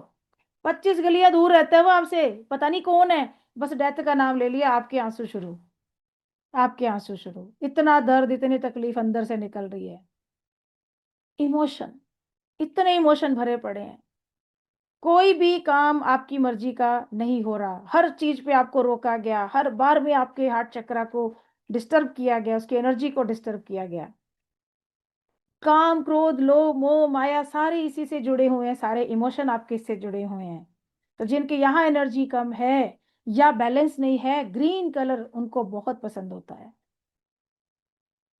25 गलियां दूर रहता है वो आपसे, पता नहीं कौन है, बस डेथ का नाम ले लिया, आपके आंसू शुरू, आपके आंसू शुरू। इतना दर्द, इतनी तकलीफ अंदर से निकल रही है। इमोशन, इतने इमोशन भरे पड़े हैं, कोई भी काम आपकी मर्जी का नहीं हो रहा, हर चीज पे आपको रोका गया, हर बार में आपके हार्ट चक्र को डिस्टर्ब किया गया, उसकी एनर्जी को डिस्टर्ब किया गया। काम, क्रोध, लोभ, मोह, माया सारे इसी से जुड़े हुए हैं, सारे इमोशन आपके इससे जुड़े हुए हैं। तो जिनके यहाँ एनर्जी कम है या बैलेंस नहीं है, ग्रीन कलर उनको बहुत पसंद होता है।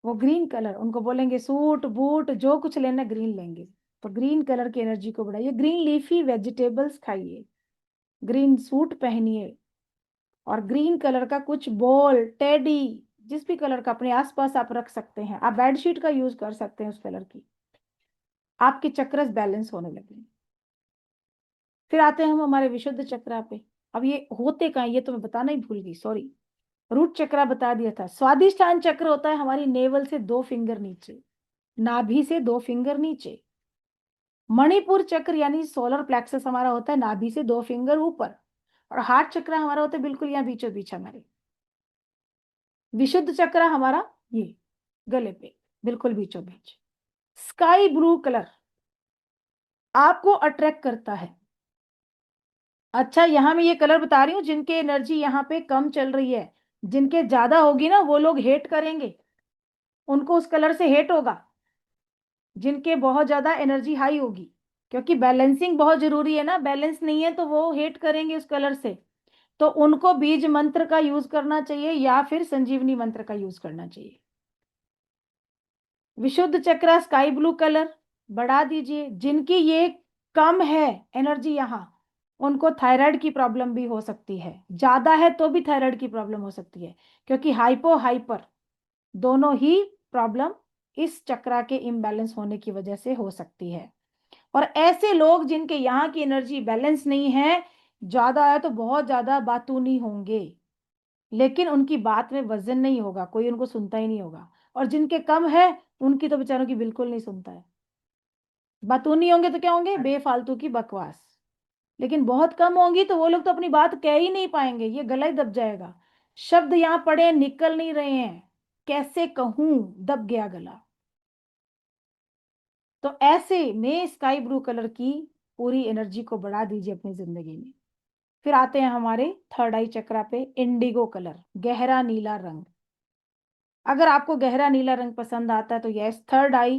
वो ग्रीन कलर, उनको बोलेंगे सूट बूट जो कुछ लेना ग्रीन लेंगे, तो ग्रीन कलर की एनर्जी को बढ़ाइए। ग्रीन लीफी वेजिटेबल्स खाइए, ग्रीन सूट पहनिए, और ग्रीन कलर का कुछ बॉल, टेडी, जिस भी कलर का अपने आसपास आप रख सकते हैं। आप बेडशीट का यूज कर सकते हैं उस कलर की, आपके चक्र बैलेंस होने लगे। फिर आते हैं हम हमारे विशुद्ध चक्र पे। अब ये होते कहाँ, ये तो मैं बताना ही भूल गई, सॉरी। रूट चक्र बता दिया था। स्वादिष्ठान चक्र होता है हमारी नेवल से 2 फिंगर नीचे, नाभि से 2 फिंगर नीचे। मणिपुर चक्र यानी सोलर प्लेक्सस हमारा होता है नाभि से 2 फिंगर ऊपर, और हार्ट चक्र हमारा होता है बिल्कुल यहाँ बीचों बीच हमारे। विशुद्ध चक्र हमारा ये गले पे बिल्कुल बीचों बीच। स्काई ब्लू कलर आपको अट्रैक्ट करता है। अच्छा, यहां मैं ये कलर बता रही हूँ जिनके एनर्जी यहाँ पे कम चल रही है, जिनके ज्यादा होगी ना वो लोग हेट करेंगे, उनको उस कलर से हेट होगा। जिनके बहुत ज्यादा एनर्जी हाई होगी, क्योंकि बैलेंसिंग बहुत जरूरी है ना, बैलेंस नहीं है तो वो हेट करेंगे उस कलर से। तो उनको बीज मंत्र का यूज करना चाहिए या फिर संजीवनी मंत्र का यूज करना चाहिए। विशुद्ध चक्र स्काई ब्लू कलर बढ़ा दीजिए। जिनकी ये कम है एनर्जी यहाँ, उनको थायराइड की प्रॉब्लम भी हो सकती है, ज्यादा है तो भी थायराइड की प्रॉब्लम हो सकती है, क्योंकि हाइपो हाइपर दोनों ही प्रॉब्लम इस चक्रा के इम्बैलेंस होने की वजह से हो सकती है। और ऐसे लोग जिनके यहाँ की एनर्जी बैलेंस नहीं है, ज्यादा है तो बहुत ज्यादा बातूनी होंगे, लेकिन उनकी बात में वजन नहीं होगा, कोई उनको सुनता ही नहीं होगा। और जिनके कम है उनकी तो बेचारों की बिल्कुल नहीं सुनता है। बातूनी होंगे तो क्या होंगे, बेफालतू की बकवास। लेकिन बहुत कम होंगी तो वो लोग तो अपनी बात कह ही नहीं पाएंगे, ये गला ही दब जाएगा। शब्द यहाँ पड़े निकल नहीं रहे हैं, कैसे कहूं, दब गया गला। तो ऐसे में स्काई ब्लू कलर की पूरी एनर्जी को बढ़ा दीजिए अपनी जिंदगी में। फिर आते हैं हमारे थर्ड आई चक्रा पे, इंडिगो कलर, गहरा नीला रंग। अगर आपको गहरा नीला रंग पसंद आता है तो यस, थर्ड आई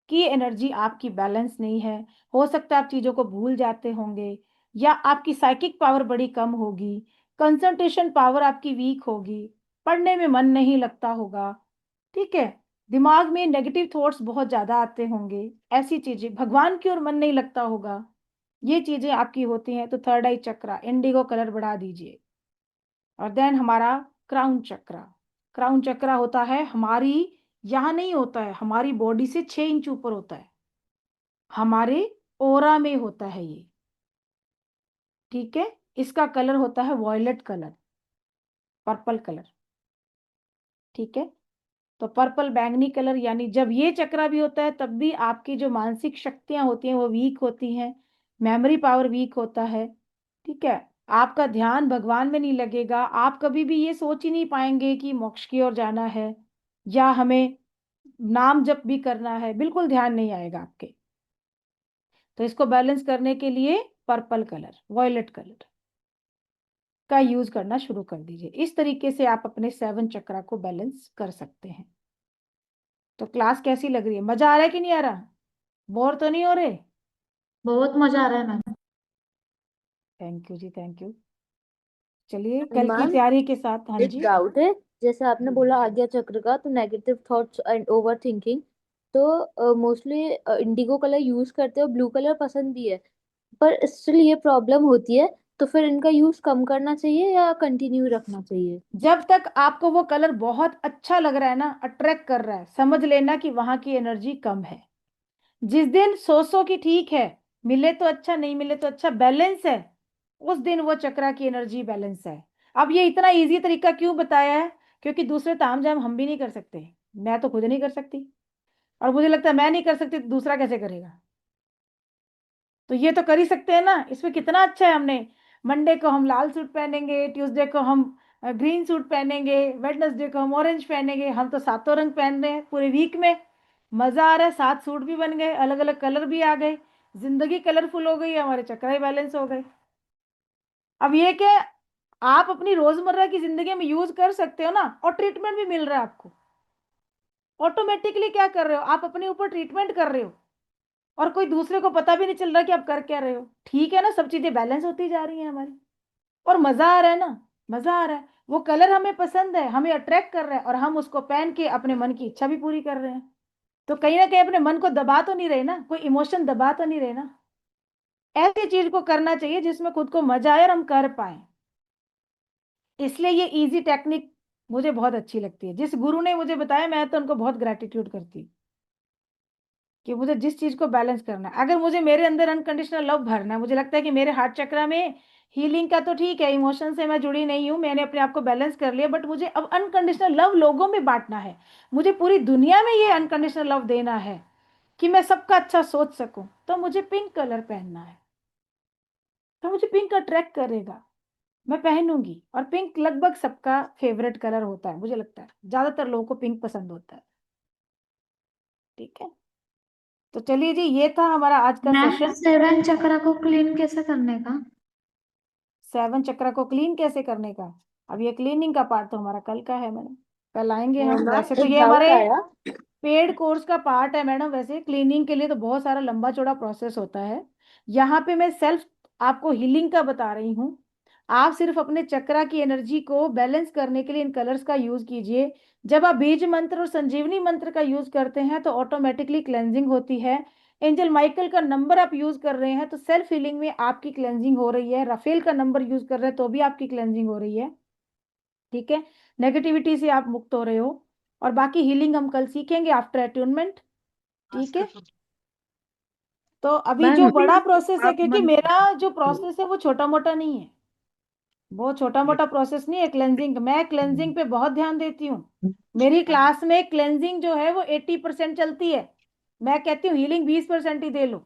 की एनर्जी आपकी बैलेंस नहीं है। हो सकता है आप चीजों को भूल जाते होंगे, या आपकी साइकिक पावर बड़ी कम होगी, कंसंट्रेशन पावर आपकी वीक होगी, पढ़ने में मन नहीं लगता होगा, ठीक है, दिमाग में नेगेटिव थॉट्स बहुत ज्यादा आते होंगे, ऐसी चीजें, भगवान की ओर मन नहीं लगता होगा, ये चीजें आपकी होती हैं तो थर्ड आई चक्रा इंडिगो कलर बढ़ा दीजिए। और देन हमारा क्राउन चक्रा। क्राउन चक्रा होता है हमारी, यहाँ नहीं होता है, हमारी बॉडी से 6 इंच ऊपर होता है, हमारे ओरा में होता है ये, ठीक है। इसका कलर होता है वॉयलेट कलर, पर्पल कलर, ठीक है। तो पर्पल बैंगनी कलर, यानी जब ये चक्रा भी होता है तब भी आपकी जो मानसिक शक्तियां होती हैं वो वीक होती हैं, मेमोरी पावर वीक होता है, ठीक है। आपका ध्यान भगवान में नहीं लगेगा, आप कभी भी ये सोच ही नहीं पाएंगे कि मोक्ष की ओर जाना है या हमें नाम जप भी करना है, बिल्कुल ध्यान नहीं आएगा आपके। तो इसको बैलेंस करने के लिए पर्पल कलर, वॉयलेट कलर का यूज करना शुरू कर दीजिए। इस तरीके से आप अपने 7 चक्रा को बैलेंस कर सकते हैं। तो क्लास कैसी लग रही है, मजा आ रहा है कि नहीं आ रहा, बोर तो नहीं हो रहे? बहुत मजा आ रहा है मैम। थैंक यू जी, थैंक यू। चलिए कल की मैम तैयारी के साथ, हाँ एक जी। डाउट है, जैसे आपने बोला आज्ञा चक्र का, तो negative thoughts and over thinking, तो मोस्टली इंडिगो कलर यूज करते हो, ब्लू कलर पसंद भी है, पर स्टिल ये प्रॉब्लम होती है, तो फिर इनका यूज कम करना चाहिए या कंटिन्यू रखना चाहिए? जब तक आपको वो कलर बहुत अच्छा लग रहा है ना, अट्रैक्ट कर रहा है, समझ लेना कि वहां की एनर्जी कम है। जिस दिन सो की ठीक है, मिले तो अच्छा, नहीं मिले तो अच्छा, बैलेंस है, उस दिन वो चक्रा की एनर्जी बैलेंस है। अब ये इतना इजी तरीका क्यों बताया है, क्योंकि दूसरे तामझाम हम भी नहीं कर सकते, मैं तो खुद नहीं कर सकती, और मुझे लगता है मैं नहीं कर सकती तो दूसरा कैसे करेगा। तो ये तो कर ही सकते हैं ना, इसमें कितना अच्छा है। हमने मंडे को हम लाल सूट पहनेंगे, ट्यूसडे को हम ग्रीन सूट पहनेंगे, वेडनेसडे को हम ऑरेंज पहनेंगे, हम तो सातों रंग पहन रहे हैं पूरे वीक में। मजा आ रहा है, 7 सूट भी बन गए, अलग अलग कलर भी आ गए, जिंदगी कलरफुल हो गई, हमारे चक्र ही बैलेंस हो गए। अब ये कि आप अपनी रोजमर्रा की जिंदगी में यूज कर सकते हो ना, और ट्रीटमेंट भी मिल रहा है आपको। ऑटोमेटिकली क्या कर रहे हो, आप अपने ऊपर ट्रीटमेंट कर रहे हो, और कोई दूसरे को पता भी नहीं चल रहा कि आप कर क्या रहे हो। ठीक है ना, सब चीजें बैलेंस होती जा रही हैं हमारी, और मजा आ रहा है ना, मजा आ रहा है। वो कलर हमें पसंद है, हमें अट्रैक्ट कर रहा है, और हम उसको पहन के अपने मन की इच्छा भी पूरी कर रहे हैं। तो कहीं ना कहीं अपने मन को दबा तो नहीं रहे ना, कोई इमोशन दबा तो नहीं रहे ना। ऐसी चीज को करना चाहिए जिसमें खुद को मजा आए और हम कर पाए। इसलिए ये इजी टेक्निक मुझे बहुत अच्छी लगती है। जिस गुरु ने मुझे बताया, मैं तो उनको बहुत ग्रेटिट्यूड करती हूँ कि मुझे जिस चीज को बैलेंस करना है। अगर मुझे मेरे अंदर अनकंडीशनल लव भरना है, मुझे लगता है कि मेरे हार्ट चक्रा में हीलिंग का तो ठीक है, इमोशन से मैं जुड़ी नहीं हूँ, मैंने अपने आप को बैलेंस कर लिया, बट मुझे अब अनकंडीशनल लव लोगों में बांटना है, मुझे पूरी दुनिया में ये अनकंडीशनल लव देना है कि मैं सबका अच्छा सोच सकूं, तो मुझे पिंक कलर पहनना है। तो मुझे पिंक अट्रैक्ट करेगा, मैं पहनूंगी। और पिंक लगभग सबका फेवरेट कलर होता है, मुझे लगता है ज्यादातर लोगों को पिंक पसंद होता है, ठीक है। तो चलिए जी, ये था हमारा आज का मैम सेशन। 7 चक्रा को क्लीन कैसे करने का? 7 चक्रा को क्लीन कैसे करने का, अब ये क्लीनिंग का पार्ट तो हमारा कल का है मैडम, कल आएंगे हम। मैम वैसे तो एक ये डाउट हमारे आया। पेड कोर्स का पार्ट है मैडम। वैसे क्लीनिंग के लिए तो बहुत सारा लंबा चौड़ा प्रोसेस होता है। यहाँ पे मैं सेल्फ आपको हीलिंग का बता रही हूँ। आप सिर्फ अपने चक्रा की एनर्जी को बैलेंस करने के लिए इन कलर्स का यूज कीजिए। जब आप बीज मंत्र और संजीवनी मंत्र का यूज करते हैं तो ऑटोमेटिकली क्लेंजिंग होती है। एंजल माइकल का नंबर आप यूज कर रहे हैं तो सेल्फ हीलिंग में आपकी क्लेंजिंग हो रही है। राफेल का नंबर यूज कर रहे हैं तो भी आपकी क्लेंजिंग हो रही है। ठीक है, नेगेटिविटी से आप मुक्त हो रहे हो। और बाकी हीलिंग हम कल सीखेंगे आफ्टर अट्यूनमेंट। ठीक है, तो अभी जो मैम बड़ा प्रोसेस है, आप क्योंकि मन मेरा जो प्रोसेस है वो छोटा मोटा नहीं है, वो छोटा मोटा प्रोसेस नहीं है क्लेंजिंग। मैं क्लेंजिंग पे बहुत ध्यान देती हूँ। मेरी क्लास में क्लेंजिंग जो है वो 80% चलती है। मैं कहती हूँ हीलिंग 20% ही दे लो,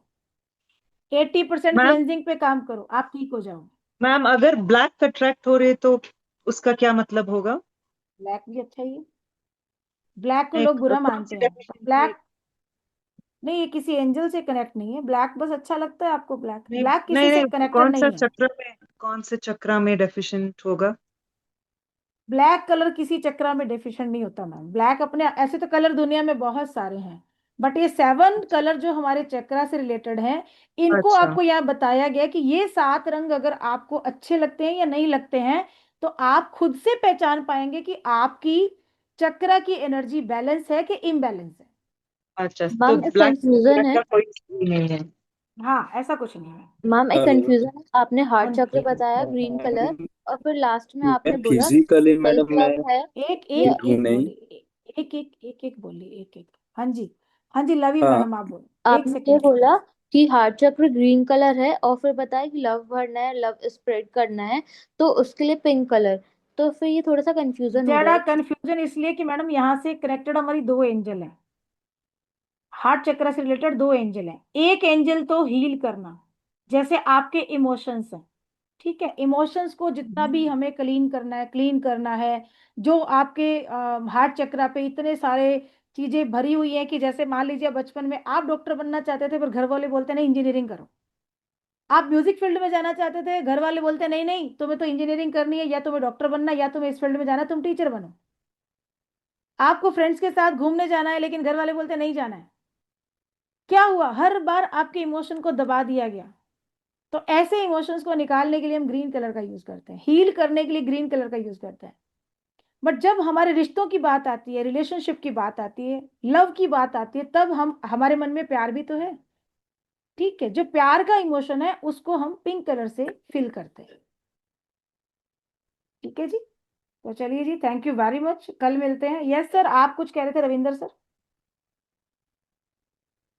80% मैम क्लेंजिंग पे काम करो, आप ठीक हो जाओ। मैम अगर ब्लैक अट्रैक्ट हो रहे तो उसका क्या मतलब होगा? ब्लैक भी अच्छा ही है, ब्लैक को लोग एक बुरा कौन मानते सी हैं। डेफिशिएंसी है? ब्लैक नहीं, ये किसी एंजल से कनेक्ट नहीं है। ब्लैक बस अच्छा लगता है आपको, ब्लैक नहीं ब्लैक नहीं किसी से नहीं, कनेक्टेड नहीं है। कौन से चक्र में डेफिशिएंट होगा? ब्लैक कलर किसी चक्र में डेफिशिएंट नहीं होता मैम। ब्लैक अपने, ऐसे तो कलर दुनिया में बहुत सारे हैं, बट ये 7 कलर जो हमारे चक्रा से रिलेटेड हैं, इनको अच्छा आपको यहाँ बताया गया कि ये 7 रंग अगर आपको अच्छे लगते हैं या नहीं लगते हैं, तो आप खुद से पहचान पाएंगे कि आपकी चक्रा की एनर्जी बैलेंस है कि इम्बैलेंस है। अच्छा, तो मैम एक ब्लैक कंफ्यूजन है। का कोई सही नहीं है। हाँ, ऐसा कुछ नहीं है। मैम एक हेलो कंफ्यूजन है, आपने हार्ट हाँ चक्र जी, बताया ग्रीन कलर, मैम, और फिर लास्ट में मैं आपने बोला फिजिकली सेल्फ मैडम मैं लव है एक या एक हूँ एक नहीं। बोलिए, एक बोलिए, एक एक। हाँ जी, हाँ जी, लवी हाँ, मैडम आप बोलो, एक आपने ये सेकंड। बोला कि हार्ट चक्र ग्रीन कलर है, और फिर बताया कि लव भरना है, लव स्प्रेड करना है, तो उसके लिए पिंक कलर। तो फिर ये थोड़ा सा कंफ्यूजन हो रहा जरा है कि कंफ्यूजन इसलिए कि मैडम यहाँ से कनेक्टेड हमारी 2 एंजल हैं। हार्ट चक्र से रिलेटेड 2 एंजल हैं। एक एंजल तो हील करना, जैसे आपके इमोशंस हैं। ठीक है, इमोशंस को जितना भी हमें क्लीन करना है, क्लीन करना है। जो आपके हार्ट चक्र पे इतने सारे चीजें भरी हुई हैं कि जैसे मान लीजिए बचपन में आप डॉक्टर बनना चाहते थे, पर घर वाले बोलते नहीं इंजीनियरिंग करो। आप म्यूजिक फील्ड में जाना चाहते थे, घर वाले बोलते नहीं नहीं, तुम्हें तो इंजीनियरिंग करनी है, या तुम्हें डॉक्टर बनना है, या तुम्हें इस फील्ड में जाना है, तुम टीचर बनो। आपको फ्रेंड्स के साथ घूमने जाना है, लेकिन घर वाले बोलते नहीं जाना है। क्या हुआ, हर बार आपके इमोशन को दबा दिया गया। तो ऐसे इमोशंस को निकालने के लिए हम ग्रीन कलर का यूज करते हैं, हील करने के लिए ग्रीन कलर का यूज करते हैं। बट जब हमारे रिश्तों की बात आती है, रिलेशनशिप की बात आती है, लव की बात आती है, तब हम, हमारे मन में प्यार भी तो है। ठीक है, जो प्यार का इमोशन है उसको हम पिंक कलर से फिल करते हैं। ठीक है जी, तो चलिए जी, थैंक यू वेरी मच, कल मिलते हैं। यस सर, आप कुछ कह रहे थे रविंदर सर।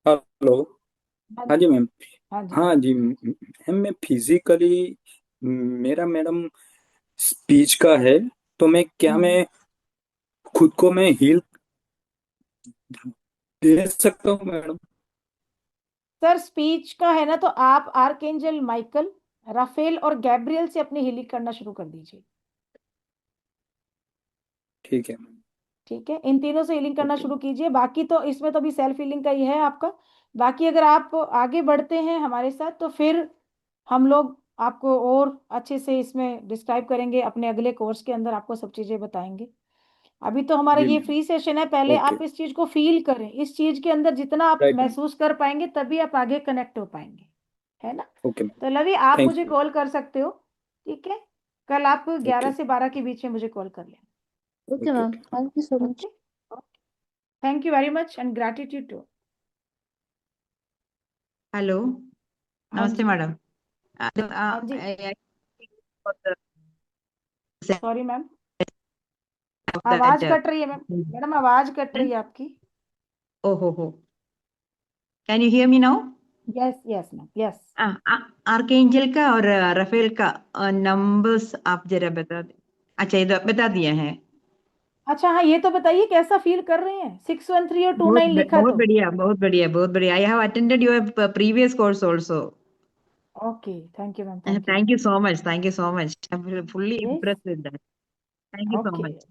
हेलो। हाँ हाँ जी, जी मैम। हाँ जी। हाँ जी मैम, मैं फिजिकली, मेरा मैडम स्पीच का है, तो मैं खुद को मैं हील दे सकता हूँ मैडम? सर स्पीच का है ना, तो आप आर्कएंजल माइकल, राफेल और गैब्रियल से अपनी हीलिंग करना शुरू कर दीजिए। ठीक है। ठीक है, इन तीनों से हीलिंग करना ओके। शुरू कीजिए। बाकी तो इसमें तो अभी सेल्फ हीलिंग का ही है आपका। बाकी अगर आप आगे बढ़ते हैं हमारे साथ, तो फिर हम लोग आपको और अच्छे से इसमें डिस्क्राइब करेंगे, अपने अगले कोर्स के अंदर आपको सब चीजें बताएंगे। अभी तो हमारा जी ये मैम। फ्री सेशन है, पहले ओके। आप इस चीज को फील करें। इस चीज के अंदर जितना आप राइट मैम। महसूस कर पाएंगे, तभी आप आगे कनेक्ट हो पाएंगे, है ना। Okay ma'am. तो लवी, आप थैंक मुझे यू। कॉल कर सकते हो। ठीक है, कल आप 11 ओके। से 12 के बीच में मुझे कॉल कर लेना। Okay okay. Ma'am, okay. Thank you so much. Okay, thank you very much and gratitude to. Hello, हाँ नमस्ते जी, मैडम। हाँ जी, सॉरी मैम, आवाज कट रही है मैम। मैडम आवाज कट रही है आपकी। ओहो, can you hear me now? Yes yes ma'am, yes. Archangel का और राफेल का नंबर्स आप जरा बता दें। अच्छा, ये बता दिए हैं। अच्छा हाँ, ये तो बताइए कैसा फील कर रहे हैं। 613 और 29 लिखा बहुत तो। बढ़िया, बहुत बढ़िया, बहुत बढ़िया। I have attended your previous course also. Okay, thank you ma'am, thank you. Thank you so much, thank you so much. I am fully yes, impressed with that. Thank you so okay, much.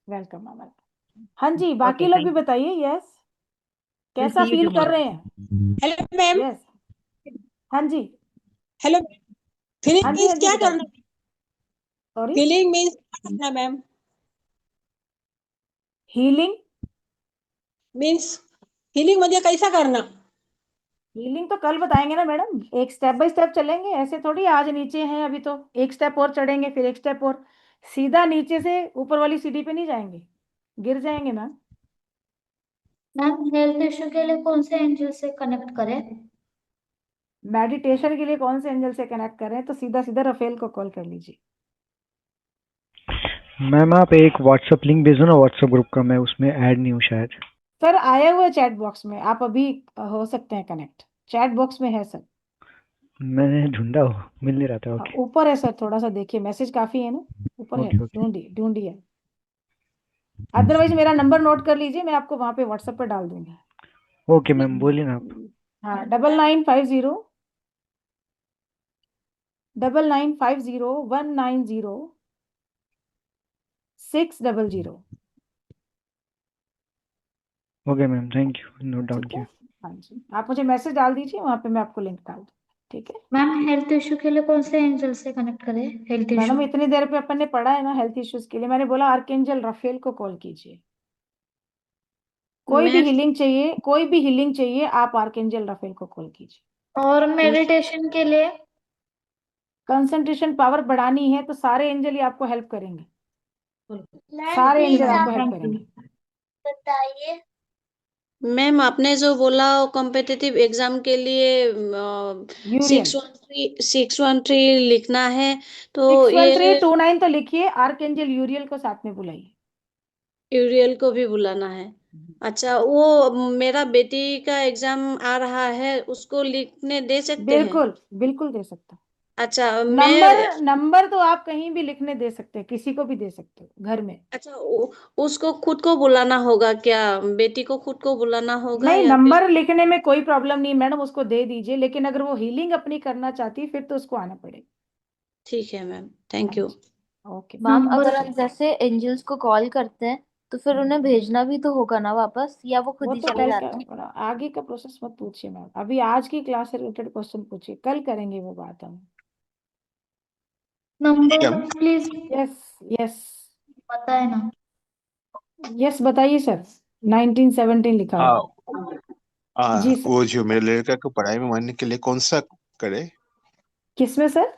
Welcome ma'am, welcome. हाँ जी, बाकी okay, लोग भी thank you. बताइए। Yes, will कैसा सी you feel कर रहे tomorrow. हैं। Hello ma'am. Yes, हाँ जी, हेलो, हाँ फिनिश जी, हाँ जी क्या बताइए। करना? सॉरी, हीलिंग मीन्स करना मैम, हीलिंग। मीन्स हीलिंग म्हणजे कैसा करना? हीलिंग तो कल बताएंगे ना मैडम, एक स्टेप बाय स्टेप चलेंगे, ऐसे थोड़ी आज नीचे हैं अभी तो एक स्टेप और चढ़ेंगे फिर एक स्टेप और, सीधा नीचे से ऊपर वाली सीढ़ी पे नहीं जाएंगे, गिर जाएंगे मैम। मैम हेल्थ इशू के लिए कौन से एंजल से कनेक्ट करें? मेडिटेशन के लिए कौन से एंजल से कनेक्ट करें, तो सीधा सीधा रफेल को कॉल कर लीजिए। मैम आप एक व्हाट्सएप लिंक भेजो ना व्हाट्सएप ग्रुप का, मैं उसमें ऐड नहीं हूँ शायद। सर आया हुआ है चैट बॉक्स में, आप अभी हो सकते हैं कनेक्ट, चैट बॉक्स में है सर। मैंने ढूंढा हो, मिल नहीं रहा था। ओके ऊपर है सर, थोड़ा सा देखिए, मैसेज काफी है ना, ऊपर है, ओके ओके ढूंढिए। अदरवाइज मेरा नंबर नोट कर लीजिए, मैं आपको वहां पे व्हाट्सएप पे डाल दूंगी। ओके मैम, बोलिए ना आप। हाँ, 9950 190 600। Okay ma'am, thank you, note down ठीक है, किया। हाँ जी, आप मुझे मैसेज डाल दीजिए, वहां पे मैं आपको लिंक डाल दूँ। ठीक है मैम हेल्थ इशू के लिए कौन से एंजल से कनेक्ट करें? हेल्थ इशू मैडम, इतनी देर पे अपन ने पढ़ा है ना हेल्थ इश्यूज के लिए, मैंने बोला आर्कएंजल रफेल को कॉल कीजिए। कोई भी मैं हीलिंग चाहिए, कोई भी हीलिंग चाहिए, आप आर्कएंजल रफेल को कॉल कीजिए। और मेडिटेशन के लिए? कंसंट्रेशन पावर बढ़ानी है तो सारे एंजल ही आपको हेल्प करेंगे, मैम सारे प्लीज एंजल आप आपको हेल्प करेंगे। बताइए। मैम आपने जो बोला कॉम्पिटिटिव एग्जाम के लिए यूरियल 613 लिखना है, तो 613 ये 29 तो लिखिए, आर्कएंजल यूरियल को साथ में बुलाइए। यूरियल को भी बुलाना है। अच्छा, वो मेरा बेटी का एग्जाम आ रहा है, उसको लिखने दे सकते हैं? बिल्कुल बिल्कुल दे सकता हूँ। अच्छा नंबर मैं नंबर तो आप कहीं भी लिखने दे सकते हैं, किसी को भी दे सकते हो घर में। अच्छा उसको खुद को बुलाना होगा क्या? बेटी को खुद को बुलाना होगा नहीं, या फिर? नंबर लिखने में कोई प्रॉब्लम नहीं मैडम, उसको दे दीजिए, लेकिन अगर वो हीलिंग अपनी करना चाहती है फिर तो उसको आना पड़ेगा। ठीक है मैम, थैंक हाँ यू। जी, ओके। मैम नंबर अगर हम जैसे एंजल्स को कॉल करते हैं तो फिर उन्हें भेजना भी तो होगा ना वापस, या वो खुद वो ही तो चले कल जाते हैं? का आगे का प्रोसेस मत पूछिए मैम, अभी आज की क्लास से रिलेटेड क्वेश्चन पूछिए, कल करेंगे वो बात हम। Number ma'am please yes yes बताए ना। यस बताइए सर, 1917 लिखा आ, हुआ है। जी सर। वो जो मेरे लड़का को पढ़ाई में मानने के लिए कौन सा करे? किसमें सर?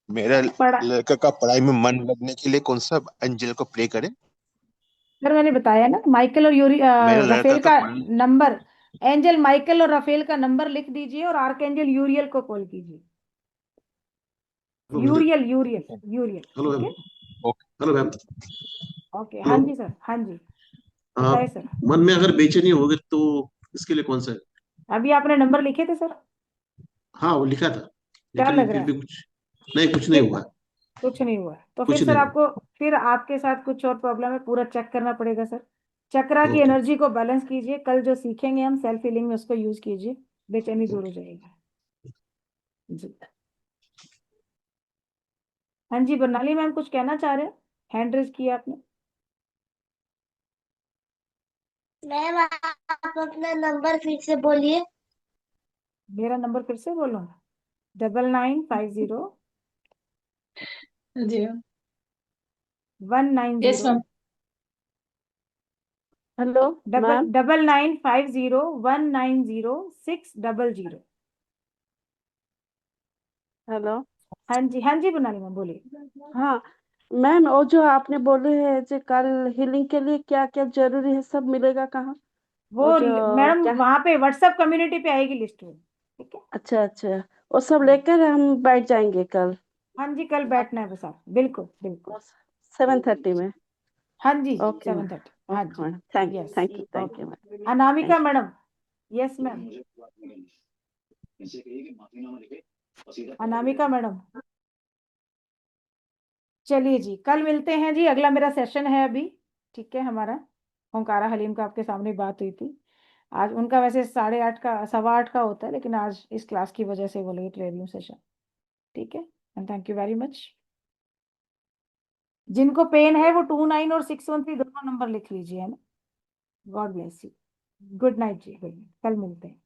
मेरा पढ़ा लड़का का पढ़ाई में मन लगने के लिए कौन सा एंजल को प्ले करे? सर, मैंने बताया ना, माइकल और मेरा लड़का रफेल का का पढ़ नंबर, एंजल माइकल और रफेल का नंबर लिख दीजिए और आर्कएंजल यूरियल को कॉल कीजिए। यूरियल यूरियल यूरियल, हेलो ठीक मैम। है। Okay hello ma'am. ओके, हाँ हेलो। जी सर, हाँ जी बताइए आप सर। मन में अगर बेचैनी होगी तो इसके लिए कौन सा है? अभी आपने नंबर लिखे थे सर, हाँ वो लिखा था, क्या लेकिन लग रहा फिर भी है? कुछ नहीं फिर हुआ। कुछ नहीं हुआ है तो फिर कुछ सर नहीं हुआ। आपको, फिर आपके साथ कुछ और प्रॉब्लम है, पूरा चेक करना पड़ेगा सर। चक्रा की ओके। एनर्जी को बैलेंस कीजिए, कल जो सीखेंगे हम सेल्फ हीलिंग में उसको यूज कीजिए, बेचैनी दूर हो जाएगी जी। हाँ जी, बरनाली मैम कुछ कहना चाह रहे हैं, हैंड रेज किया आपने। मैम आप अपना नंबर फिर से बोलिए। मेरा नंबर फिर से बोलो, 9950 ji ma'am. Yes 190 ma'am. Hello ma'am. 9950 190 600। Hello. हाँ जी, हाँ जी बरनाली मैम बोलिए। हाँ मैम, वो जो आपने बोले है जो कल हीलिंग के लिए क्या क्या जरूरी है, सब मिलेगा कहाँ? वो वो जो मैडम क्या? वहां पे व्हाट्सएप कम्युनिटी पे आएगी लिस्ट में, ठीक है। अच्छा अच्छा, वो सब लेकर हम बैठ जाएंगे कल हाँ जी, कल बैठना है बस आप, बिल्कुल बिल्कुल। 7:30 में। हाँ जी, ओके मैम। 7:30, हाँ ओके जी। Ma'am, thank yes, thank you thank okay. You ma'am. Anamika thank you. Madam. Yes ma'am. Anamika madam, चलिए जी, कल मिलते हैं जी, अगला मेरा सेशन है अभी, ठीक है, हमारा ओंकारा हलीम का आपके सामने बात हुई थी आज, उनका वैसे 8:30 का 8:15 का होता है, लेकिन आज इस क्लास की वजह से वो लेट रही हूँ सेशन, ठीक है। And thank you very much. जिनको पेन है वो 29 और 613 दोनों नंबर लिख लीजिए, है ना। God bless you. Good night जी, गुड नाइट, कल मिलते हैं।